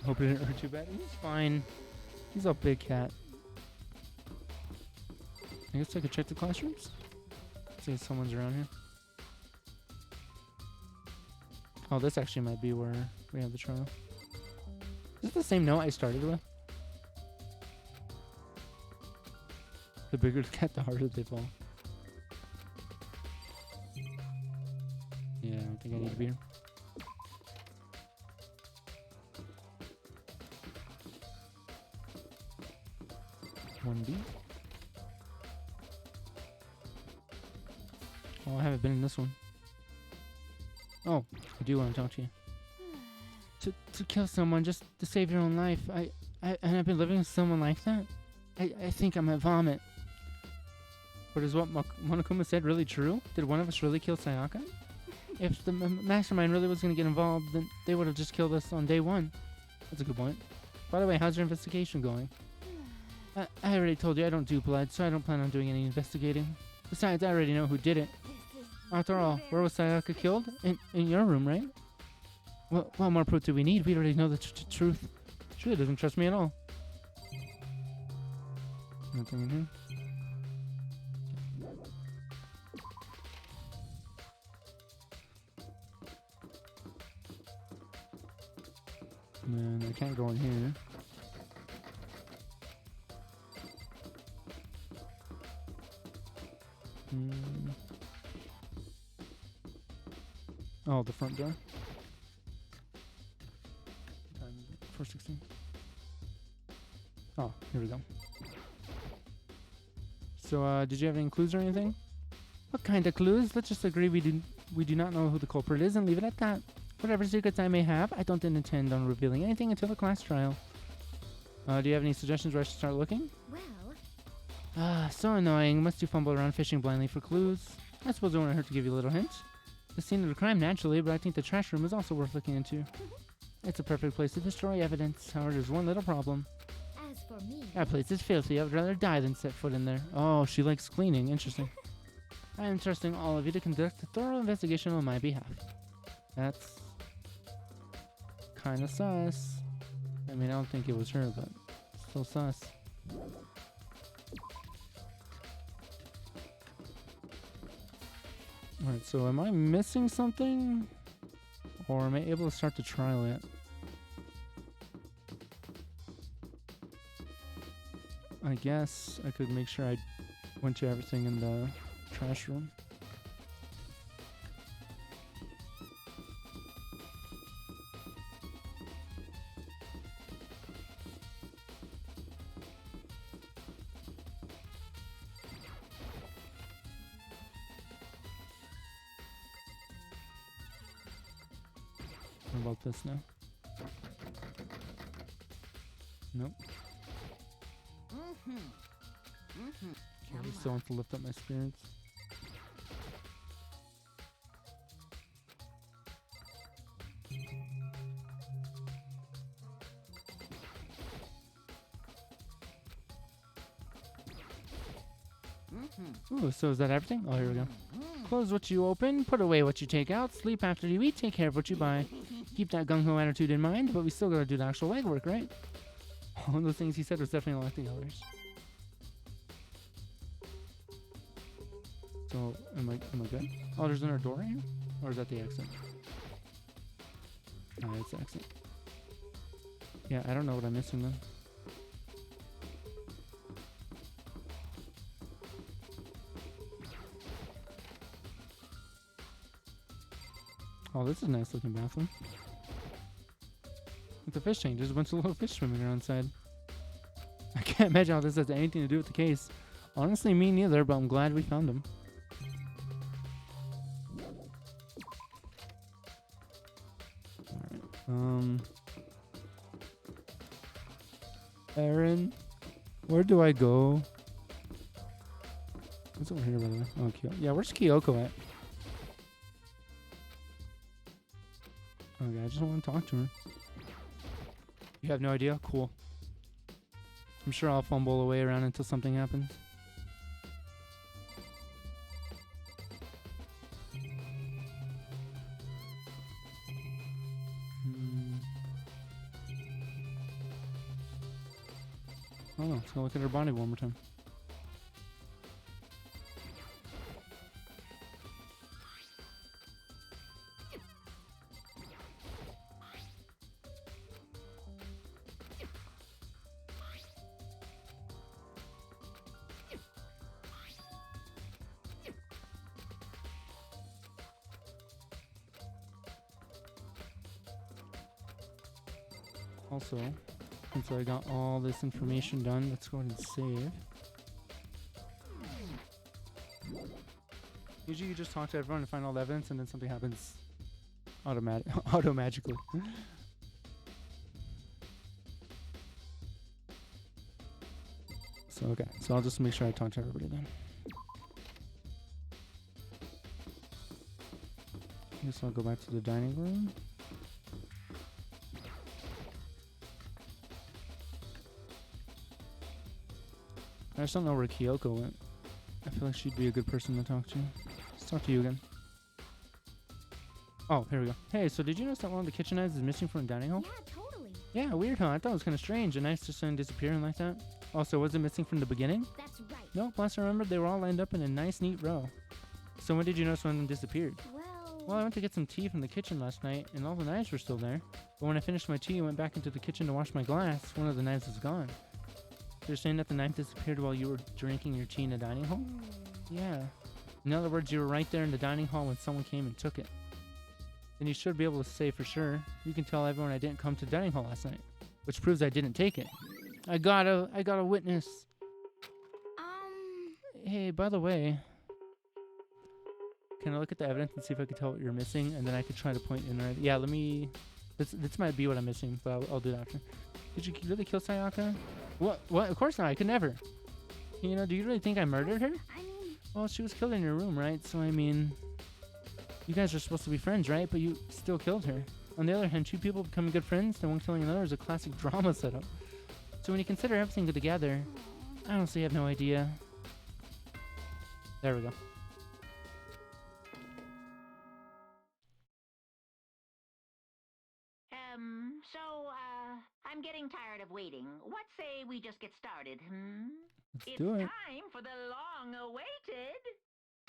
Hope it didn't hurt too bad. He's fine. He's a big cat. I guess I could check the classrooms. See if someone's around here. Oh, this actually might be where we have the trial. Is this the same note I started with? The bigger the cat, the harder they fall. Yeah, I think I need to be here. One B. Oh, I haven't been in this one. Oh, I do want to talk to you. To kill someone just to save your own life. And I've been living with someone like that. I think I might vomit. But is what Monokuma said really true? Did one of us really kill Sayaka? If the mastermind really was going to get involved, then they would have just killed us on day one. That's a good point. By the way, how's your investigation going? I already told you I don't do blood, so I don't plan on doing any investigating. Besides, I already know who did it. After all, where was Sayaka killed? In your room, right? What more proof do we need? We already know the truth. She really doesn't trust me at all. Nothing in here. Man, I can't go in here. Oh, the front door. 416. Oh, here we go. So, did you have any clues or anything? What kind of clues? Let's just agree we do not know who the culprit is and leave it at that. Whatever secrets I may have, I don't intend on revealing anything until the class trial. Do you have any suggestions where I should start looking? Well... So annoying. Must you fumble around fishing blindly for clues? I suppose it won't hurt to give you a little hint. The scene of the crime, naturally, but I think the trash room is also worth looking into. It's a perfect place to destroy evidence. However, there's one little problem. As for me... That place is filthy. I would rather die than set foot in there. Oh, she likes cleaning. Interesting. I am trusting all of you to conduct a thorough investigation on my behalf. That's kind of sus. I mean, I don't think it was her, but still sus. Alright, so am I missing something? Or am I able to start the trial yet? I guess I could make sure I went to everything in the trash room. What about this now? Nope. Okay, we still want to lift up my spirits. Ooh, so is that everything? Oh, here we go. Close what you open, put away what you take out, sleep after you eat, take care of what you buy. Keep that gung-ho attitude in mind, but we still gotta do the actual legwork, right? One of those things he said was definitely like the others. So, am I good? Oh, there's another door here? Or is that the exit? Oh, it's the exit. Yeah, I don't know what I'm missing then. Oh, this is a nice looking bathroom. With the fish tank, there's a bunch of little fish swimming around inside. I can't imagine how this has anything to do with the case. Honestly, me neither, but I'm glad we found them. Alright, Aaron, where do I go? What's over here, by the way? Oh, Kyoko. Yeah, where's Kyoko at? Okay, I just want to talk to her. You have no idea? Cool. I'm sure I'll fumble away around until something happens. Oh no, let's go look at her body one more time. Also, since I got all this information done, let's go ahead and save. Usually you just talk to everyone to find all the evidence and then something happens auto-magically. So, okay. So I'll just make sure I talk to everybody then. I guess I'll go back to the dining room. I just don't know where Kyoko went. I feel like she'd be a good person to talk to. Let's talk to you again. Oh, here we go. Hey, so did you notice that one of the kitchen knives is missing from the dining hall? Yeah, totally. Yeah, weird, huh? I thought it was kind of strange. A knife just suddenly disappearing like that. Also, was it missing from the beginning? That's right. Nope, last I remember, they were all lined up in a nice, neat row. So when did you notice one of them disappeared? Well, I went to get some tea from the kitchen last night, and all the knives were still there. But when I finished my tea and went back into the kitchen to wash my glass, one of the knives was gone. You're saying that the knife disappeared while you were drinking your tea in the dining hall? Yeah. In other words, you were right there in the dining hall when someone came and took it. Then you should be able to say for sure. You can tell everyone I didn't come to the dining hall last night, which proves I didn't take it. I got a witness. Hey, by the way, can I look at the evidence and see if I can tell what you're missing, and then I could try to point in right? Yeah, let me. This might be what I'm missing, but I'll do that after. Did you really kill Sayaka? What? Of course not. I could never. You know, do you really think I murdered her? I mean... Well, she was killed in your room, right? So, I mean... You guys are supposed to be friends, right? But you still killed her. On the other hand, two people becoming good friends, then one killing another is a classic drama setup. So when you consider everything together, I honestly have no idea. There we go. I'm getting tired of waiting. What say we just get started, Let's do it. It's time for the long-awaited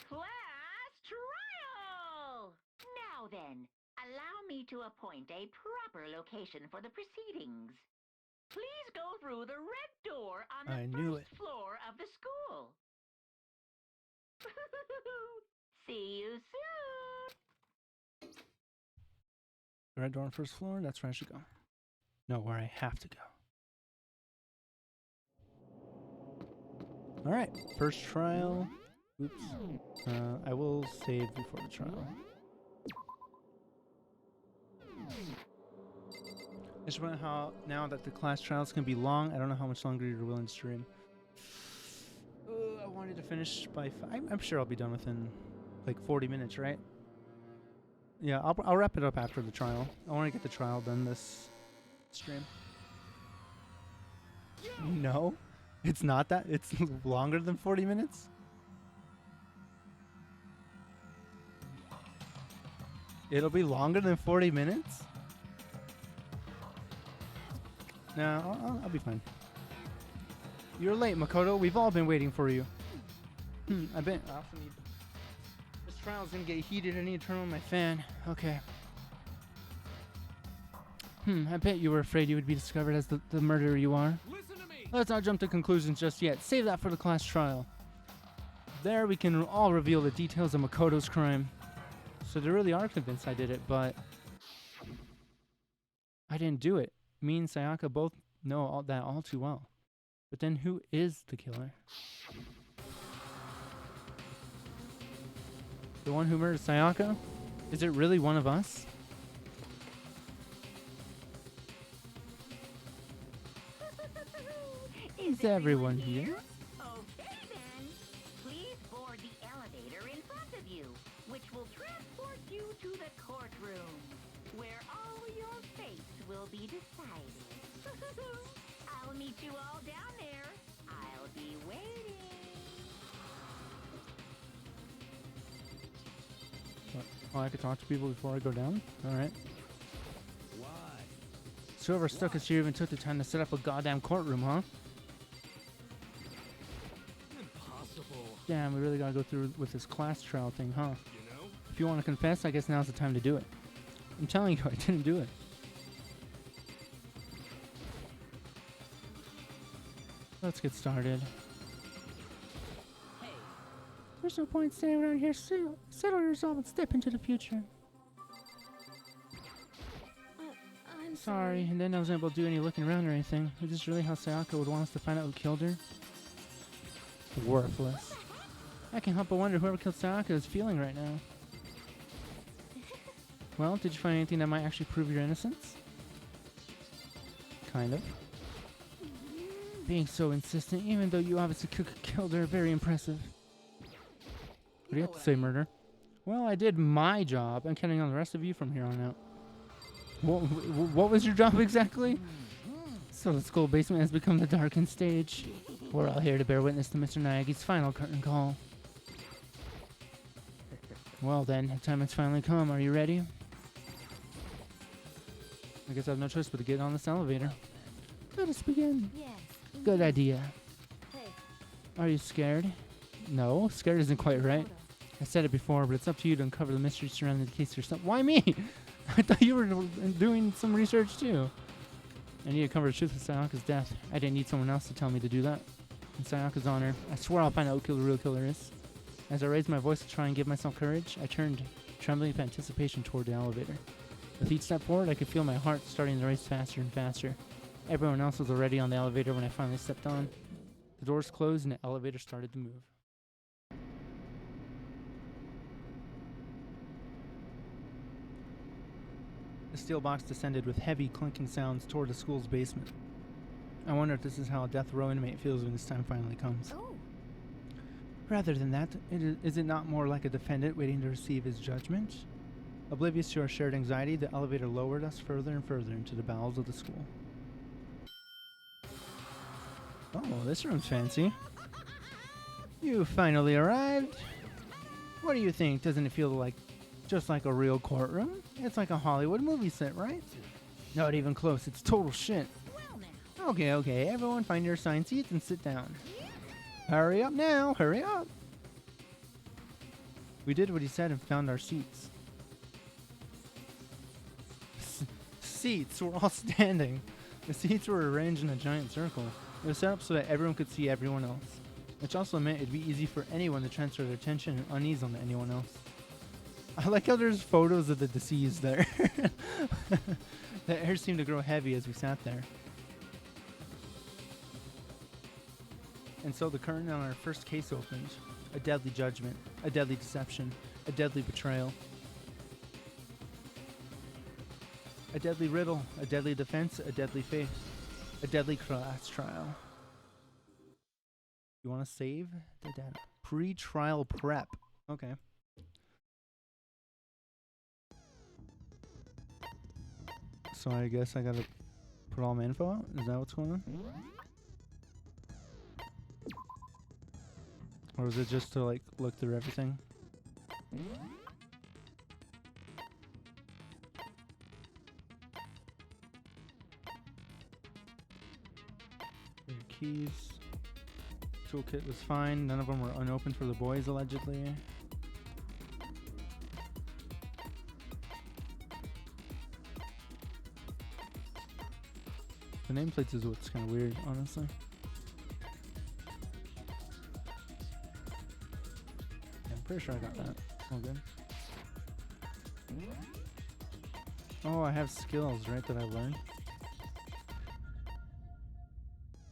class trial! Now then, allow me to appoint a proper location for the proceedings. Please go through the red door on the first floor of the school. See you soon! Red door on first floor, that's where I should go. No, where I have to go. Alright, first trial. Oops. I will save before the trial. Just wonder how now that the class trials can be long, I don't know how much longer you're willing to stream. I wanted to finish by I'm sure I'll be done within like 40 minutes, right? Yeah, I'll wrap it up after the trial. I want to get the trial done this stream. No, it's not that. It's longer than 40 minutes. It'll be longer than 40 minutes? No, I'll be fine. You're late, Makoto. We've all been waiting for you. I also need... This trial's gonna get heated. I need to turn on my fan. Okay. I bet you were afraid you would be discovered as the murderer you are. Listen to me! Let's not jump to conclusions just yet. Save that for the class trial. There we can all reveal the details of Makoto's crime. So they really are convinced I did it, but... I didn't do it. Me and Sayaka both know that all too well. But then who is the killer? The one who murdered Sayaka? Is it really one of us? Is everyone here? Okay then. Please board the elevator in front of you, which will transport you to the courtroom, where all your fates will be decided. I'll meet you all down there. I'll be waiting. Oh, I could talk to people before I go down? Alright. Why? So whoever stuck us here even took the time to set up a goddamn courtroom, huh? Impossible. Damn, we really gotta go through with this class trial thing, huh? You know? If you want to confess, I guess now's the time to do it. I'm telling you, I didn't do it. Let's get started. Hey. There's no point staying around here. Settle yourself and step into the future. I'm Sorry, and then I wasn't able to do any looking around or anything. Is this really how Sayaka would want us to find out who killed her? Worthless. I can't help but wonder whoever killed Sayaka is feeling right now. Well, did you find anything that might actually prove your innocence? Kind of. Being so insistent, even though you obviously killed her, very impressive. What do you have to say, murder? Well, I did my job. I'm counting on the rest of you from here on out. What was your job exactly? So the school basement has become the darkened stage. We're all here to bear witness to Mr. Nagi's final curtain call. Well then, the time has finally come. Are you ready? I guess I have no choice but to get on this elevator. Let us begin. Yes. Good idea. Hey. Are you scared? No, scared isn't quite right. Makoto. I said it before, but it's up to you to uncover the mystery surrounding the case yourself. Why me? I thought you were doing some research too. I need to uncover the truth of Sayaka's death. I didn't need someone else to tell me to do that. In Sayaka's honor, I swear I'll find out who the real killer is. As I raised my voice to try and give myself courage, I turned, trembling with anticipation toward the elevator. With each step forward, I could feel my heart starting to race faster and faster. Everyone else was already on the elevator when I finally stepped on. The doors closed and the elevator started to move. The steel box descended with heavy clinking sounds toward the school's basement. I wonder if this is how a death row inmate feels when this time finally comes. Oh. Rather than that, is it not more like a defendant waiting to receive his judgment? Oblivious to our shared anxiety, the elevator lowered us further and further into the bowels of the school. Oh, this room's fancy. You finally arrived. What do you think? Doesn't it feel like just like a real courtroom? It's like a Hollywood movie set, right? Not even close. It's total shit. Well now. Okay. Everyone find your assigned seats and sit down. Hurry up now. Hurry up. We did what he said and found our seats. Seats. We're all standing. The seats were arranged in a giant circle. It was set up so that everyone could see everyone else, which also meant it'd be easy for anyone to transfer their attention and unease onto anyone else. I like how there's photos of the deceased there. The air seemed to grow heavy as we sat there. And so the curtain on our first case opened. A deadly judgment, a deadly deception, a deadly betrayal. A deadly riddle, a deadly defense, a deadly faith, a deadly class trial. You want to save the data? Pre-trial prep. Okay. So I guess I gotta put all my info out? Is that what's going on? Or is it just to like look through everything? Your keys. Toolkit was fine. None of them were unopened for the boys, allegedly. The nameplates is what's kind of weird, honestly. Yeah, I'm pretty sure I got that. All good. Oh, I have skills, right, that I learned.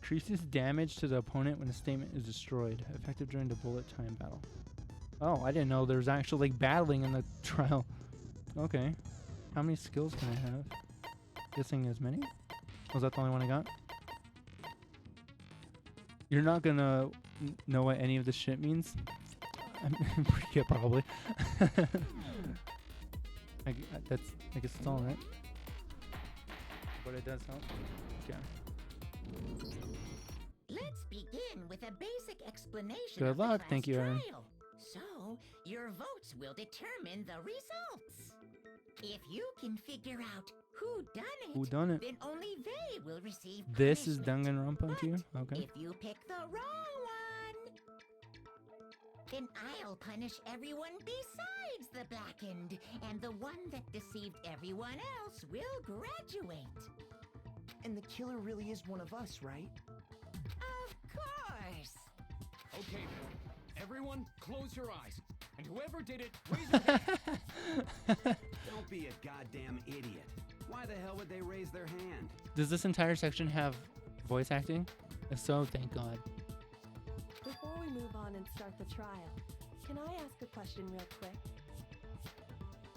Increases damage to the opponent when a statement is destroyed. Effective during the bullet time battle. Oh, I didn't know there was actually like battling in the trial. Okay. How many skills can I have? Guessing as many? Was that the only one I got? You're not gonna know what any of this shit means? I'm pretty good, probably. I guess it's all right. But it does help. Okay. Let's begin with a basic explanation. Good of the luck. class Thank you, Aaron. trial. So, your votes will determine the results. If you can figure out who done it, then only they will receive This is punishment. Danganronpa to you? Okay. If you pick the wrong one, then I'll punish everyone besides the blackened, and the one that deceived everyone else will graduate. And the killer really is one of us, right? Of course. Okay, everyone, close your eyes. And whoever did it, raise your hand. Don't be a goddamn idiot. Why the hell would they raise their hand? Does this entire section have voice acting? If so, thank God. Before we move on and start the trial, can I ask a question real quick?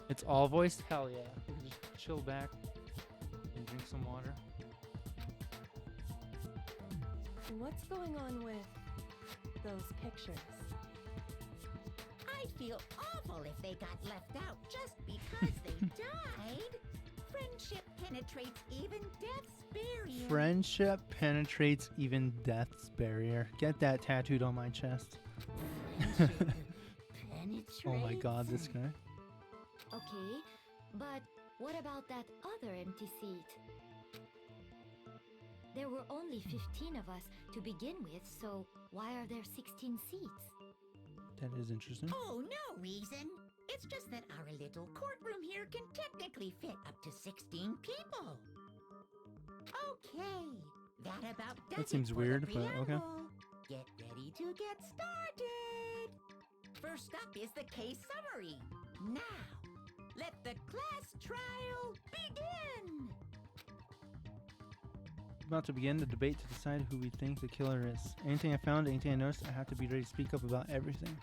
It's all voiced? Hell yeah. We can just chill back and drink some water. What's going on with those pictures? I'd feel awful if they got left out just because they died. Friendship penetrates even death's barrier. Friendship penetrates even death's barrier. Get that tattooed on my chest. Oh my God, this guy. Okay, but what about that other empty seat? There were only 15 of us to begin with, so why are there 16 seats? That is interesting. Oh, no reason. It's just that our little courtroom here can technically fit up to 16 people. Okay, that about does That seems it for weird, the but okay. preamble. Get ready to get started. First up is the case summary. Now, let the class trial begin. About to begin the debate to decide who we think the killer is. Anything I found, anything I noticed, I have to be ready to speak up about everything.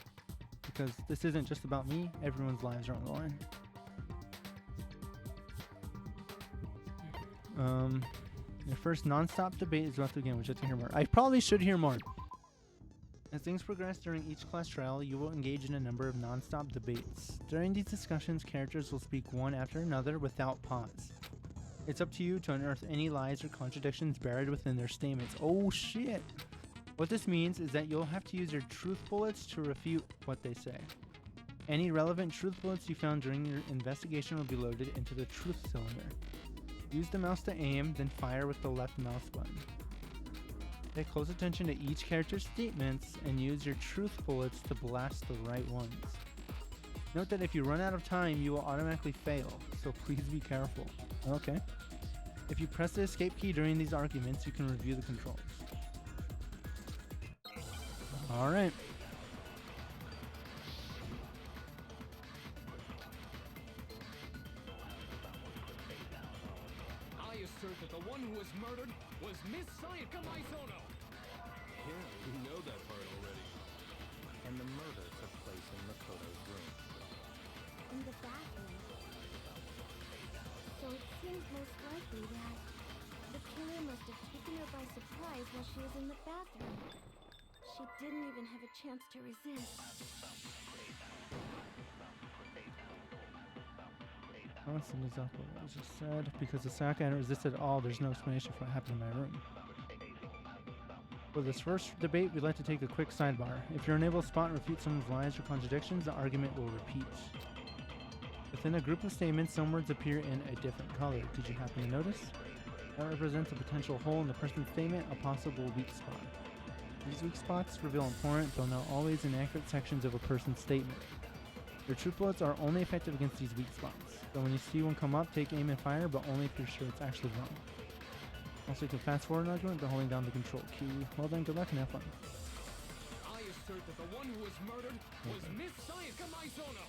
Because this isn't just about me, everyone's lives are on the line. Your first non-stop debate is about to begin. Would you like to hear more? I probably should hear more. As things progress during each class trial, you will engage in a number of non-stop debates. During these discussions, characters will speak one after another without pause. It's up to you to unearth any lies or contradictions buried within their statements. Oh shit! What this means is that you'll have to use your truth bullets to refute what they say. Any relevant truth bullets you found during your investigation will be loaded into the truth cylinder. Use the mouse to aim, then fire with the left mouse button. Pay close attention to each character's statements and use your truth bullets to blast the right ones. Note that if you run out of time, you will automatically fail, so please be careful. Okay. If you press the escape key during these arguments, you can review the controls. Alright. I assert that the one who was murdered was Miss Sayaka Maizono. Yeah, we know that part already. And the murder took place in Makoto's room. In the bathroom. so it seems most likely that the killer must have taken her by surprise while she was in the bathroom. She didn't even have a chance to resist. Honestly, exactly what was just said. Because Asaka hadn't resisted at all, there's no explanation for what happened in my room. For this first debate, we'd like to take a quick sidebar. If you're unable to spot and refute someone's lies or contradictions, the argument will repeat. Within a group of statements, some words appear in a different color. Did you happen to notice? That represents a potential hole in the person's statement, a possible weak spot. These weak spots reveal important, though not always inaccurate sections of a person's statement. Your truth bullets are only effective against these weak spots. So when you see one come up, take aim and fire, but only if you're sure it's actually wrong. Also, you can fast forward an argument by holding down the control key. Well then, good luck and have fun. I assert that the one who was murdered was Miss Sayaka Maizono.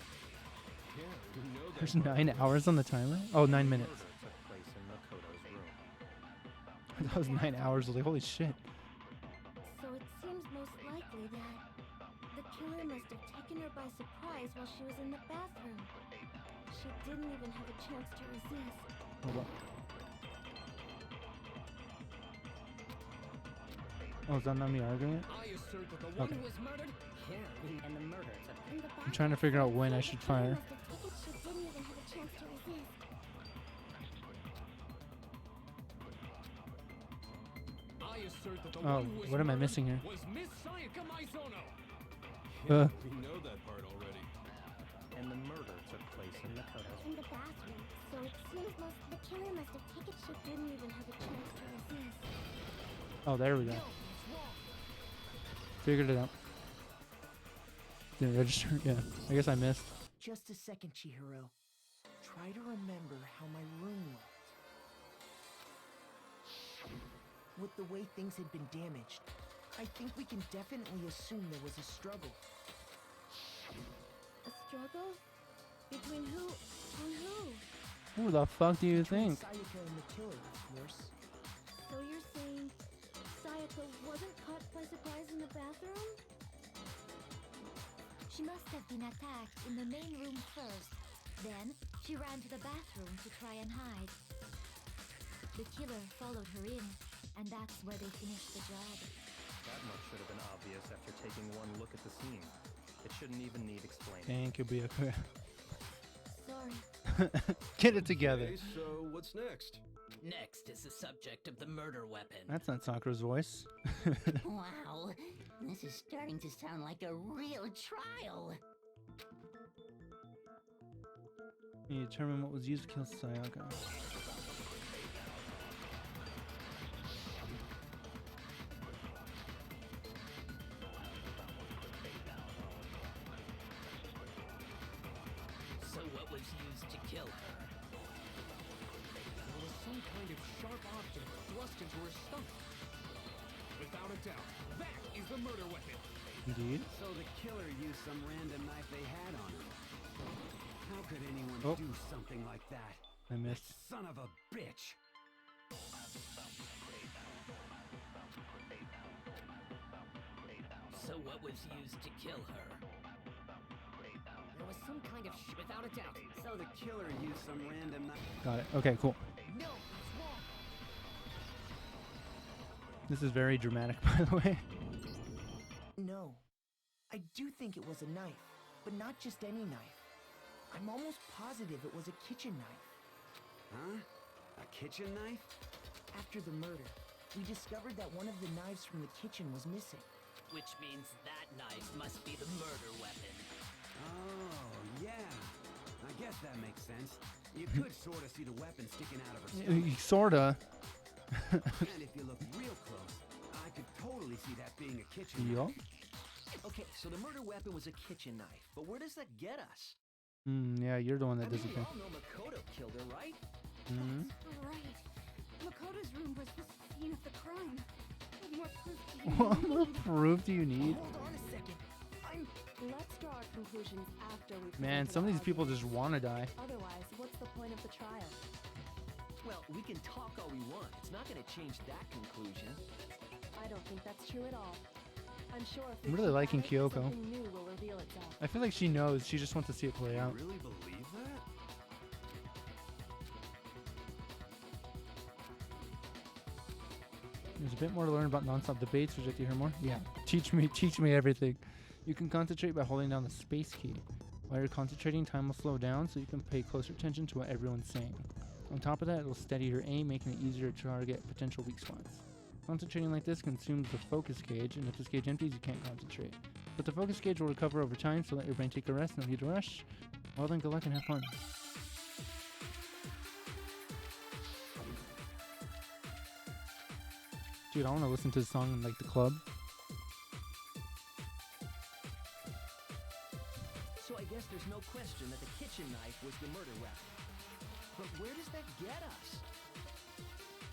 Yeah, we know that. There's 9 hours on the timer? Oh, 9 minutes. Murder took place in Makoto's room. That was 9 hours. Like, holy shit. So it seems most likely that the killer must have taken her by surprise while she was in the bathroom. She didn't even have a chance to resist. Hold up. Oh, is that not me arguing it? I assert that the one Okay. who was murdered Yeah, and the murder took In the I'm trying to figure out when I should fire. She didn't even have a chance to resist. I assert that the Oh, one who was what am I murdered missing here? was Miss Sayaka Maizono. Yeah, we know that part already. And the murder took place in Makoto's In the bathroom. So it seems the killer must have taken. She didn't even have a chance to resist. Oh, there we go. Figured it out. Didn't register. Yeah, I guess I missed. Just a second, Chihiro. Try to remember how my room looked. With the way things had been damaged, I think we can definitely assume there was a struggle. A struggle? Between who and who? Who the fuck do you Between think? Sayaka and the killer, of course. So you're saying Sayaka wasn't caught by surprise in the bathroom? She must have been attacked in the main room first. Then, she ran to the bathroom to try and hide. The killer followed her in, and that's where they finished the job. That much should have been obvious after taking one look at the scene. It shouldn't even need explaining. Thank you, Byakuya. Sorry. Get it together. Okay, so what's next? Next is the subject of the murder weapon. That's not Sakura's voice. Wow, this is starting to sound like a real trial. You determine what was used to kill Sayaka. So what was used to kill her? There was some kind of sharp object thrust into her stomach. Without a doubt, that is the murder weapon. Indeed. So the killer used some random knife they had on him. How could anyone Oh. do something like that? I missed. Son of a bitch! So what was used to kill her? There was some kind of without a doubt. So the killer used some random knife. Got it. Okay, cool. No, it's wrong. This is very dramatic, by the way. No. I do think it was a knife, but not just any knife. I'm almost positive it was a kitchen knife. Huh? A kitchen knife? After the murder, we discovered that one of the knives from the kitchen was missing. Which means that knife must be the murder weapon. Oh, yeah. I guess that makes sense. You could sort of see the weapon sticking out of her stomach. Sorta. And if you look real close, I could totally see that being a kitchen Yup. knife. Okay, so the murder weapon was a kitchen knife, but where does that get us? Yeah, you're the one that I mean, doesn't we care. all know Makoto killed her, right? Hmm. Right. Makoto's room was the scene of the crime. What more proof do you What need? more proof do you need? Hold on a second. Let's draw our conclusions after we've Man, some of these people just want to die. Otherwise, what's the point of the trial? Well, we can talk all we want. It's not going to change that conclusion. I don't think that's true at all. I'm sure if we I'm really keep liking at it, Kyoko. something new will reveal itself. I feel like she knows. She just wants to see it play out. You really believe that? There's a bit more to learn about non-stop debates. Would you like to hear more? Yeah. Teach me everything. You can concentrate by holding down the space key. While you're concentrating, time will slow down so you can pay closer attention to what everyone's saying. On top of that, it will steady your aim, making it easier to target potential weak spots. Concentrating like this consumes the focus gauge, and if this gauge empties, you can't concentrate. But the focus gauge will recover over time, so let your brain take a rest, no need to rush. Well then, good luck and have fun. Dude, I want to listen to the song in like the club. So I guess there's no question that the kitchen knife was the murder weapon. But where does that get us?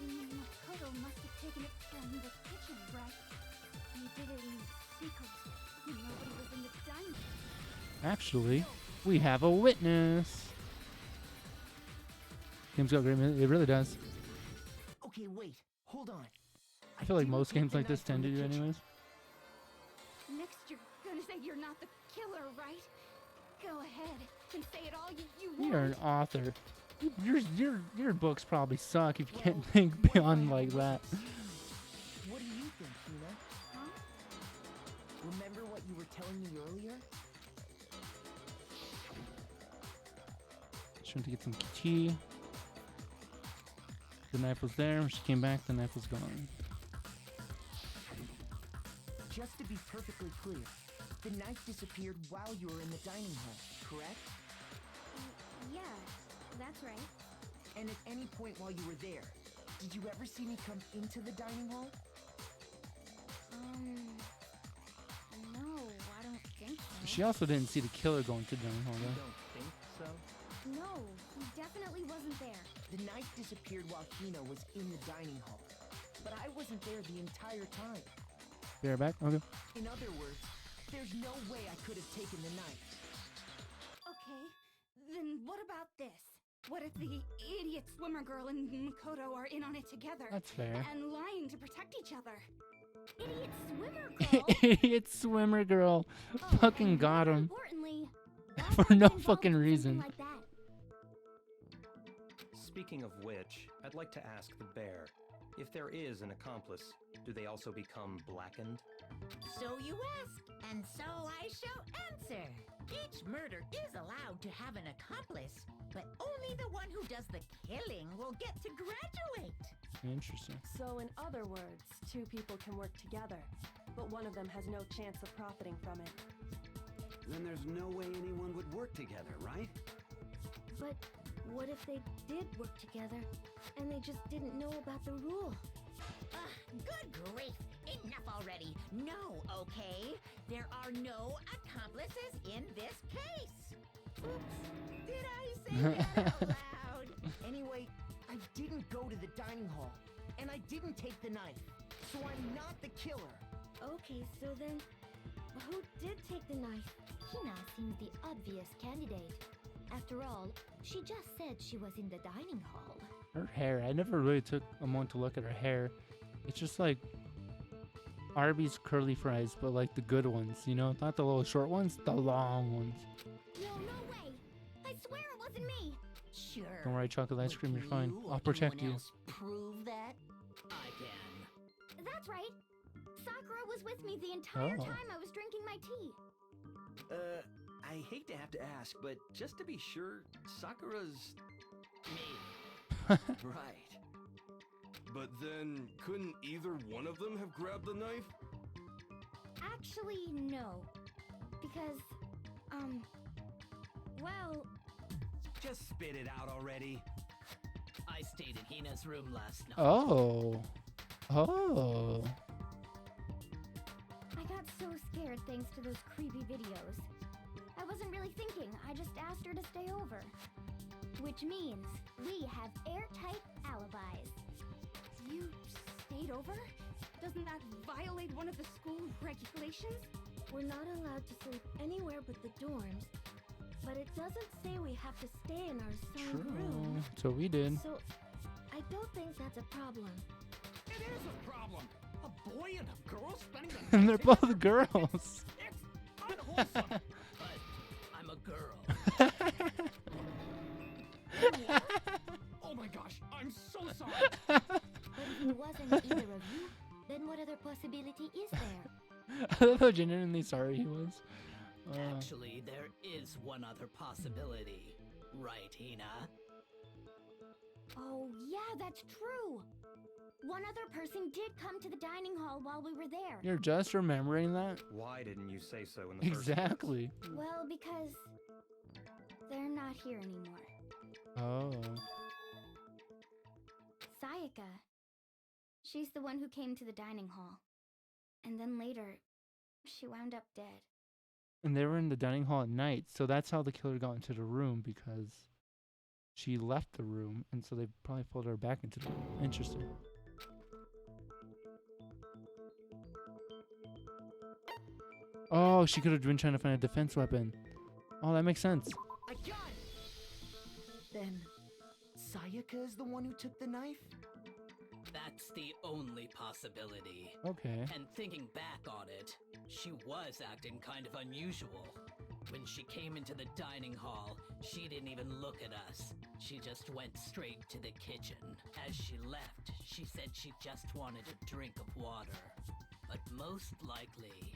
Makoto must have taken it from the kitchen, right? He did it in secret. Nobody was in the dining room. Actually, we have a witness. Game's got great music. It really does. Okay, wait. Hold on. I feel like didn't most take games the like this knife from tend to the do kitchen. anyways. Next, you're gonna say you're not the killer, right? Go ahead and say it all you want. You're an author. Your books probably suck if you can't think beyond like that. What do you think, Hina? Huh? Remember what you were telling me earlier? She went to get some tea. The knife was there. When she came back, the knife was gone. Just to be perfectly clear, the knife disappeared while you were in the dining hall, correct? Yeah, that's right. And at any point while you were there, did you ever see me come into the dining hall? No, I don't think so. She also didn't see the killer going to the dining hall You though. don't think so? No, he definitely wasn't there. The knife disappeared while Hina was in the dining hall. But I wasn't there the entire time. Be right back. Okay. In other words, there's no way I could have taken the knife. Okay, then what about this? What if the idiot swimmer girl and Makoto are in on it together? That's fair. And lying to protect each other? Idiot swimmer girl? Idiot swimmer girl. Fucking and got more him. Importantly, For no involved fucking in something reason. like that. Speaking of which, I'd like to ask the bear, if there is an accomplice, do they also become blackened? So you ask, and so I shall answer. Each murder is allowed to have an accomplice, but only the one who does the killing will get to graduate. Interesting. So in other words, two people can work together, but one of them has no chance of profiting from it. Then there's no way anyone would work together, right? But what if they did work together and they just didn't know about the rule? Good grief! Enough already. No, okay? There are no accomplices in this case. Oops, did I say that out loud? Anyway, I didn't go to the dining hall, and I didn't take the knife, so I'm not the killer. Okay, so then, who did take the knife? Hina seems the obvious candidate. After all, she just said she was in the dining hall. Her hair. I never really took a moment to look at her hair. It's just like Arby's curly fries, but like the good ones, you know? Not the little short ones, the long ones. No, no way! I swear it wasn't me! Sure. Don't worry, chocolate ice cream, you're Can fine. you or I'll protect anyone you. else prove that? I can. That's right! Sakura was with me the entire Oh. time I was drinking my tea. I hate to have to ask, but just to be sure, Sakura's... Me. Right. But then, couldn't either one of them have grabbed the knife? Actually, no. Because, well... Just spit it out already. I stayed in Hina's room last night. Oh. Oh. I got so scared thanks to those creepy videos. I wasn't really thinking, I just asked her to stay over. Which means we have airtight alibis. You stayed over? Doesn't that violate one of the school regulations? We're not allowed to sleep anywhere but the dorms. But it doesn't say we have to stay in our assigned room. So we did. So, I don't think that's a problem. It is a problem. A boy and a girl spending the And night they're both together? girls. It's unwholesome. But I'm a girl. Oh my gosh, I'm so sorry. But if it wasn't either of you, possibility is there? I love how genuinely sorry he was. Actually, there is one other possibility. Right, Hina? Oh, yeah, that's true. One other person did come to the dining hall while we were there. You're just remembering that? Why didn't you say so in the first place? Exactly. Well, because they're not here anymore. Oh. Sayaka. She's the one who came to the dining hall. And then later, she wound up dead. And they were in the dining hall at night, so that's how the killer got into the room, because she left the room, and so they probably pulled her back into the room. Interesting. Oh, she could have been trying to find a defense weapon. Oh, that makes sense. I got it! Then, Sayaka is the one who took the knife? That's the only possibility. Okay. And thinking back on it, she was acting kind of unusual. When she came into the dining hall, she didn't even look at us. She just went straight to the kitchen. As she left, she said she just wanted a drink of water. But most likely...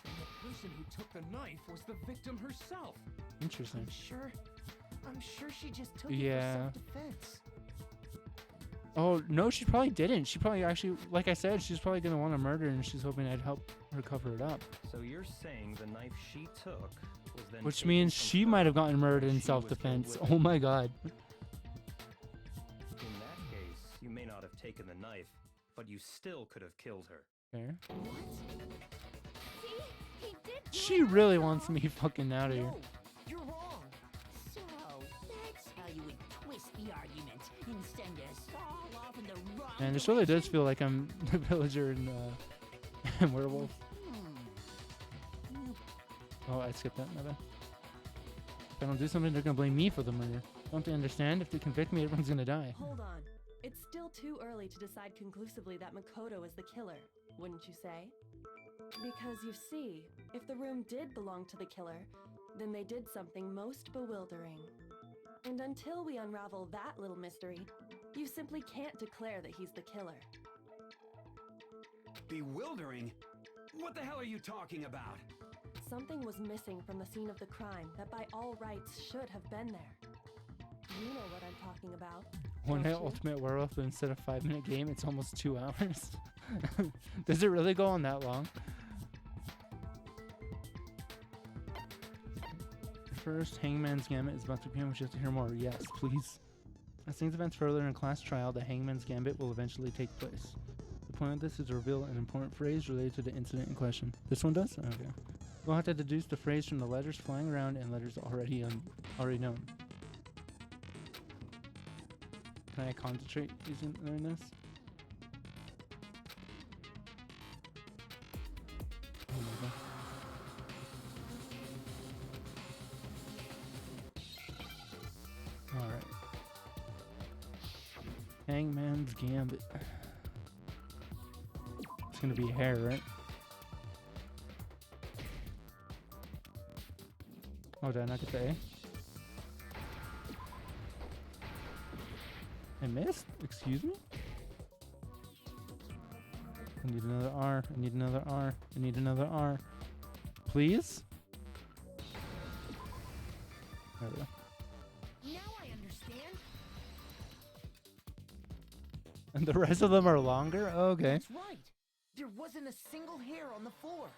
The person who took the knife was the victim herself. Interesting. I'm sure she just took it Yeah. for self-defense. Oh, no, she probably didn't. She probably actually, like I said, she's probably going to want to murder, and she's hoping I'd help her cover it up. So you're saying the knife she took was then Which taken means from she her might have gotten murdered and in she was self-defense. killed with Oh my god. In that case, you may not have taken the knife, but you still could have killed her. Fair. See? He did do She it really also. wants me fucking out of here. No, you're wrong. So, that's how you would twist the argument and send us all off in the wrong And this really does feel like I'm the villager in Werewolf. Oh, I skipped that, my bad. If I don't do something, they're gonna blame me for the murder. Don't they understand? If they convict me, everyone's gonna die. Hold on. It's still too early to decide conclusively that Makoto is the killer, wouldn't you say? Because you see, if the room did belong to the killer, then they did something most bewildering. And until we unravel that little mystery, you simply can't declare that he's the killer. Bewildering? What the hell are you talking about? Something was missing from the scene of the crime that by all rights should have been there. You know what I'm talking about. One don't Night you? Ultimate Werewolf, but instead of 5-minute game, it's almost 2 hours. Does it really go on that long? First, Hangman's Gambit is about to begin. Would you like to hear more? Yes, please. As things advance further in a class trial, the Hangman's Gambit will eventually take place. The point of this is to reveal an important phrase related to the incident in question. This one does? Okay. We'll have to deduce the phrase from the letters flying around and letters already known. Can I concentrate using doing this? Oh my god. Alright. Hangman's Gambit. It's gonna be hair, right? Oh, did I not get the A? I missed? Excuse me? I need another R. I need another R. I need another R. Please? There we go. Now I understand. And the rest of them are longer? Oh, okay. That's right. There wasn't a single hair on the floor.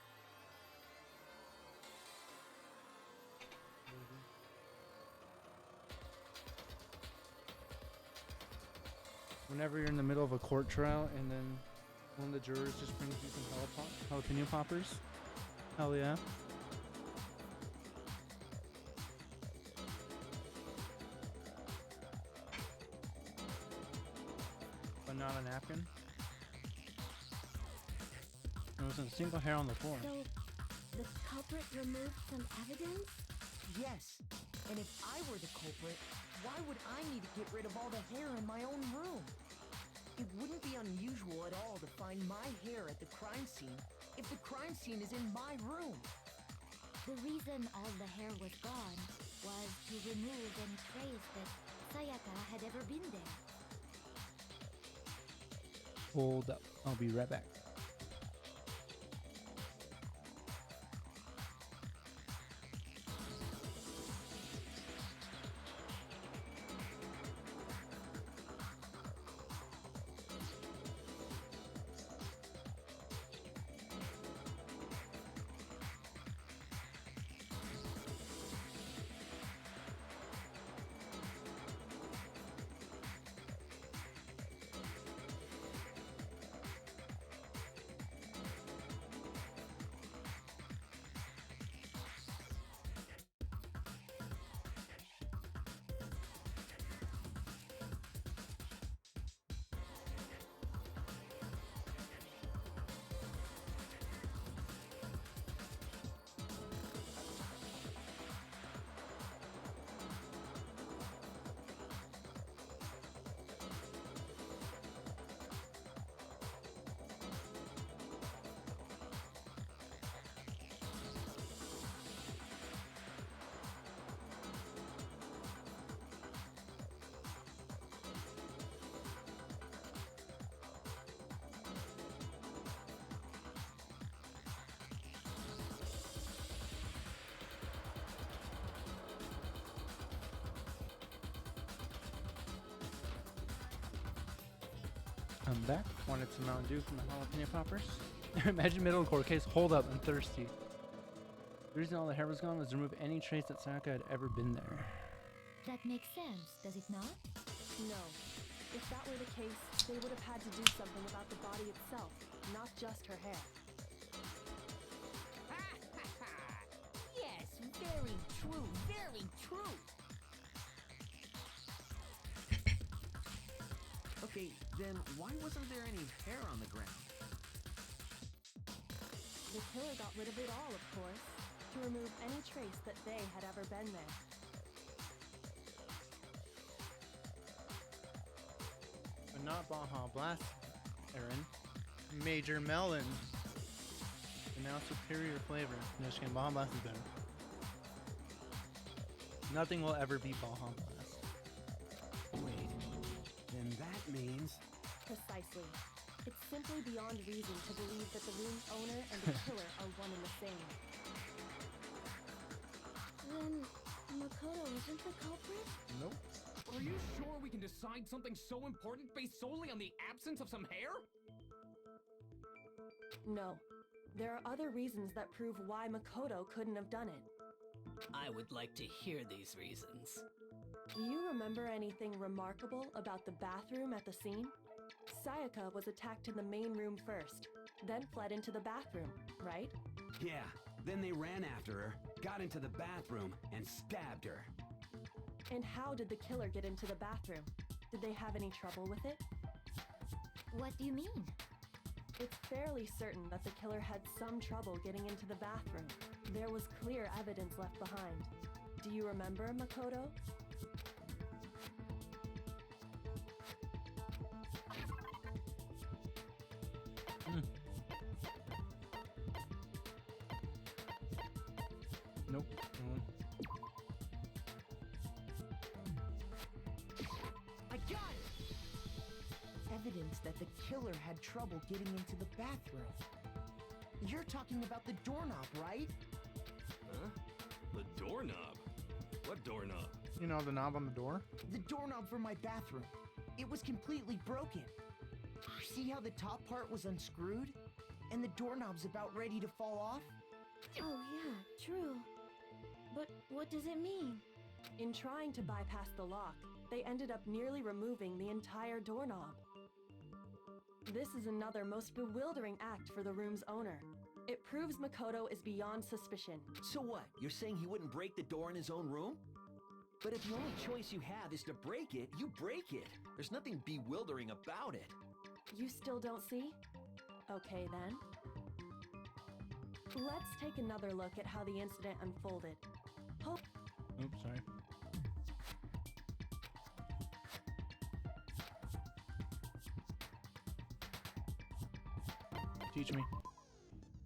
Whenever you're in the middle of a court trial and then one of the jurors just brings you some jalapeno poppers. Hell yeah. But not a napkin. There wasn't a single hair on the floor. So, the culprit removed some evidence? Yes. And if I were the culprit, why would I need to get rid of all the hair in my own room? It wouldn't be unusual at all to find my hair at the crime scene if the crime scene is in my room. The reason all the hair was gone was to remove any trace that Sayaka had ever been there. Hold up. I'll be right back. I'm back. Wanted some Mountain Dew for my jalapeno poppers. Imagine middlecore case. Hold up, I'm thirsty. The reason all the hair was gone was to remove any trace that Sayaka had ever been there. That makes sense, does it not? No. If that were the case, they would have had to do something about the body itself, not just her hair. Yes, very true, very true. Okay, then why wasn't there any hair on the ground? The killer got rid of it all, of course, to remove any trace that they had ever been there. But not Baja Blast, Aaron. Major Melon. And now superior flavor. No, just kidding. Baja Blast is better. Nothing will ever be Baja Blast. Wait, then that means... Precisely. It's simply beyond reason to believe that the room's owner and the killer are one and the same. Then Makoto isn't the culprit? Nope. Are you sure we can decide something so important based solely on the absence of some hair? No. There are other reasons that prove why Makoto couldn't have done it. I would like to hear these reasons. Do you remember anything remarkable about the bathroom at the scene? Sayaka was attacked in the main room first, then fled into the bathroom, right? Yeah, then they ran after her, got into the bathroom, and stabbed her. And how did the killer get into the bathroom? Did they have any trouble with it? What do you mean? It's fairly certain that the killer had some trouble getting into the bathroom. There was clear evidence left behind. Do you remember, Makoto? Nope. I got it! Evidence that the killer had trouble getting into the bathroom. You're talking about the doorknob, right? Huh? The doorknob? What doorknob? You know, the knob on the door? The doorknob for my bathroom. It was completely broken. See how the top part was unscrewed? And the doorknob's about ready to fall off? Oh yeah, true. But what does it mean? In trying to bypass the lock, they ended up nearly removing the entire doorknob. This is another most bewildering act for the room's owner. It proves Makoto is beyond suspicion. So what? You're saying he wouldn't break the door in his own room? But if the only choice you have is to break it, you break it. There's nothing bewildering about it. You still don't see? Okay then. Let's take another look at how the incident unfolded. Oops, sorry. Teach me.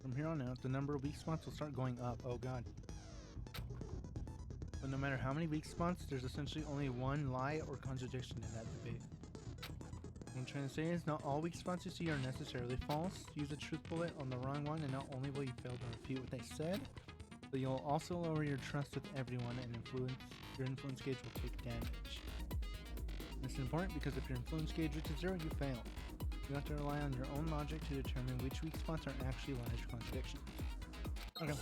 From here on out, the number of weak spots will start going up. Oh god. But no matter how many weak spots, there's essentially only one lie or contradiction in that debate. What I'm trying to say is not all weak spots you see are necessarily false. Use a truth bullet on the wrong one and not only will you fail to refute what they said, but you'll also lower your trust with everyone and your influence gauge will take damage. This is important because if your influence gauge reaches 0, you fail. You have to rely on your own logic to determine which weak spots are actually lies or contradictions. Okay.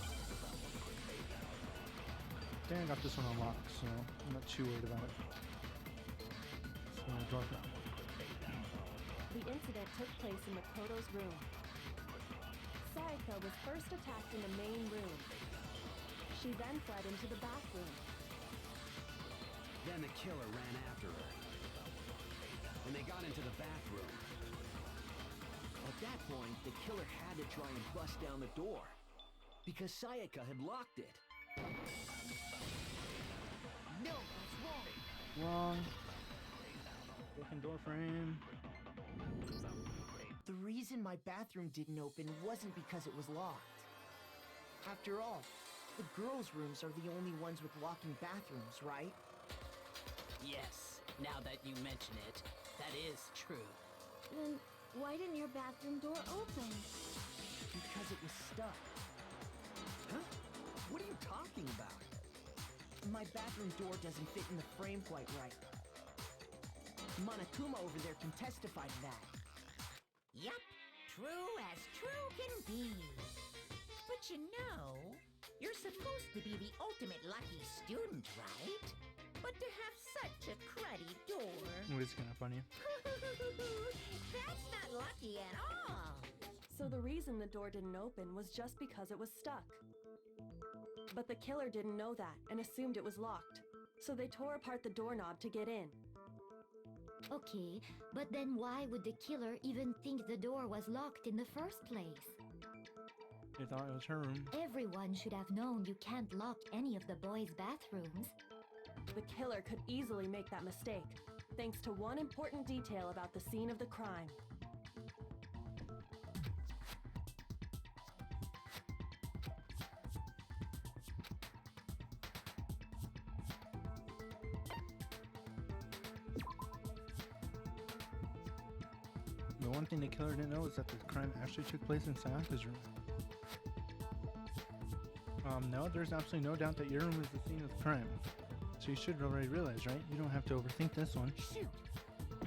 I think I got this one unlocked, so I'm not too worried about it. So, door knob. The incident took place in Makoto's room. Sayaka was first attacked in the main room. She then fled into the bathroom. Then the killer ran after her. And they got into the bathroom. At that point, the killer had to try and bust down the door. Because Sayaka had locked it. No, that's wrong. Wrong. Broken door frame. The reason my bathroom didn't open wasn't because it was locked. After all, the girls' rooms are the only ones with locking bathrooms, right? Yes, now that you mention it, that is true. Then why didn't your bathroom door open? Because it was stuck. Huh? What are you talking about? My bathroom door doesn't fit in the frame quite right. Monokuma over there can testify to that. Yup, true as true can be. But you know, you're supposed to be the ultimate lucky student, right? But to have such a cruddy door... It was kind of funny. That's not lucky at all. So the reason the door didn't open was just because it was stuck. But the killer didn't know that and assumed it was locked. So they tore apart the doorknob to get in. Okay, but then why would the killer even think the door was locked in the first place? They thought it was her room. Everyone should have known you can't lock any of the boys' bathrooms. The killer could easily make that mistake, thanks to one important detail about the scene of the crime. The one thing the killer didn't know is that the crime actually took place in Sayaka's room. No, there's absolutely no doubt that your room is the scene of the crime. So you should already realize, right? You don't have to overthink this one. Shoot.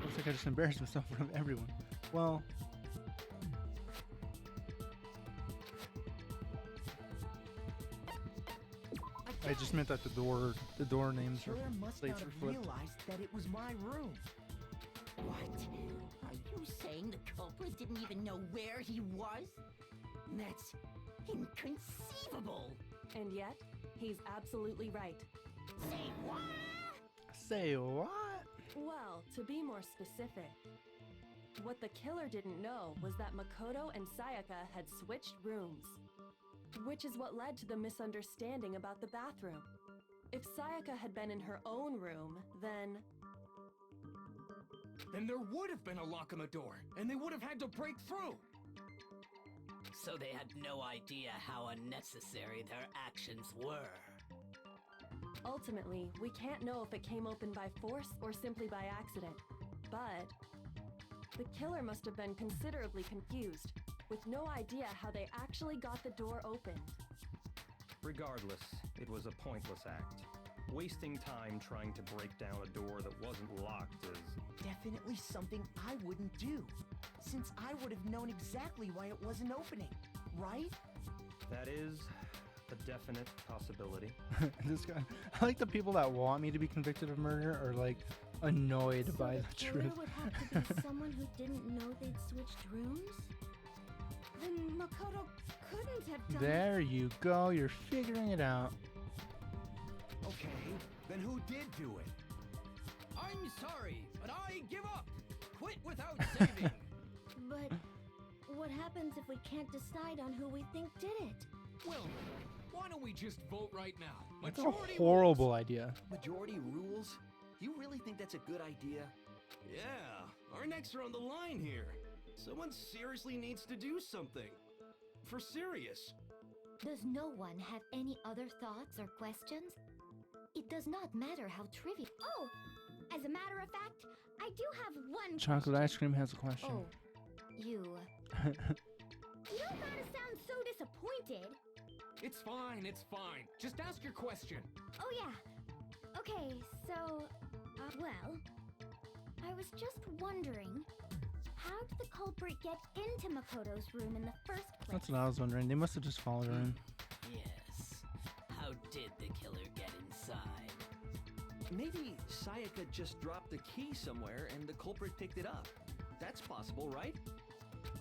Looks like I just embarrassed myself in front of everyone. Well... I just meant that the door names The are killer must plates not were have flipped. realized that it was my room. What? Are you saying the culprit didn't even know where he was? That's inconceivable. And yet, he's absolutely right. Say what? Say what? Well, to be more specific, what the killer didn't know was that Makoto and Sayaka had switched rooms, which is what led to the misunderstanding about the bathroom. If Sayaka had been in her own room, then Then there would have been a lock on the door, and they would have had to break through. So they had no idea how unnecessary their actions were. ultimately, we can't know if it came open by force or simply by accident. But the killer must have been considerably confused, with no idea how they actually got the door opened. Regardless, it was a pointless act. Wasting time trying to break down a door that wasn't locked is... Definitely something I wouldn't do, since I would have known exactly why it wasn't opening, right? That is a definite possibility. This guy, I like the people that want me to be convicted of murder are like annoyed by the killer truth. would have to be someone who didn't know they'd switched rooms? Then Makoto couldn't have done There you go, you're figuring it out. Okay, then who did do it? I'm sorry, but I give up. Quit without saving. But what happens if we can't decide on who we think did it? Well, why don't we just vote right now? That's a horrible idea. Majority rules? You really think that's a good idea? Yeah, our necks are on the line here. Someone seriously needs to do something. For serious. Does no one have any other thoughts or questions? It does not matter how trivial. Oh, as a matter of fact, I do have one Chocolate ice cream has a question. Oh, you. You don't gotta sound so disappointed. It's fine. Just ask your question. Oh yeah. Okay, so, well, I was just wondering, how did the culprit get into Makoto's room in the first place? That's what I was wondering. They must have just followed her in. Yes. How did the killer get inside? Maybe Sayaka just dropped the key somewhere and the culprit picked it up. That's possible, right?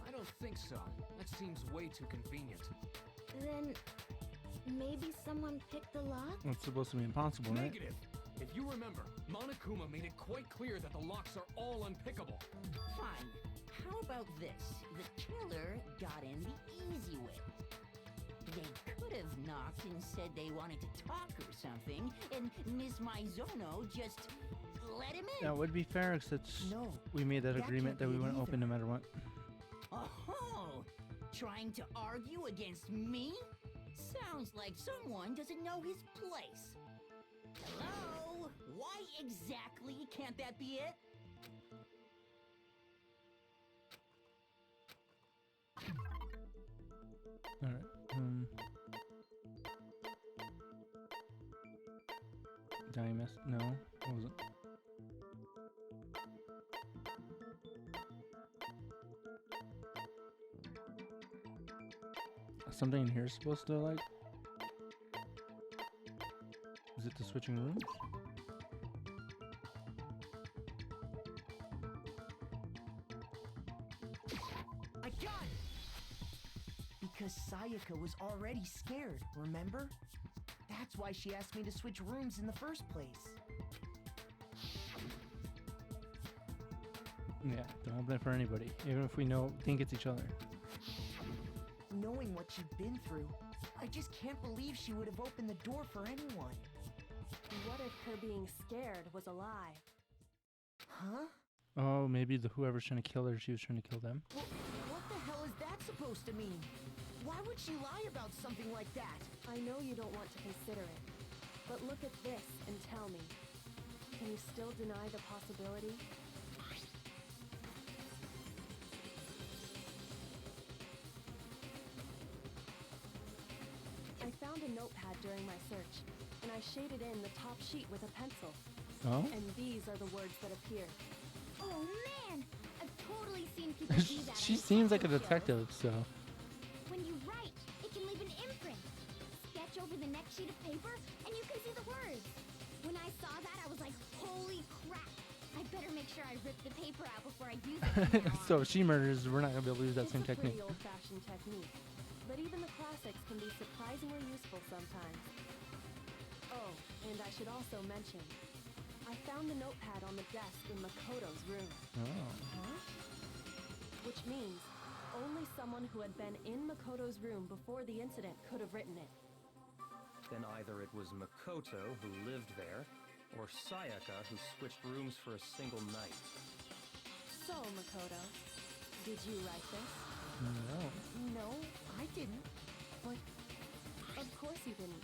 I don't think so. That seems way too convenient. Then maybe someone picked the lock? That's supposed to be impossible, right? Negative. If you remember, Monokuma made it quite clear that the locks are all unpickable. Fine. How about this? The killer got in the easy way. They could have knocked and said they wanted to talk or something, and Miss Maizono just let him in. That would be fair, except No, we made that that agreement can't that be we it wouldn't open no matter what. Oh, trying to argue against me? Sounds like someone doesn't know his place. Hello? Why exactly can't that be it? Alright, did I miss? No, what was it? something in here supposed to like? Is it the switching rooms? I got it! Because Sayaka was already scared, remember? That's why she asked me to switch rooms in the first place. Yeah, don't open it for anybody, even if we think it's each other. Knowing what she'd been through, I just can't believe she would have opened the door for anyone. What if her being scared was a lie? Huh? Oh, maybe whoever's trying to kill her, she was trying to kill them. What the hell is that supposed to mean? Why would she lie about something like that? I know you don't want to consider it, but look at this and tell me. Can you still deny the possibility? I found a notepad during my search, and I shaded in the top sheet with a pencil. Oh? And these are the words that appear. Oh man! I've totally seen people do that. She in seems like a detective detective, so. When you write, it can leave an imprint. Sketch over the next sheet of paper, and you can see the words. When I saw that, I was like, holy crap! I better make sure I rip the paper out before I use it from now on. So if she murders, we're not gonna be able to use that same It's a technique. pretty old-fashioned technique, but even the classics can be surprisingly useful sometimes. Oh, and I should also mention, I found the notepad on the desk in Makoto's room. Oh. Huh? Which means only someone who had been in Makoto's room before the incident could have written it. Then either it was Makoto who lived there, or Sayaka who switched rooms for a single night. So, Makoto, did you write this? No. No, I didn't. But Of course you didn't,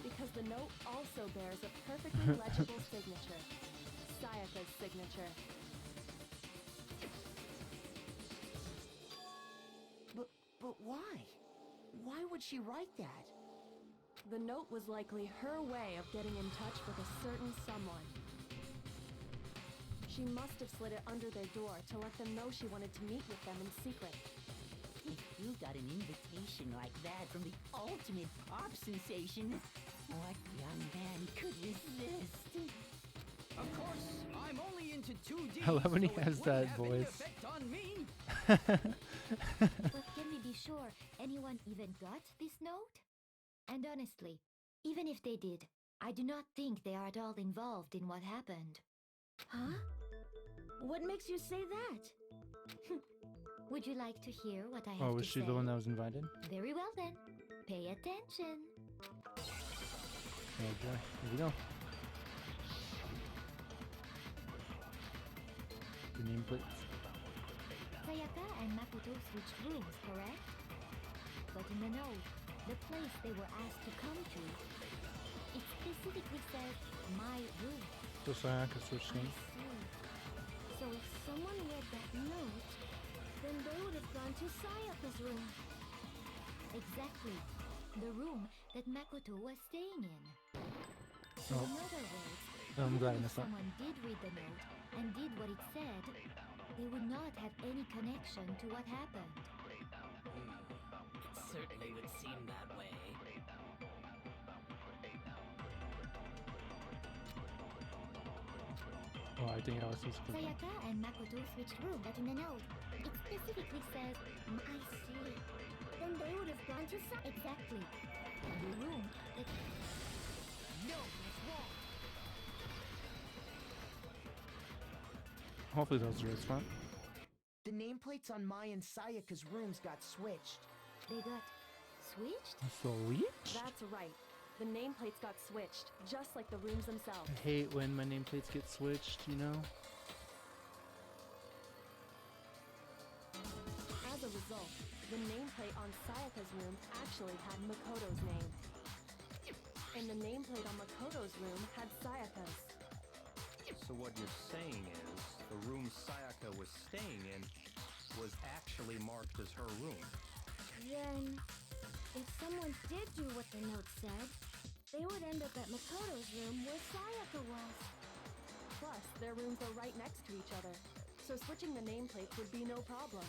because the note also bears a perfectly legible signature. Sayaka's signature. But why? Why would she write that? The note was likely her way of getting in touch with a certain someone. She must have slid it under their door to let them know she wanted to meet with them in secret. If you got an invitation like that from the ultimate pop sensation, what young man could resist? Of course, I'm only into 2D. I love when he so it has wouldn't that have any voice. effect on me. But can we be sure anyone even got this note? And honestly, even if they did, I do not think they are at all involved in what happened. Huh? What makes you say that? Would you like to hear what I have Oh, to was she say? the one that was invited? Very well then. Pay attention. Oh boy, here we go. The nameplates. Sayaka and Makoto switched rooms, correct? But in the note, the place they were asked to come to, it specifically says my room. So Sayaka switched I names. see. So if someone read that note, then they would have gone to Sayaka's room. Exactly. The room that Makoto was staying in. Oh. In other words, I'm glad I even if missed that. someone did read the note and did what it said, they would not have any connection to what happened. It certainly would seem that way. Oh, I think I was supposed to. Sayaka and Makoto switched rooms, but in the note, it specifically says, I see. Then they would have gone to Exactly. The room that... No, that's wrong. Hopefully that was the right spot. The nameplates on Mai and Sayaka's rooms got switched. They got switched? Sweet. That's right. The nameplates got switched, just like the rooms themselves. I hate when my nameplates get switched, you know? As a result, the nameplate on Sayaka's room actually had Makoto's name. And the nameplate on Makoto's room had Sayaka's. So what you're saying is, the room Sayaka was staying in was actually marked as her room. Then, if someone did do what the note said, they would end up at Makoto's room where Sayaka was. Plus, their rooms are right next to each other, so switching the nameplates would be no problem.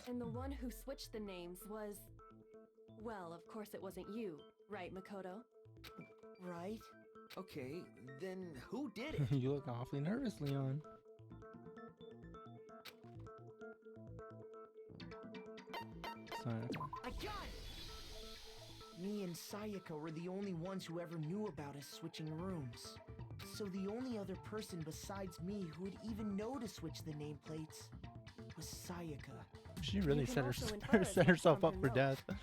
And the one who switched the names was... Well, of course it wasn't you, right, Makoto? Right? Okay, then who did it? You look awfully nervous, Leon. Sayaka. I got it! Me and Sayaka were the only ones who ever knew about us switching rooms. So the only other person besides me who would even know to switch the nameplates was Sayaka. She really You can set, also her, infer as set much herself from up her for notes. death.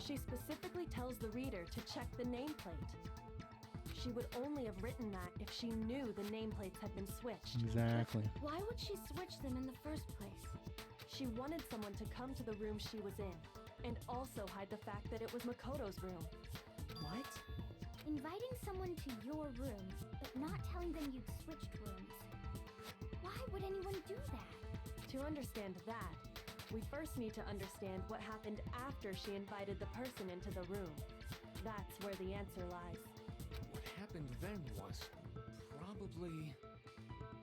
She specifically tells the reader to check the nameplate. She would only have written that if she knew the nameplates had been switched. Exactly. Why would she switch them in the first place? She wanted someone to come to the room she was in, and also hide the fact that it was Makoto's room. What? Inviting someone to your room, but not telling them you'd switched rooms. Why would anyone do that? To understand that, we first need to understand what happened after she invited the person into the room. That's where the answer lies. What happened then was probably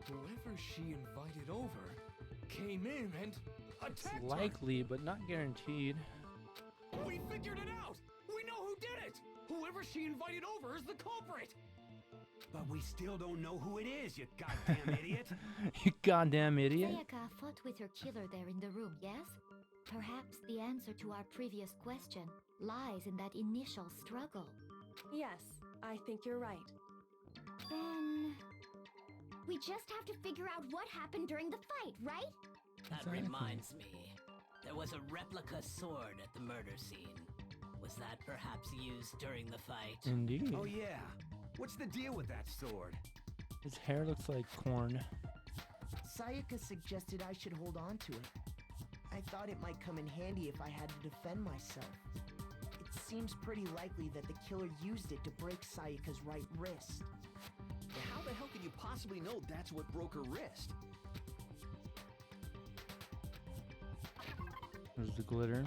whoever she invited over came in and It's attacked her. likely, but not guaranteed. We figured it out! We know who did it! Whoever she invited over is the culprit! But we still don't know who it is, you goddamn idiot! You goddamn idiot. Sayaka fought with her killer there in the room, yes? Perhaps the answer to our previous question lies in that initial struggle. Yes, I think you're right. Then... we just have to figure out what happened during the fight, right? That Exactly. reminds me. There was a replica sword at the murder scene. Was that perhaps used during the fight? Indeed. Oh yeah. What's the deal with that sword? His hair looks like corn. Sayaka suggested I should hold on to it. I thought it might come in handy if I had to defend myself. It seems pretty likely that the killer used it to break Sayaka's right wrist. How the hell can you possibly know that's what broke her wrist? There's the glitter.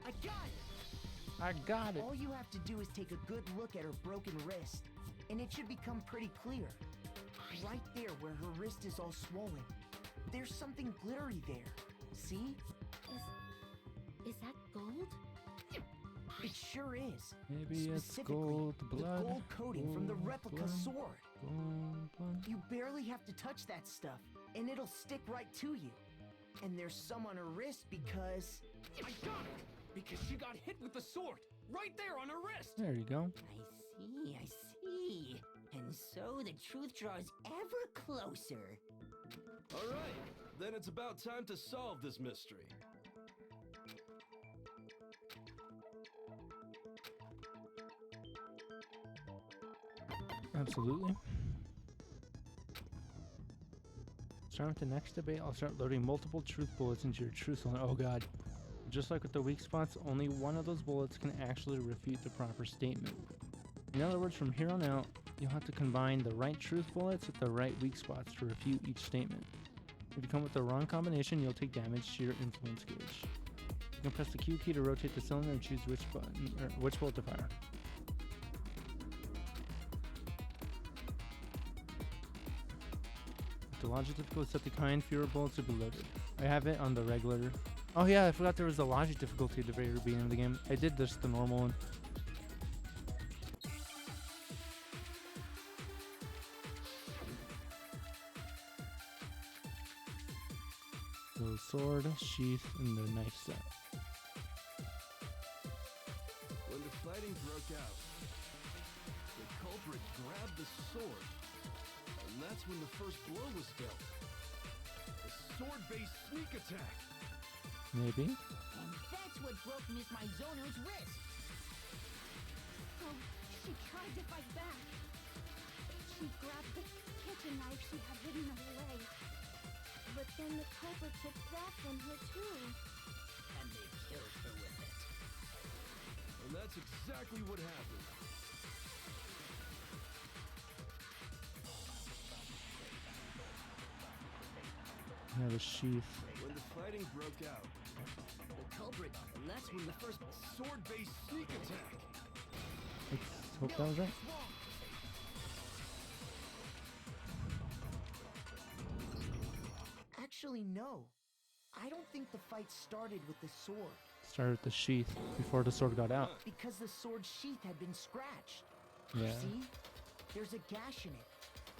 I got it! I got it. All you have to do is take a good look at her broken wrist, and it should become pretty clear. Right there where her wrist is all swollen, there's something glittery there. See? Is that gold? It sure is. Maybe it's Specifically, gold the blood. gold coating from the gold replica blood, sword. Gold blood. You barely have to touch that stuff, and it'll stick right to you. And there's some on her wrist because... I got it! Because she got hit with the sword! Right there on her wrist! There you go. I see. And so the truth draws ever closer. Alright, then it's about time to solve this mystery. Absolutely. Start with the next debate. I'll start loading multiple truth bullets into your truth cylinder. Oh god. Just like with the weak spots, only one of those bullets can actually refute the proper statement. In other words, from here on out, you'll have to combine the right truth bullets with the right weak spots to refute each statement. If you come with the wrong combination, you'll take damage to your influence gauge. You can press the Q key to rotate the cylinder and choose which button or which bullet to fire. The logic difficulty set the kind fewer bullets to be loaded. I have it on the regular. Oh yeah, I forgot there was a logic difficulty at the very beginning of the game. I did just the normal one. So sword, sheath, and the knife set. When the fighting broke out, the culprit grabbed the sword, and that's when the first blow was dealt. A sword-based sneak attack. Maybe. And that's what broke Miss Mizono's wrist. So, she tried to fight back. She grabbed the kitchen knife she had hidden away. But then the culprit took that from her too. And they killed her with it. And that's exactly what happened. I have a sheath. When the fighting broke out, The culprit, and that's when the first sword-based sneak attack. Let's hope that was right. Actually, no. I don't think the fight started with the sword. Started with the sheath before the sword got out. Because the sword sheath had been scratched. Yeah. See? There's a gash in it.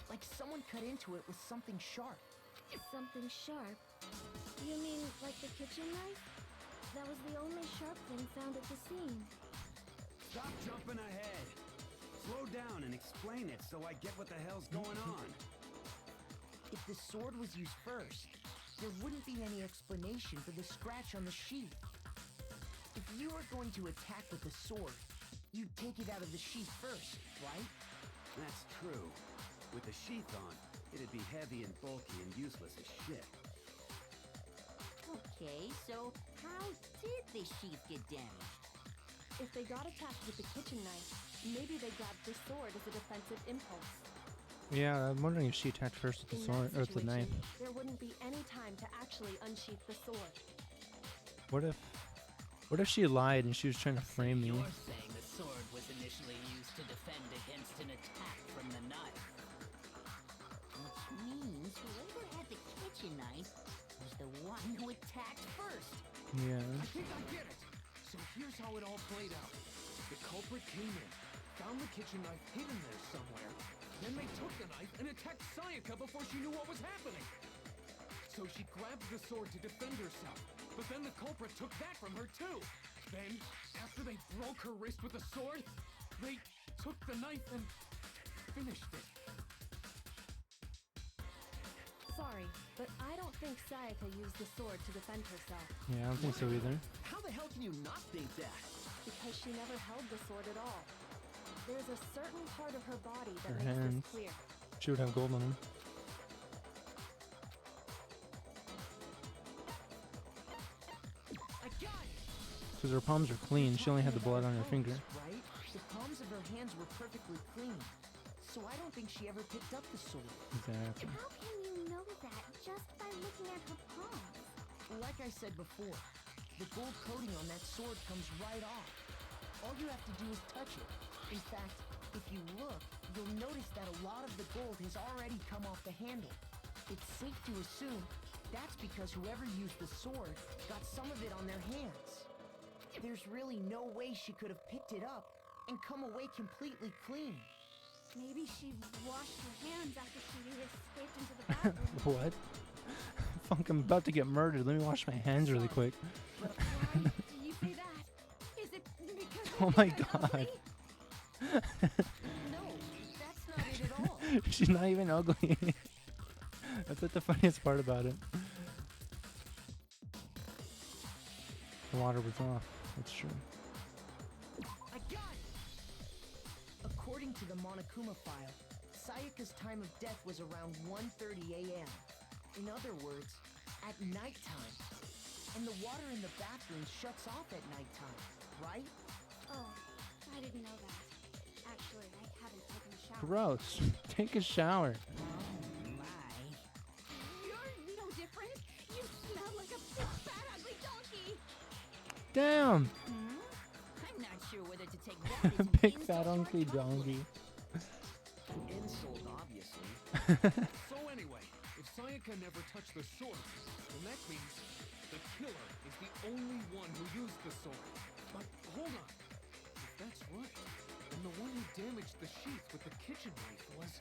Like someone cut into it with something sharp. Something sharp? You mean like the kitchen knife? That was the only sharp thing found at the scene. Stop jumping ahead. Slow down and explain it so I get what the hell's going on. If the sword was used first, there wouldn't be any explanation for the scratch on the sheath. If you were going to attack with the sword, you'd take it out of the sheath first, right? That's true. With the sheath on, it'd be heavy and bulky and useless as shit. Okay, so how did the sheath get damaged? If they got attacked with the kitchen knife, maybe they grabbed the sword as a defensive impulse. Yeah, I'm wondering if she attacked first with the sword or with the knife. There wouldn't be any time to actually unsheath the sword. What if she lied and she was trying to frame me? You're saying the sword was initially used to defend against an attack from the knife. Which means whoever had the kitchen knife was the one who attacked first. Yeah. I think I get it. So here's how it all played out. The culprit came in, found the kitchen knife hidden there somewhere. Then they took the knife and attacked Sayaka before she knew what was happening. So she grabbed the sword to defend herself. But then the culprit took that from her too. Then, after they broke her wrist with the sword, they took the knife and finished it. Sorry, but I don't think Sayaka used the sword to defend herself. Yeah, I don't think so either. How the hell can you not think that? Because she never held the sword at all. There's a certain part of her body that Her makes hands. this clear. She would have gold on them. I got it! Because her palms are clean. She only had the blood on her finger. Right? The palms of her hands were perfectly clean. So I don't think she ever picked up the sword. Exactly. How can you know that just by looking at her palms? Like I said before, the gold coating on that sword comes right off. All you have to do is touch it. In fact, if you look, you'll notice that a lot of the gold has already come off the handle. It's safe to assume that's because whoever used the sword got some of it on their hands. There's really no way she could have picked it up and come away completely clean. Maybe she washed her hands after she escaped into the bathroom. What? Fuck, I'm about to get murdered. Let me wash my hands really quick. Why do you say that? Is it because Oh my god. No, that's not it at all. She's not even ugly. That's like the funniest part about it. The water was off. That's true. I got it! According to the Monokuma file, Sayaka's time of death was around 1:30 a.m. In other words, at nighttime. And the water in the bathroom shuts off at nighttime, right? Oh, I didn't know that. Actually, I haven't taken a shower. Gross. Take a shower. You're no different. You smell like a big, fat, ugly donkey. Damn. I'm not sure whether to take that as an Big insult fat or a ugly compliment. donkey. Insult, obviously. So anyway, if Sayaka never touched the sword, then that means the killer is the only one who used the sword. But hold on. If that's right, then the one who damaged the sheath with the kitchen knife was...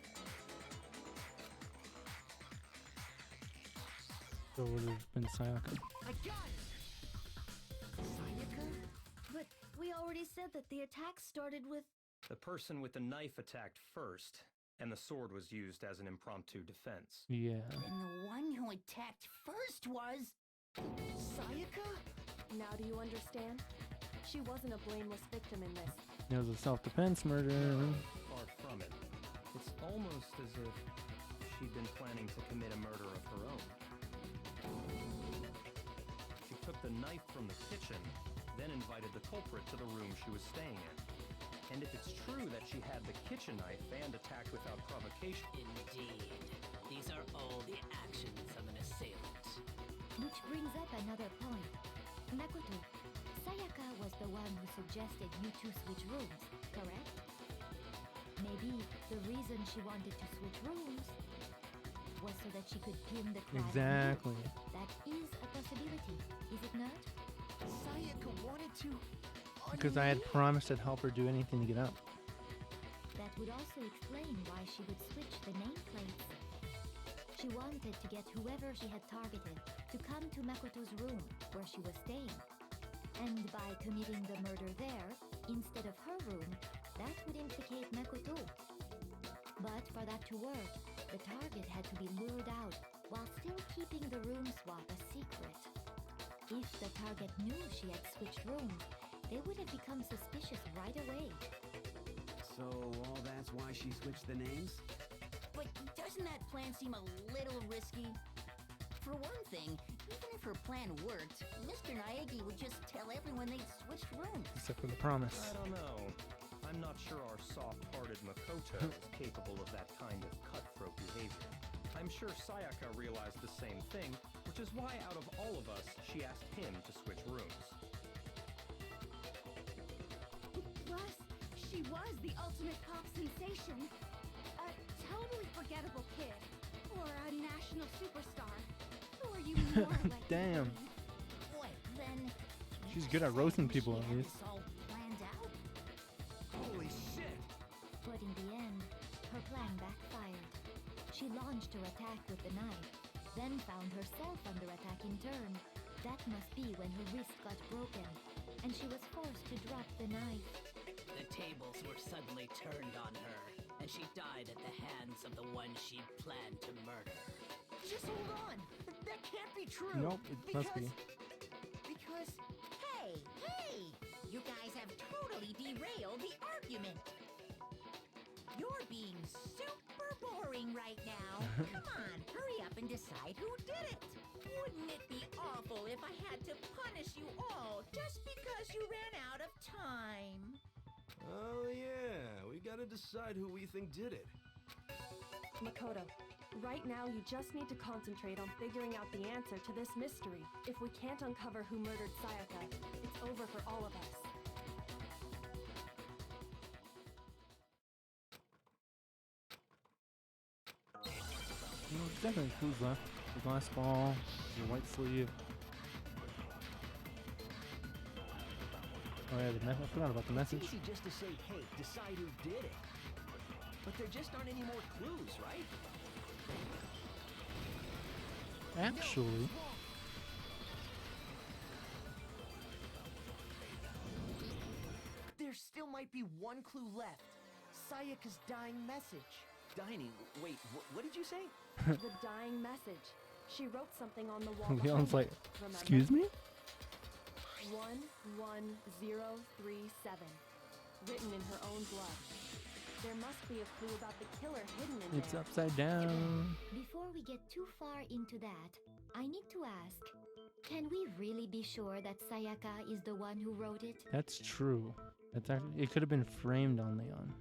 So it would have been Sayaka. I got it! Sayaka? But we already said that the attack started with... The person with the knife attacked first, and the sword was used as an impromptu defense. Yeah. And the one who attacked first was... Sayaka? Now do you understand? She wasn't a blameless victim in this. It was a self-defense murder. Far from it. It's almost as if she'd been planning to commit a murder of her own. She took the knife from the kitchen, then invited the culprit to the room she was staying in. And if it's true that she had the kitchen knife and attacked without provocation... Indeed. These are all the actions of an assailant. Which brings up another point. Makoto, Sayaka was the one who suggested you two switch rooms, correct? Maybe the reason she wanted to switch rooms was so that she could pin the crime on you. Exactly. That is a possibility, is it not? Sayaka wanted to. Because I had promised I'd help her do anything to get up. That would also explain why she would switch the nameplates. She wanted to get whoever she had targeted to come to Makoto's room where she was staying. And by committing the murder there, instead of her room, that would implicate Makoto. But for that to work, the target had to be lured out while still keeping the room swap a secret. If the target knew she had switched rooms, they would have become suspicious right away. So all that's why she switched the names? But doesn't that plan seem a little risky? For one thing, even if her plan worked, Mr. Naegi would just tell everyone they'd switched rooms. Except for the promise. I don't know. I'm not sure our soft-hearted Makoto is capable of that kind of cutthroat behavior. I'm sure Sayaka realized the same thing, which is why out of all of us, she asked him to switch rooms. Plus, she was the ultimate pop sensation. A totally forgettable kid. Or a national superstar. Who are you more like? Damn. Wait, then... She's good at roasting people at Had least. this all planned out? Holy shit! But in the end, her plan backfired. She launched her attack with the knife, then found herself under attack in turn. That must be when her wrist got broken, and she was forced to drop the knife. The tables were suddenly turned on her, and she died at the hands of the one she planned to murder. Just hold on. That can't be true. Nope, it must be. Because Hey, hey! You guys have totally derailed the argument. You're being super boring right now. Come on, hurry up and decide who did it. Wouldn't it be awful if I had to punish you all just because you ran out of time? Oh yeah, we gotta decide who we think did it. Makoto, right now you just need to concentrate on figuring out the answer to this mystery. If we can't uncover who murdered Sayaka, it's over for all of us. You know, there's definitely clues left. The glass ball, the white sleeve. Oh yeah, I forgot about the It's message. easy just to say, hey, decide who did it. But there just aren't any more clues, right? Actually, there still might be one clue left. Sayaka's dying message. Dining, wait, what did you say? The dying message. She wrote something on the wall. Leon's behind like, her, remember? excuse me? 11037. Written in her own blood. There must be a clue about the killer hidden in It's there. upside down. Before we get too far into that, I need to ask, can we really be sure that Sayaka is the one who wrote it? That's true. That's actually, it could have been framed on Leon.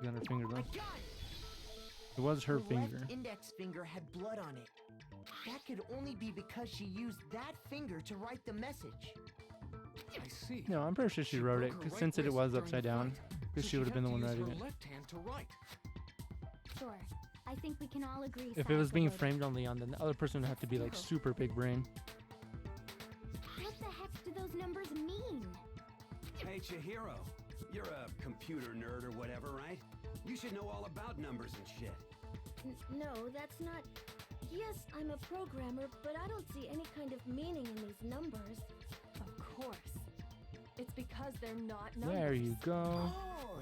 Got her finger I though. got it! It was her Her finger. left index finger had blood on it. That could only be because she used that finger to write the message. I see. No, I'm pretty sure she wrote it, broke her because right since it wrist was during upside the down, fight, because so she would have been the had one to use writing her it. left hand to write. Sure. I think we can all agree. If it was Sayaka being wrote it. framed on Leon, then the other person would have to be like super big brain. What the heck do those numbers mean? Hey, Chihiro, you're a computer nerd or whatever, right? You should know all about numbers and shit. No, that's not... Yes, I'm a programmer, but I don't see any kind of meaning in these numbers. Of course. It's because they're not numbers. There you go. Oh,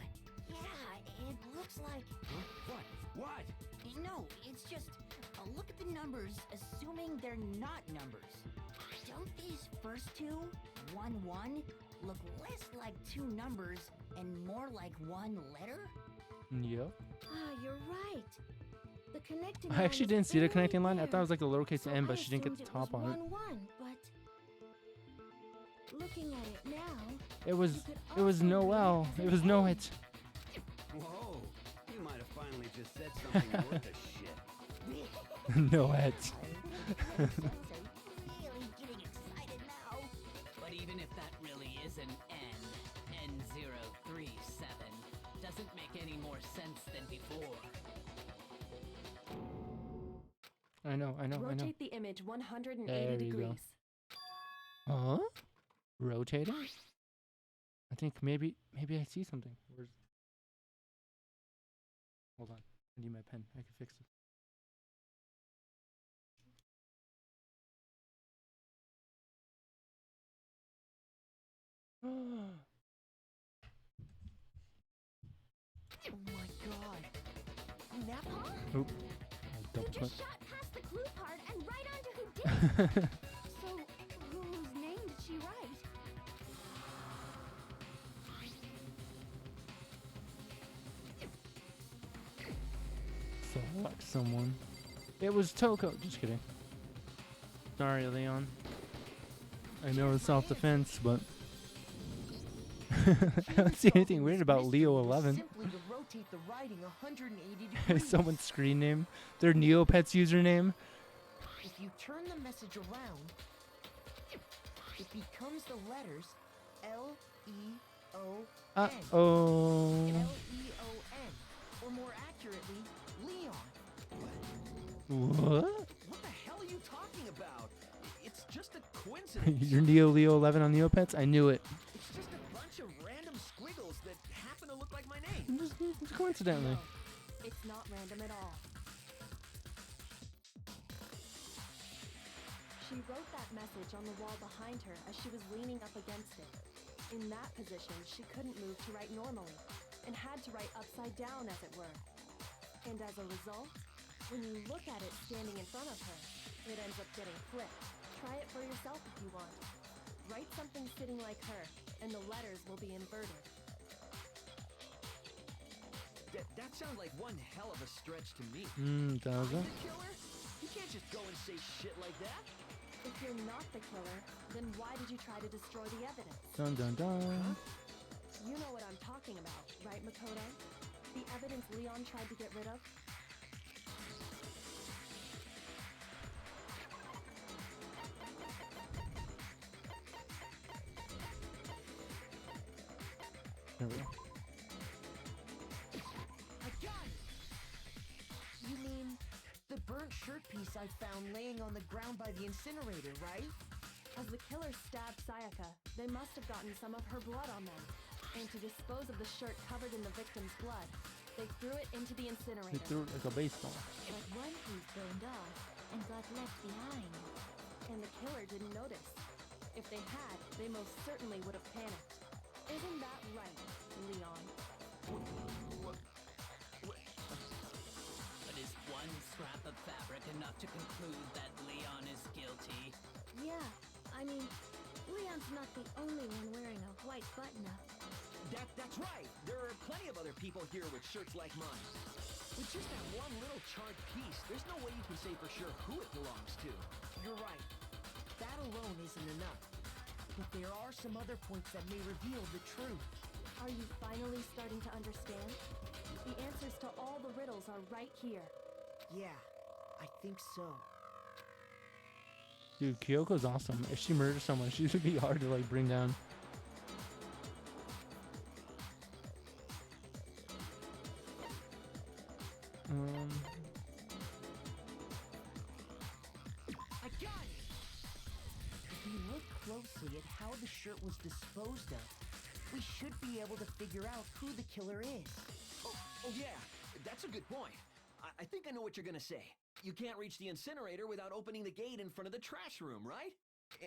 yeah, it looks like... Huh? What? No, it's just... look at the numbers, assuming they're not numbers. Don't these first two, 1, 1, look less like two numbers and more like one letter? Yep. Ah, you're right. The connecting I actually line is didn't see the very connecting line. I clear. thought it was like the lowercase So n, I but she didn't get assumed the it was top on it. 1, 1, but... Looking at it now... It was you could it was also no read L. as It an was no A. it. Whoa, you might have finally just said something worth a shit. No it. Really getting excited now. But doesn't make any more sense than before. I know. Rotate the image 180 There you go. degrees. Huh? Rotating? I think maybe I see something. Where's... Hold on. I need my pen. I can fix it. Oh my god. Napalm? Oop. You just shot past the clue part and right onto who did it. So, whose name did she write? Select someone. It was Toko. Just kidding. Sorry, Leon. I know it's self-defense, but I don't see anything weird about Leo 11. Simply to rotate the writing 180 degrees. Someone's screen name, their Neopets username. If you turn the message around, it becomes the letters L-E-O-N. Uh-oh. L-E-O-N. Or more accurately, Leon. What? What the hell are you talking about? It's just a coincidence. Your Leo 11 on Neopets? I knew it. It's just a bunch of random squiggles that happen to look like my name. Just coincidentally. No, it's not random at all. She wrote that message on the wall behind her as she was leaning up against it. In that position, she couldn't move to write normally, and had to write upside down, as it were. And as a result, when you look at it standing in front of her, it ends up getting flipped. Try it for yourself if you want. Write something sitting like her, and the letters will be inverted. That sounds like one hell of a stretch to me. Does it? The killer? You can't just go and say shit like that. If you're not the killer, then why did you try to destroy the evidence? Dun dun dun. You know what I'm talking about, right, Makoto? The evidence Leon tried to get rid of? There we go. I got it! You mean the burnt shirt piece I found laying on the ground by the incinerator, right? As the killer stabbed Sayaka, they must have gotten some of her blood on them. And to dispose of the shirt covered in the victim's blood, they threw it into the He incinerator. threw it like a baseball. But one piece burned off and got left behind. And the killer didn't notice. If they had, they most certainly would have panicked. Isn't that right, Leon? But is one scrap of fabric enough to conclude that Leon is guilty? Yeah, I mean, Leon's not the only one wearing a white button-up. That's right. There are plenty of other people here with shirts like mine. With just that one little charred piece, there's no way you can say for sure who it belongs to. You're right. That alone isn't enough. But there are some other points that may reveal the truth. Are you finally starting to understand? The answers to all the riddles are right here. Yeah, I think so. Dude, Kyoko's awesome. If she murders someone, she's gonna be hard to like bring down. I got it! If we look closely at how the shirt was disposed of, we should be able to figure out who the killer is. Oh yeah, that's a good point. I think I know what you're gonna say. You can't reach the incinerator without opening the gate in front of the trash room, right?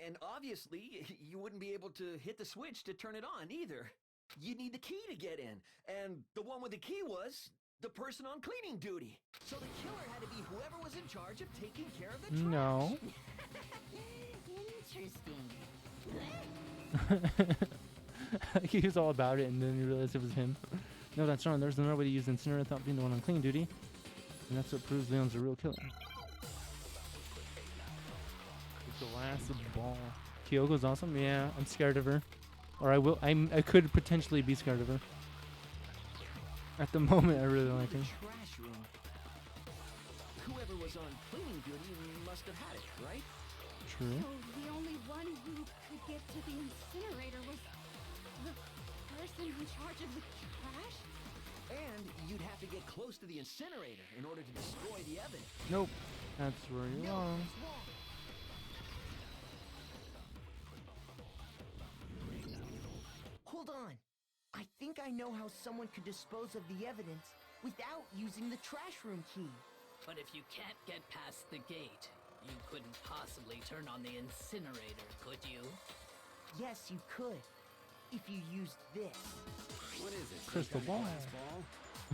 And obviously, you wouldn't be able to hit the switch to turn it on either. You need the key to get in, and the one with the key was the person on cleaning duty. So the killer had to be whoever was in charge of taking care of the trash. No. Interesting. He was all about it, and then he realized it was him. No, that's wrong. There's no way to use the incinerator without being the one on clean duty. And that's what proves Leon's a real killer. Glass ball. Kyoko's awesome. Yeah, I'm scared of her. Or I will. I could potentially be scared of her. At the moment, I really like her. Trash room. Whoever was on cleaning duty must have had it, right? True. So the only one who could get to the incinerator was the person in charge of the trash? And you'd have to get close to the incinerator in order to destroy the evidence. Nope. That's where you're wrong. Hold on. I think I know how someone could dispose of the evidence without using the trash room key. But if you can't get past the gate, you couldn't possibly turn on the incinerator, could you? Yes, you could. If you used this. What is it? Crystal some kind of ball.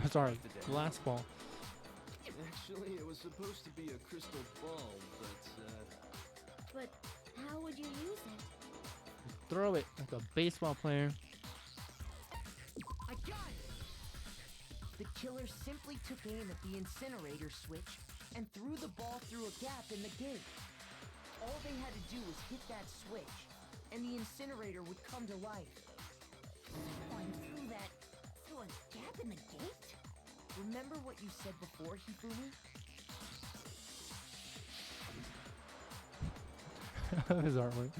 glass ball? Sorry, glass ball. Actually, it was supposed to be a crystal ball, But how would you use it? Throw it like a baseball player. I got it! The killer simply took aim at the incinerator switch and threw the ball through a gap in the gate. All they had to do was hit that switch, and the incinerator would come to life. Someone threw that through a gap in the gate? Remember what you said before, Hifumi? His artwork.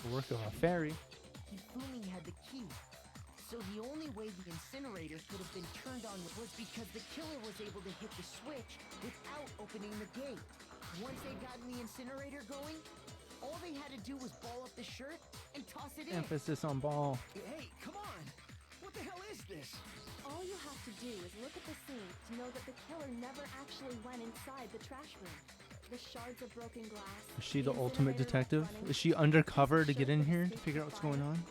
The work of a fairy. Hifumi had the key. So the only way the incinerator could have been turned on was because the killer was able to hit the switch without opening the gate. Once they got the incinerator going, all they had to do was ball up the shirt and toss it in. Emphasis on ball. Hey, come on! What the hell is this? All you have to do is look at the scene to know that the killer never actually went inside the trash room. The shards of broken glass. Is she the incinerator ultimate lights detective? running, Is she undercover to shirt get in with here to safety figure out what's going fire. on?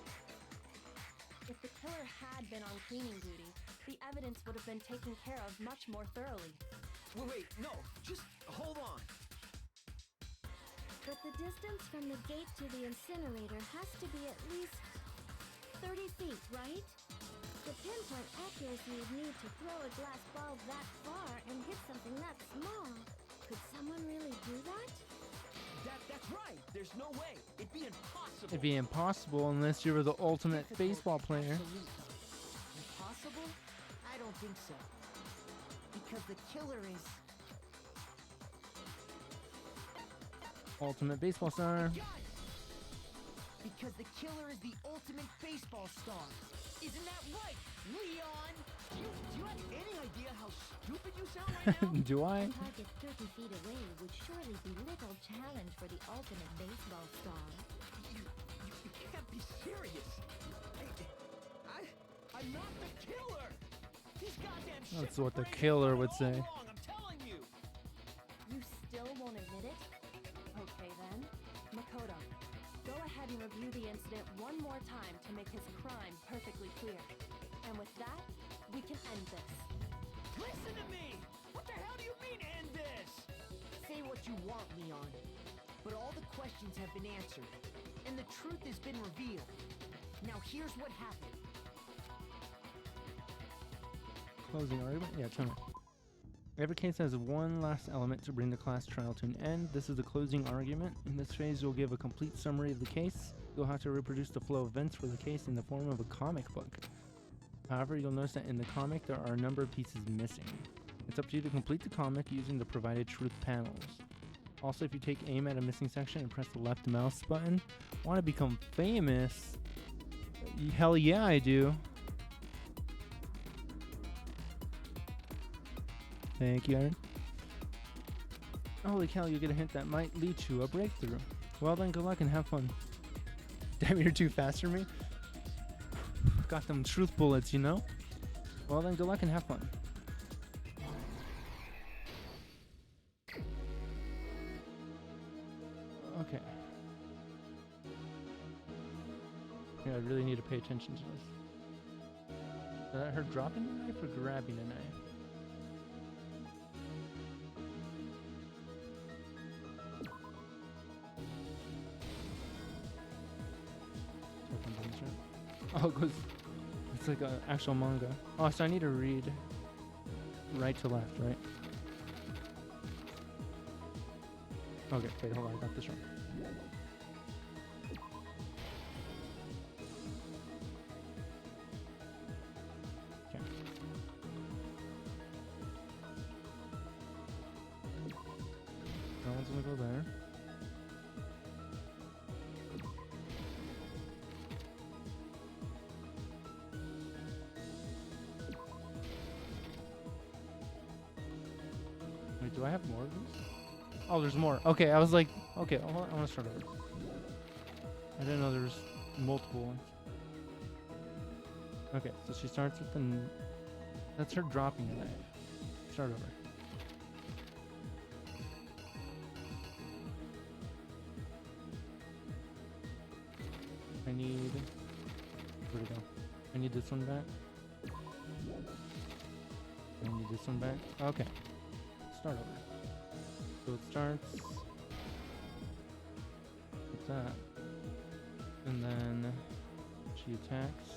If the killer had been on cleaning duty, the evidence would have been taken care of much more thoroughly. Wait, no, just hold on. But the distance from the gate to the incinerator has to be at least 30 feet, right? The pinpoint accuracy you'd need to throw a glass ball that far and hit something that small. Could someone really do that? That's right. There's no way. It'd be impossible. It'd be impossible unless you were the ultimate Difficult, baseball player. absolutely. Impossible? I don't think so. Because the killer is... Ultimate baseball star. Because the killer is the ultimate baseball star. Isn't that right, Leon? Do you have any idea how stupid you sound right now? Do I? A target 30 feet away would surely be little challenge for the ultimate baseball star. You can't be serious. I'm not the killer. These goddamn shit That's what the brains killer are would all say. wrong, I'm telling you. You still won't admit it? Okay then. Makoto, go ahead and review the incident one more time to make his crime perfectly clear. And with that, we can end this. Listen to me. What the hell do you mean end this? Say what you want, Leon. But all the questions have been answered, and the truth has been revealed. Now here's what happened. Closing argument? Yeah, tell me. Every case has one last element to bring the class trial to an end. This is the closing argument. In this phase, you'll give a complete summary of the case. You'll have to reproduce the flow of events for the case in the form of a comic book. However, you'll notice that in the comic, there are a number of pieces missing. It's up to you to complete the comic using the provided truth panels. Also, if you take aim at a missing section and press the left mouse button, want to become famous? Hell yeah, I do. Thank you, Aaron. Holy cow, you'll get a hint that might lead to a breakthrough. Well then, good luck and have fun. Damn, you're too fast for me. Got them truth bullets, you know? Well then, good luck and have fun. Okay. Yeah, I really need to pay attention to this. Is that her dropping a knife or grabbing a knife? Oh, it goes. It's like an actual manga. Oh, so I need to read right to left, right? Okay, wait, hold on, I got this wrong. Okay. That one's gonna go there. Do I have more of these? Oh, there's more. Okay, I was like, okay, I want to start over. I didn't know there was multiple ones. Okay, so she starts with the... That's her dropping the knife. Start over. I need... Where'd it go? I need this one back. I need this one back. Okay. Start over. So it starts with that. And then she attacks.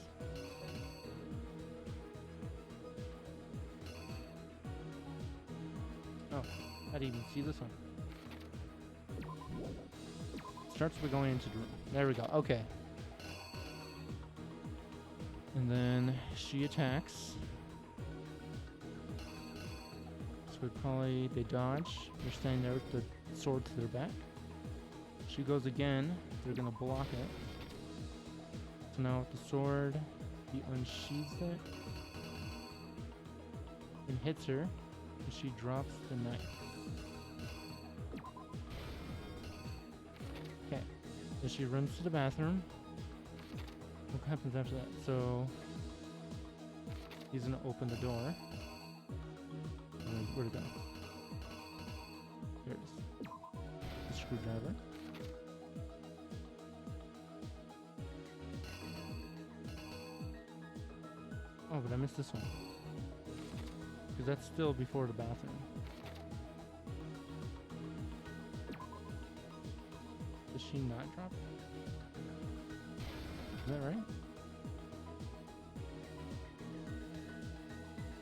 Oh, I didn't even see this one. Starts by going into the room. There we go. Okay. And then she attacks. So it probably, they dodge. They're standing there with the sword to their back. She goes again. They're gonna block it. So now with the sword, he unsheathes it and hits her, and she drops the knife. Okay. Then she runs to the bathroom. What happens after that? So he's gonna open the door. Where'd it go? Here it is. The screwdriver. Oh, but I missed this one. Because that's still before the bathroom. Does she not drop it? Is that right?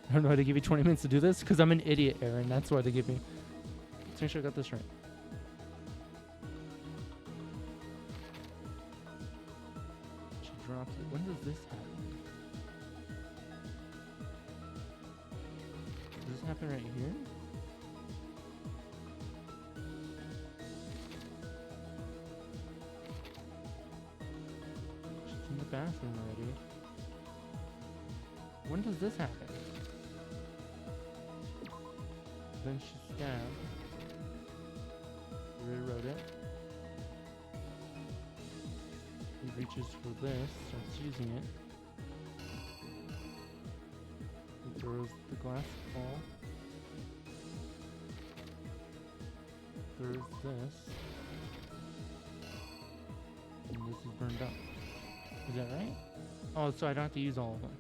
I don't know why they give you 20 minutes to do this, because I'm an idiot, Aaron. That's why they give me. Let's make sure I got this right. She drops it. When does this happen? Does this happen right here? She's in the bathroom already. When does this happen? Then she stabbed. Rewrote it. He reaches for this, starts using it. He throws the glass ball. Throws this. And this is burned up. Is that right? Oh, so I don't have to use all of them.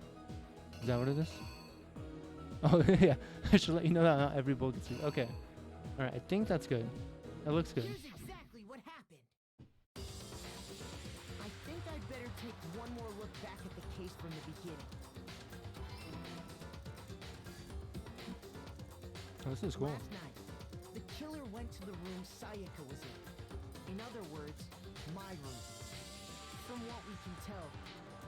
Is that what it is? Oh, yeah. I should let you know that not every bullet gets used. Okay. Alright, I think that's good. That looks good. Here's exactly what happened. I think I'd better take one more look back at the case from the beginning. Oh, this is cool. Last night, the killer went to the room Sayaka was in. In other words, my room. From what we can tell,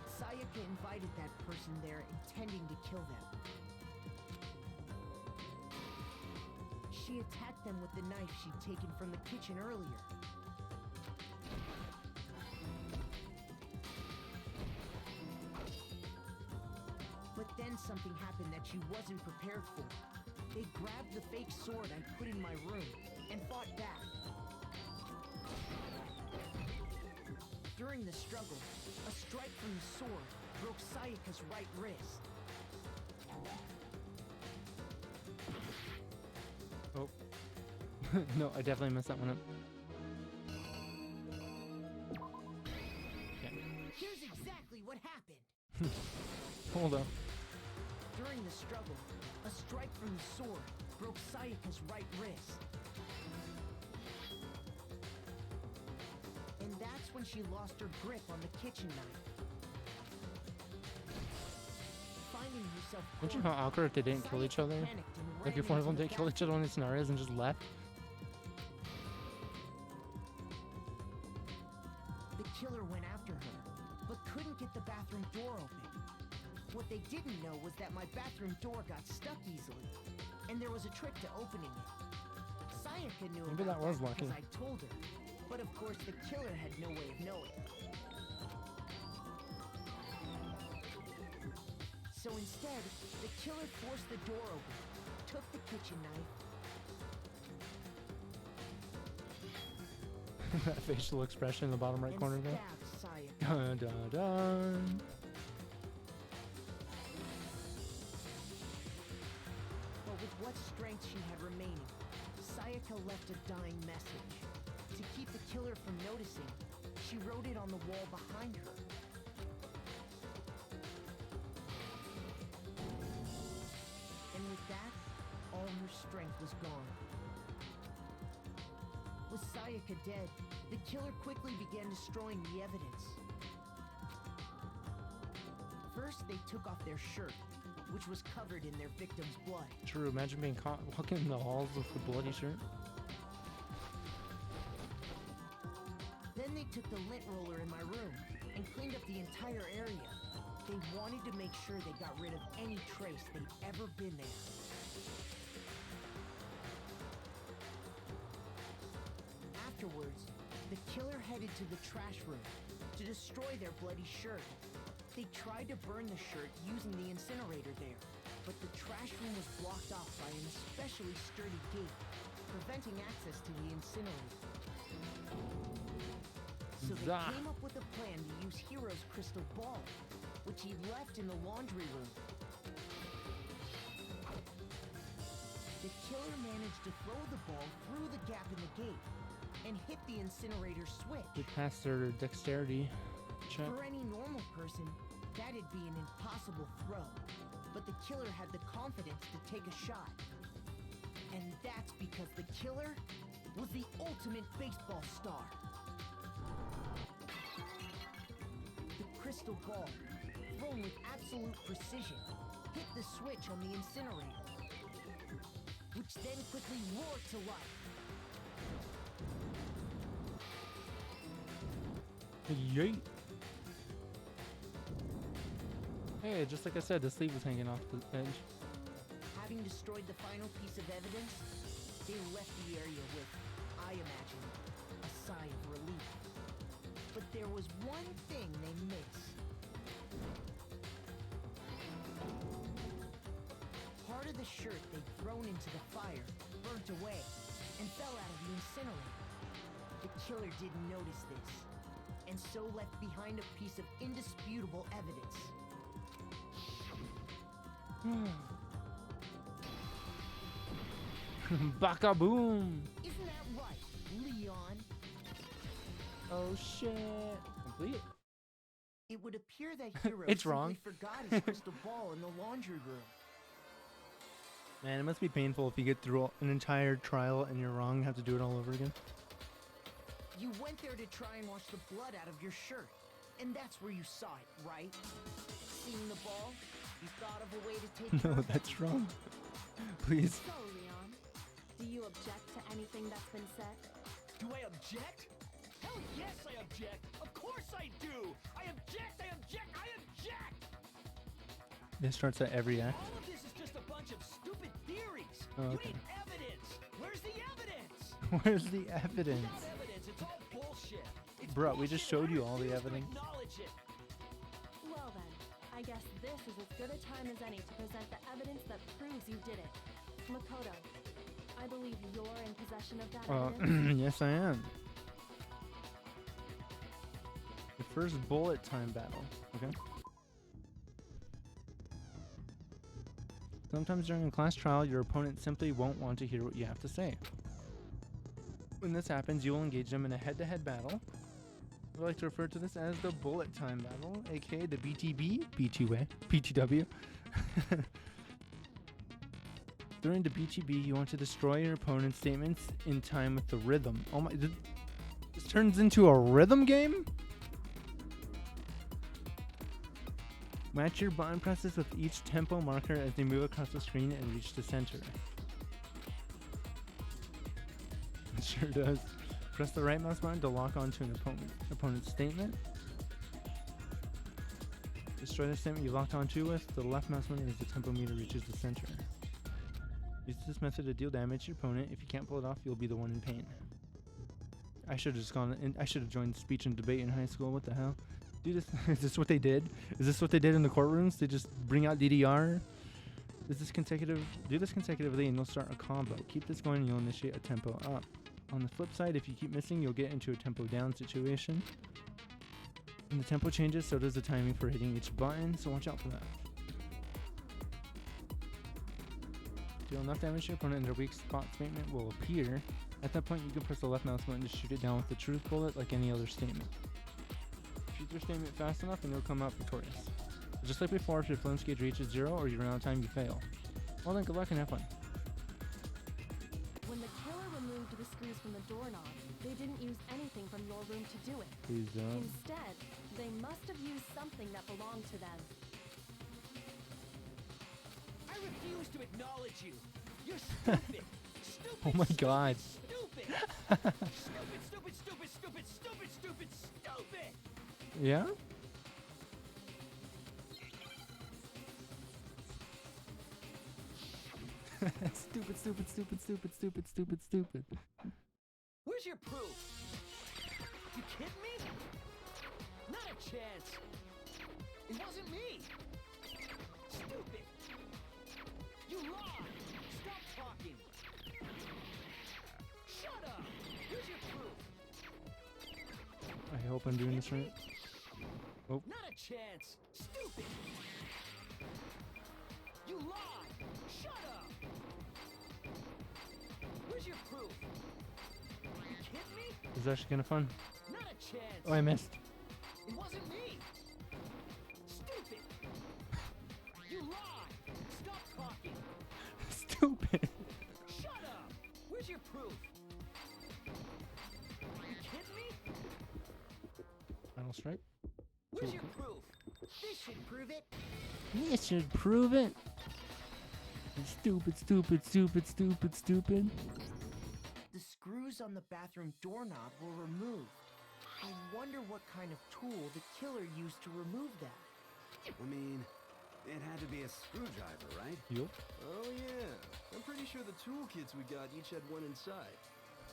Sayaka invited that person there intending to kill them. She attacked them with the knife she'd taken from the kitchen earlier. But then something happened that she wasn't prepared for. They grabbed the fake sword I put in my room and fought back. During the struggle, a strike from the sword broke Sayaka's right wrist. Oh. No, I definitely messed that one up. Okay. Here's exactly what happened. Hold up. During the struggle, a strike from the sword broke Sayaka's right wrist. And that's when she lost her grip on the kitchen knife. Finding herself Don't you know how awkward if they didn't kill each other? Like if one of them didn't kill each other in these scenarios and just left? The killer went after her, but couldn't get the bathroom door open. What they didn't know was that my bathroom door got stuck easily, and there was a trick to opening it. Sayaka knew Maybe about that was lucky. because I told her, but of course the killer had no way of knowing. So instead, the killer forced the door open, took the kitchen knife, That facial expression in the bottom right and corner there. stabbed Sayaka. Dun, dun, dun. But with what strength she had remaining, Sayaka left a dying message. To keep the killer from noticing, she wrote it on the wall behind her. And with that, all her strength was gone. With Sayaka dead, the killer quickly began destroying the evidence. First, they took off their shirt, which was covered in their victim's blood. True, imagine being caught walking in the halls with a bloody shirt. Then they took the lint roller in my room and cleaned up the entire area. They wanted to make sure they got rid of any trace they'd ever been there. Afterwards, the killer headed to the trash room to destroy their bloody shirt. They tried to burn the shirt using the incinerator there, but the trash room was blocked off by an especially sturdy gate, preventing access to the incinerator. So they came up with a plan to use Hero's crystal ball, which he left in the laundry room. The killer managed to throw the ball through the gap in the gate and hit the incinerator switch. They passed their dexterity check. For any normal person, that'd be an impossible throw. But the killer had the confidence to take a shot. And that's because the killer was the ultimate baseball star. The crystal ball, thrown with absolute precision, hit the switch on the incinerator, which then quickly roared to life. Yeet. Hey, just like I said, the sleeve was hanging off the edge. Having destroyed the final piece of evidence, they left the area with, I imagine, a sigh of relief. But there was one thing they missed. Part of the shirt they'd thrown into the fire burnt away and fell out of the incinerator. The killer didn't notice this, and so left behind a piece of indisputable evidence. Baka boom! Isn't that right, Leon? Oh shit! Complete. It would appear that Hero It's simply wrong. forgot his crystal ball in the laundry room. Man, it must be painful if you get through an entire trial and you're wrong and have to do it all over again. You went there to try and wash the blood out of your shirt, and that's where you saw it, right? Seeing the ball, you thought of a way to take care No, of that. that's wrong. Please. So, Leon, do you object to anything that's been said? Do I object? Hell yes, I object! Of course I do! I object! I object! I object! This starts at every act. All of this is just a bunch of stupid theories! Oh, You okay. need evidence! Where's the evidence? Where's the evidence? Without evidence, it's all bullshit! It's Bro, we just bullshit, showed you and I all the refuse to evidence. acknowledge it. Well then, I guess this is as good a time as any to present the evidence that proves you did it. Makoto, I believe you're in possession of that evidence. Yes, I am. The first bullet time battle. Okay. Sometimes during a class trial, your opponent simply won't want to hear what you have to say. When this happens, you will engage them in a head-to-head battle. I like to refer to this as the bullet time battle, aka the BTB, BTW. During the BTB, you want to destroy your opponent's statements in time with the rhythm. Oh my, this turns into a rhythm game? Match your button presses with each tempo marker as they move across the screen and reach the center. It sure does. Press the right mouse button to lock onto an opponent's statement. Destroy the statement you locked onto with the left mouse button as the tempo meter reaches the center. Use this method to deal damage to your opponent. If you can't pull it off, you'll be the one in pain. I should have just gone in, I should have joined speech and debate in high school. What the hell? Dude, is this what they did? Is this what they did in the courtrooms? They just bring out DDR? Is this consecutive? Do this consecutively and you'll start a combo. Keep this going and you'll initiate a tempo up. On the flip side, if you keep missing, you'll get into a tempo down situation. When the tempo changes, so does the timing for hitting each button, so watch out for that. Deal enough damage to your opponent and their weak spot statement will appear. At that point, you can press the left mouse button to shoot it down with the truth bullet like any other statement. Shoot your statement fast enough and you'll come out victorious. Just like before, if your flames gauge reaches 0 or you run out of time, you fail. Well then, good luck and have fun. When the killer removed the screws from the doorknob, they didn't use anything from your room to do it. Please don't. Instead, they must have used something that belonged to them. I refuse to acknowledge you. You're stupid. Stupid. Oh my god. Stupid. Stupid. Yeah? Stupid. Where's your proof? You kidding me? Not a chance. It wasn't me. Stupid. You lied. Stop talking. Shut up. Here's your proof. I hope I'm doing this right. Oh. Not a chance. Stupid. You lied. Shut up. Where's your proof? You kidding me? This is actually kind of fun. Not a chance. Oh, I missed. It wasn't me. Stupid. You lied. Stop talking. Stupid. Shut up. Where's your proof? You kidding me? Final strike. Where's your proof? This should prove it. This should prove it. Stupid. The screws on the bathroom doorknob were removed. I wonder what kind of tool the killer used to remove that. I mean, it had to be a screwdriver, right? Yup. Oh yeah. I'm pretty sure the toolkits we got each had one inside.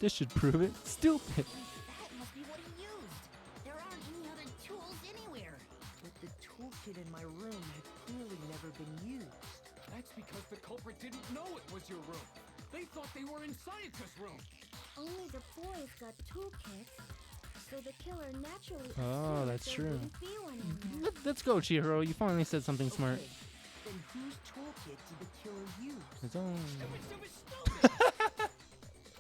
This should prove it. Stupid. That must be what he used. There aren't any other tools anywhere. But the toolkit in my room had clearly never been used. That's because the culprit didn't know it was your room. They thought they were in Sayaka's room. Only the boys got toolkits, so the killer naturally Oh, assumed that's there true. wouldn't be one in there. Let's go, Chihiro. You finally said something smart. Okay, then whose toolkit did the killer use? His own. Stupid.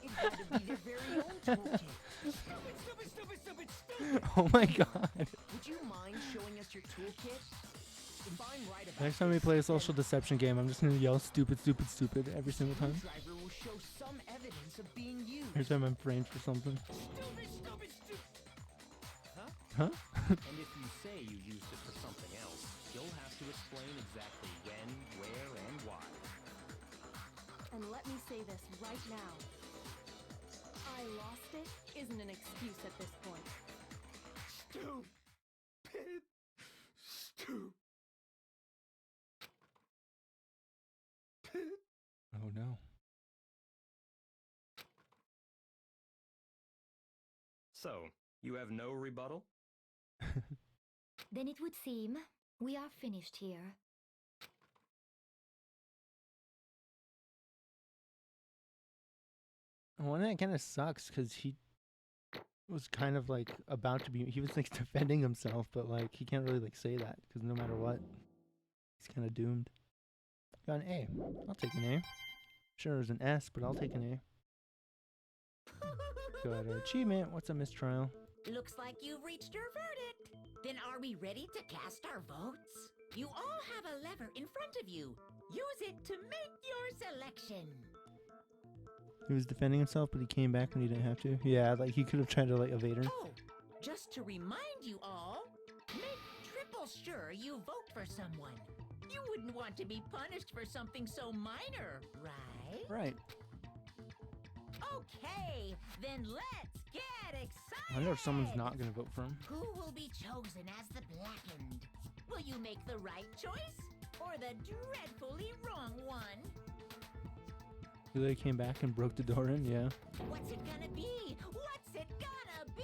It had to be their very own toolkit. Stupid. Oh my god. Would you mind showing us your toolkit? If I'm right about Next time we play a social deception game, I'm just gonna yell stupid every single time. the screwdriver will show some evidence of being used. Every time I'm framed for something. Stupid. Huh? And if you say you used it for something else, you'll have to explain exactly when, where, and why. And let me say this right now. I lost it isn't an excuse at this point. Stupid. Oh no. So, you have no rebuttal? Then it would seem we are finished here. Well, that kind of sucks because he was kind of like about to be. He was like defending himself, but like he can't really like say that because no matter what, he's kind of doomed. Got an A. I'll take an A. Sure, there's an S, but I'll take an A. Got an achievement. What's a mistrial? Looks like you've reached your verdict. Then are we ready to cast our votes? You all have a lever in front of you. Use it to make your selection. He was defending himself, but he came back when he didn't have to. Yeah, like he could have tried to like evade her. Oh, just to remind you all, make triple sure you vote for someone. You wouldn't want to be punished for something so minor, right? Right. Okay, then let's get excited. I wonder if someone's not gonna vote for him. Who will be chosen as the Blackened? Will you make the right choice or the dreadfully wrong one? He literally came back and broke the door in. Yeah. What's it gonna be? What's it gonna be?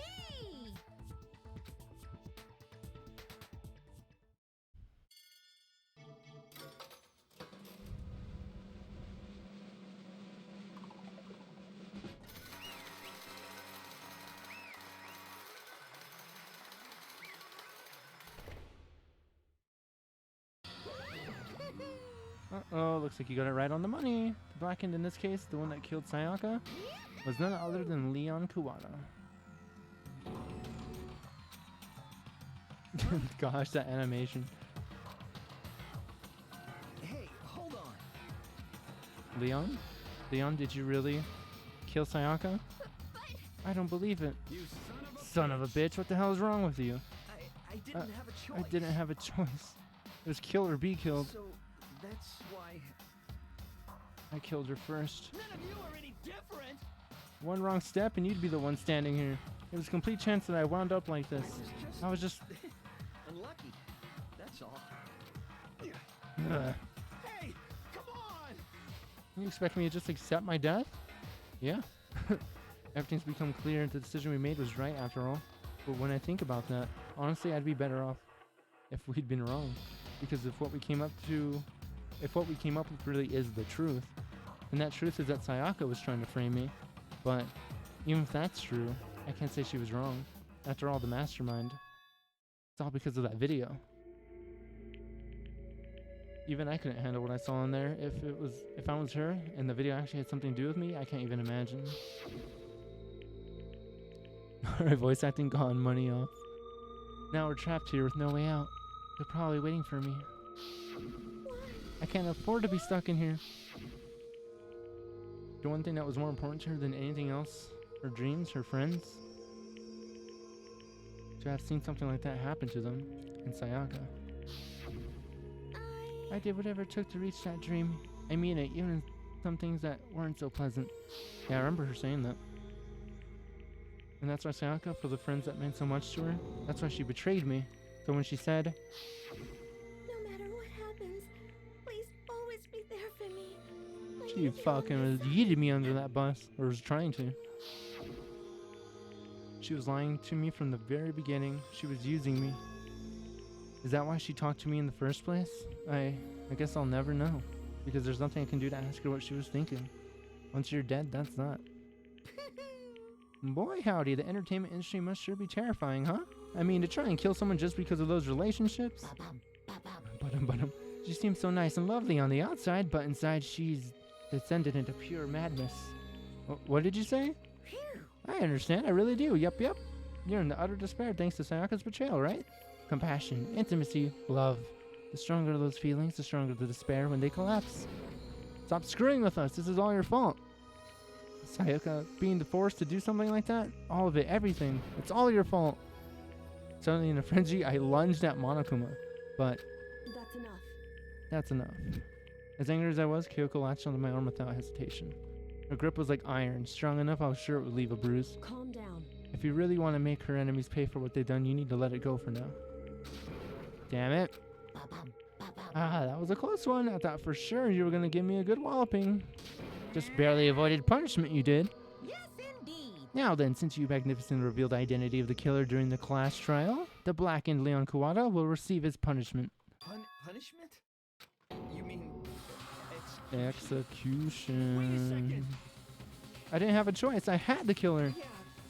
Oh, looks like you got it right on the money. The Blackened, in this case, the one that killed Sayaka, was none other than Leon Kuwata. Gosh, that animation. Hey, hold on. Leon? Leon, did you really kill Sayaka? I don't believe it. You Son of a bitch, what the hell is wrong with you? I didn't have a choice. I didn't have a choice. It was kill or be killed. So that's why. I killed her first. None of you are any different. One wrong step and you'd be the one standing here. It was a complete chance that I wound up like this. I was just... unlucky. That's all. Hey, come on! You expect me to just accept my death? Yeah. Everything's become clear. The decision we made was right after all. But when I think about that, honestly, I'd be better off if we'd been wrong. Because if what we came up with really is the truth, and that truth is that Sayaka was trying to frame me. But even if that's true, I can't say she was wrong. After all, the mastermind. It's all because of that video. Even I couldn't handle what I saw in there. If I was her and the video actually had something to do with me, I can't even imagine. Alright, voice acting gone, money off. Now we're trapped here with no way out. They're probably waiting for me. I can't afford to be stuck in here. The one thing that was more important to her than anything else, her dreams, her friends, to have seen something like that happen to them in Sayaka. I did whatever it took to reach that dream. I mean it, even in some things that weren't so pleasant. Yeah, I remember her saying that. And that's why Sayaka, for the friends that meant so much to her, that's why she betrayed me. So when she said, No matter what happens, please always be there for me. she fucking yeeted me under that bus, or was trying to. She was lying to me from the very beginning. She was using me. Is that why she talked to me in the first place? I guess I'll never know. Because there's nothing I can do to ask her what she was thinking. Once you're dead, that's that. Boy howdy, the entertainment industry must sure be terrifying, huh? I mean, to try and kill someone just because of those relationships? She seems so nice and lovely on the outside, but inside she's descended into pure madness. What did you say? I understand, I really do, yup. You're in the utter despair thanks to Sayaka's betrayal, right? Compassion, intimacy, love. The stronger those feelings, the stronger the despair when they collapse. Stop screwing with us, this is all your fault. Sayaka being forced to do something like that? All of it, everything. It's all your fault. Suddenly in a frenzy, I lunged at Monokuma, but... That's enough. That's enough. As angry as I was, Kyoko latched onto my arm without hesitation. Her grip was like iron, strong enough I was sure it would leave a bruise. Calm down. If you really want to make her enemies pay for what they've done, you need to let it go for now. Damn it. Ah, that was a close one. I thought for sure you were going to give me a good walloping. Just barely avoided punishment, you did. Yes, indeed. Now then, since you magnificently revealed the identity of the killer during the class trial, the blackened Leon Kuwata will receive his punishment. Punishment? You mean... Execution. Wait a second. I didn't have a choice. I had to kill her.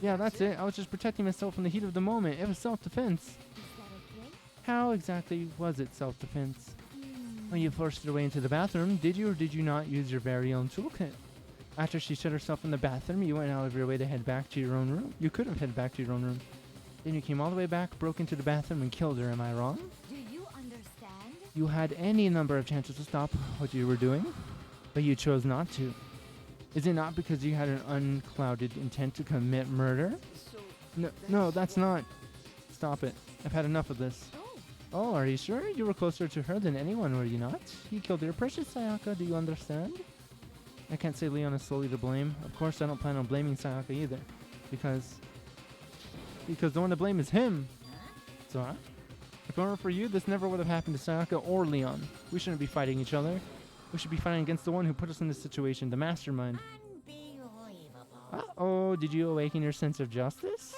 Yeah, that's it. I was just protecting myself from the heat of the moment. It was self-defense. Is that okay? How exactly was it self-defense? When you forced her way into the bathroom, did you or did you not use your very own toolkit? After she shut herself in the bathroom, you went out of your way to head back to your own room. You could have headed back to your own room. Then you came all the way back, broke into the bathroom, and killed her. Am I wrong? Do you understand? You had any number of chances to stop what you were doing, but you chose not to. Is it not because you had an unclouded intent to commit murder? No, that's not. Stop it. I've had enough of this. Oh, are you sure? You were closer to her than anyone, were you not? You killed your precious Sayaka, do you understand? I can't say Leon is solely to blame. Of course, I don't plan on blaming Sayaka either. Because the one to blame is him. So, if it weren't for you, this never would have happened to Sayaka or Leon. We shouldn't be fighting each other. We should be fighting against the one who put us in this situation, the mastermind. Uh-oh, did you awaken your sense of justice?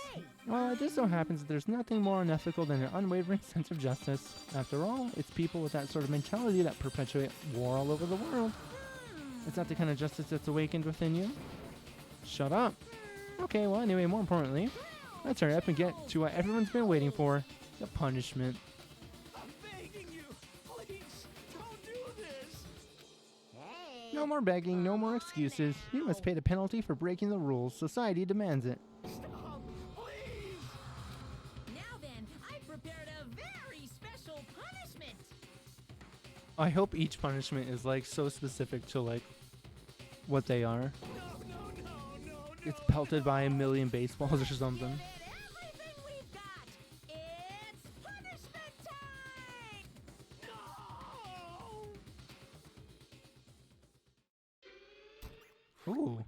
Well, it just so happens that there's nothing more unethical than an unwavering sense of justice. After all, it's people with that sort of mentality that perpetuate war all over the world. Is that the kind of justice that's awakened within you? Shut up. Okay, well, anyway, more importantly, let's hurry up and get to what everyone's been waiting for, the punishment. I'm begging you, please, don't do this. more begging, no more excuses. You must pay the penalty for breaking the rules. Society demands it. Stop, please! Now then, I've prepared a very special punishment. I hope each punishment is like so specific to like what they are. It's pelted by a million baseballs or something. Everything we've got. It's punishment time! No! Ooh.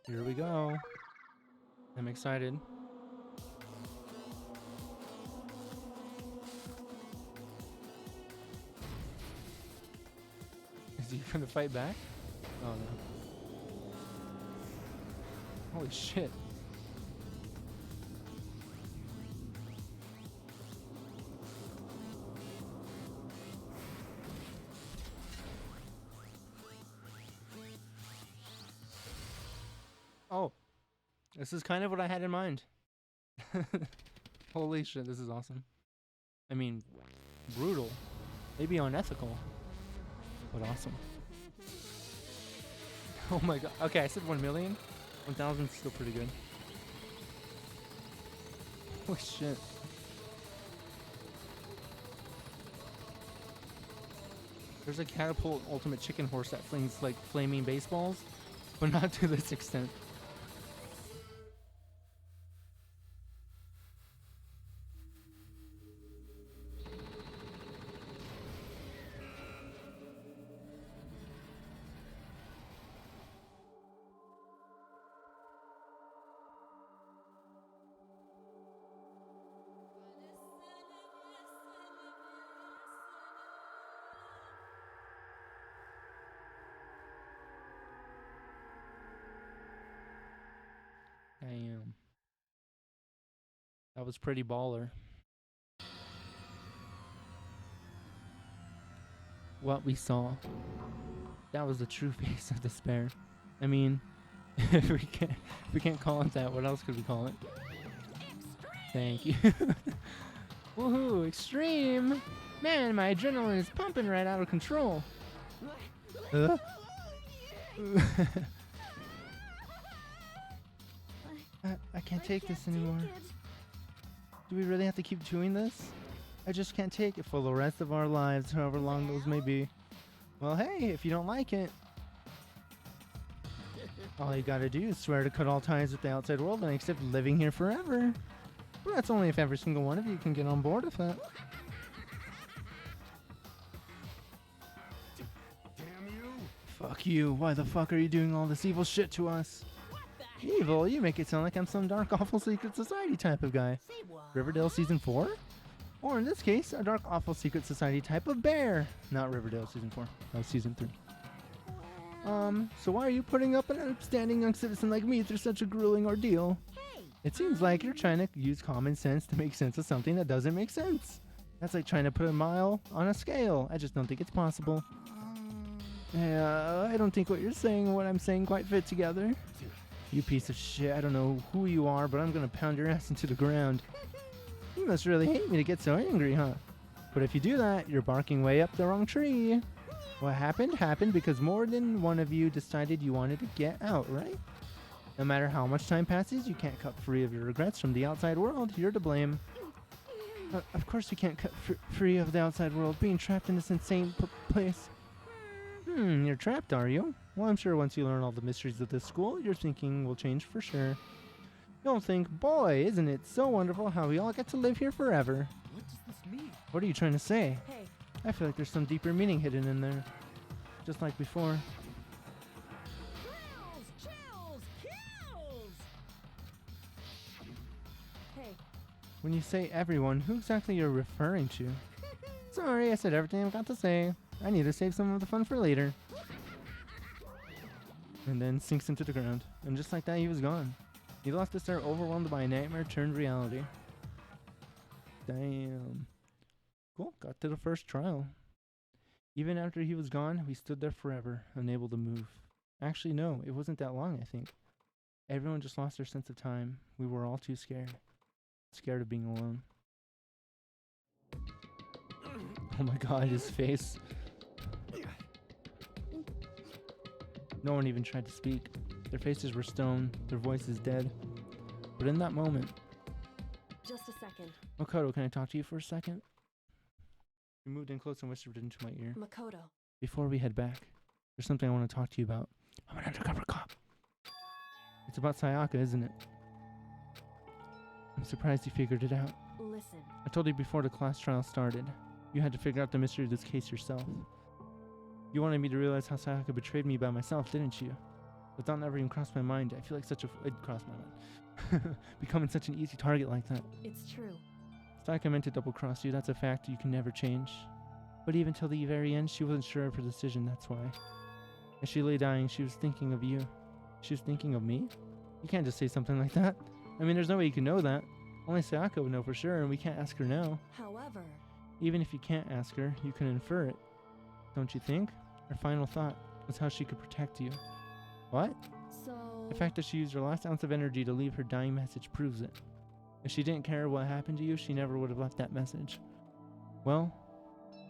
Here we go. I'm excited. Is he gonna fight back? Oh no. Holy shit. Oh. This is kind of what I had in mind. Holy shit, this is awesome. I mean, brutal. Maybe unethical. But awesome. Oh my god. Okay, I said 1 million. 1,000 is still pretty good. Holy shit. There's a catapult ultimate chicken horse that flings like flaming baseballs, but not to this extent. Damn. That was pretty baller. What we saw. That was the true face of despair. I mean, if we can't call it that, what else could we call it? Thank you. Woohoo, extreme! Man, my adrenaline is pumping right out of control. I can't take this anymore. Do we really have to keep doing this? I just can't take it for the rest of our lives, however long those may be. Well, hey, if you don't like it, all you gotta do is swear to cut all ties with the outside world and accept living here forever. Well, that's only if every single one of you can get on board with that. Damn you! Fuck you. Why the fuck are you doing all this evil shit to us? Evil? You make it sound like I'm some dark, awful secret society type of guy. Riverdale Season 4? Or in this case, a dark, awful secret society type of bear. Not Riverdale Season 4. That was Season 3. So why are you putting up an upstanding young citizen like me through such a grueling ordeal? It seems like you're trying to use common sense to make sense of something that doesn't make sense. That's like trying to put a mile on a scale. I just don't think it's possible. Yeah, I don't think what you're saying and what I'm saying quite fit together. You piece of shit, I don't know who you are, but I'm gonna pound your ass into the ground. You must really hate me to get so angry, huh? But if you do that, you're barking way up the wrong tree. What happened happened because more than one of you decided you wanted to get out, right? No matter how much time passes, you can't cut free of your regrets from the outside world. You're to blame. Of course you can't cut free of the outside world, being trapped in this insane place. You're trapped, are you? Well, I'm sure once you learn all the mysteries of this school, your thinking will change for sure. You'll think, boy, isn't it so wonderful how we all get to live here forever. What does this mean? What are you trying to say? Hey. I feel like there's some deeper meaning hidden in there. Just like before. Chills! Kills! Hey. When you say everyone, who exactly you're referring to? Sorry, I said everything I've got to say. I need to save some of the fun for later. And then sinks into the ground. And just like that, he was gone. He lost his stare, overwhelmed by a nightmare turned reality. Damn. Cool, got to the first trial. Even after he was gone, we stood there forever, unable to move. Actually, no, it wasn't that long, I think. Everyone just lost their sense of time. We were all too scared. Scared of being alone. Oh my god, his face. No one even tried to speak. Their faces were stone, their voices dead. But in that moment... Just a second. Makoto, can I talk to you for a second? He moved in close and whispered into my ear. Makoto. Before we head back, there's something I want to talk to you about. I'm an undercover cop. It's about Sayaka, isn't it? I'm surprised you figured it out. Listen. I told you before the class trial started. You had to figure out the mystery of this case yourself. You wanted me to realize how Sayaka betrayed me by myself, didn't you? The thought never even crossed my mind. I feel like it crossed my mind. Becoming such an easy target like that. It's true. Sayaka meant to double-cross you. That's a fact you can never change. But even till the very end, she wasn't sure of her decision, that's why. As she lay dying, she was thinking of you. She was thinking of me? You can't just say something like that. I mean, there's no way you can know that. Only Sayaka would know for sure, and we can't ask her now. However... Even if you can't ask her, you can infer it. Don't you think? Her final thought was how she could protect you. What? So... The fact that she used her last ounce of energy to leave her dying message proves it. If she didn't care what happened to you, she never would have left that message. Well,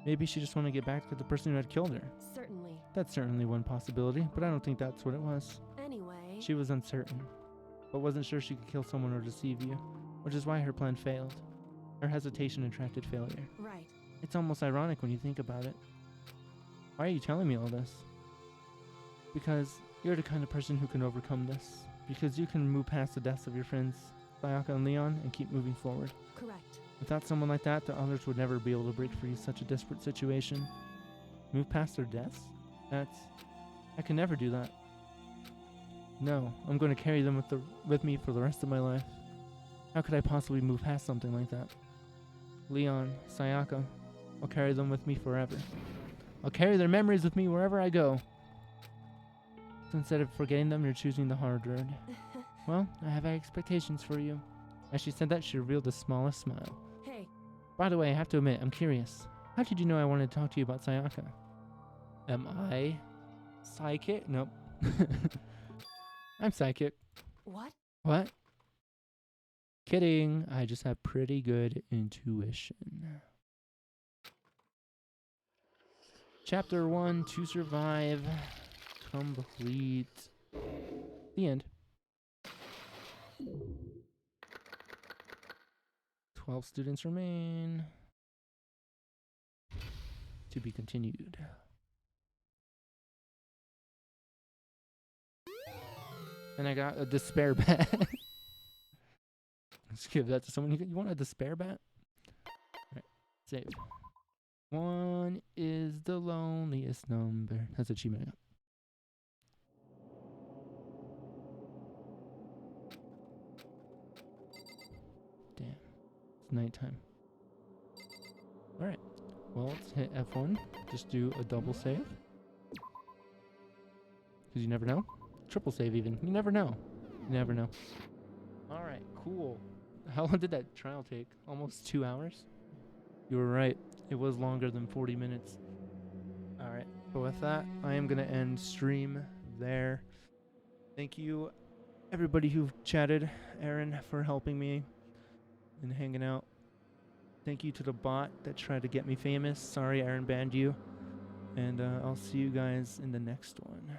maybe she just wanted to get back to the person who had killed her. Certainly. That's certainly one possibility, but I don't think that's what it was. Anyway... She was uncertain, but wasn't sure she could kill someone or deceive you, which is why her plan failed. Her hesitation attracted failure. Right. It's almost ironic when you think about it. Why are you telling me all this? Because you're the kind of person who can overcome this. Because you can move past the deaths of your friends, Sayaka and Leon, and keep moving forward. Correct. Without someone like that, the others would never be able to break free such a desperate situation. Move past their deaths? I can never do that. No, I'm going to carry them with me for the rest of my life. How could I possibly move past something like that? Leon, Sayaka, I'll carry them with me forever. I'll carry their memories with me wherever I go. So instead of forgetting them, you're choosing the hard road. Well, I have high expectations for you. As she said that, she revealed the smallest smile. Hey. By the way, I have to admit, I'm curious. How did you know I wanted to talk to you about Sayaka? Am I psychic? Nope. I'm psychic. What? What? Kidding. I just have pretty good intuition. Chapter 1, To Survive. Complete. The end. 12 students remain. To be continued. And I got a despair bat. Let's give that to someone. You want a despair bat? Alright, save. 1 is the loneliest number. That's achievement I got. Damn. It's nighttime. Alright. Well, let's hit F1. Just do a double save. Because you never know. Triple save even. You never know. You never know. Alright, cool. How long did that trial take? Almost 2 hours? You were right. It was longer than 40 minutes. Alright, but with that, I am going to end stream there. Thank you, everybody who chatted. Aaron, for helping me and hanging out. Thank you to the bot that tried to get me famous. Sorry, Aaron banned you. And I'll see you guys in the next one.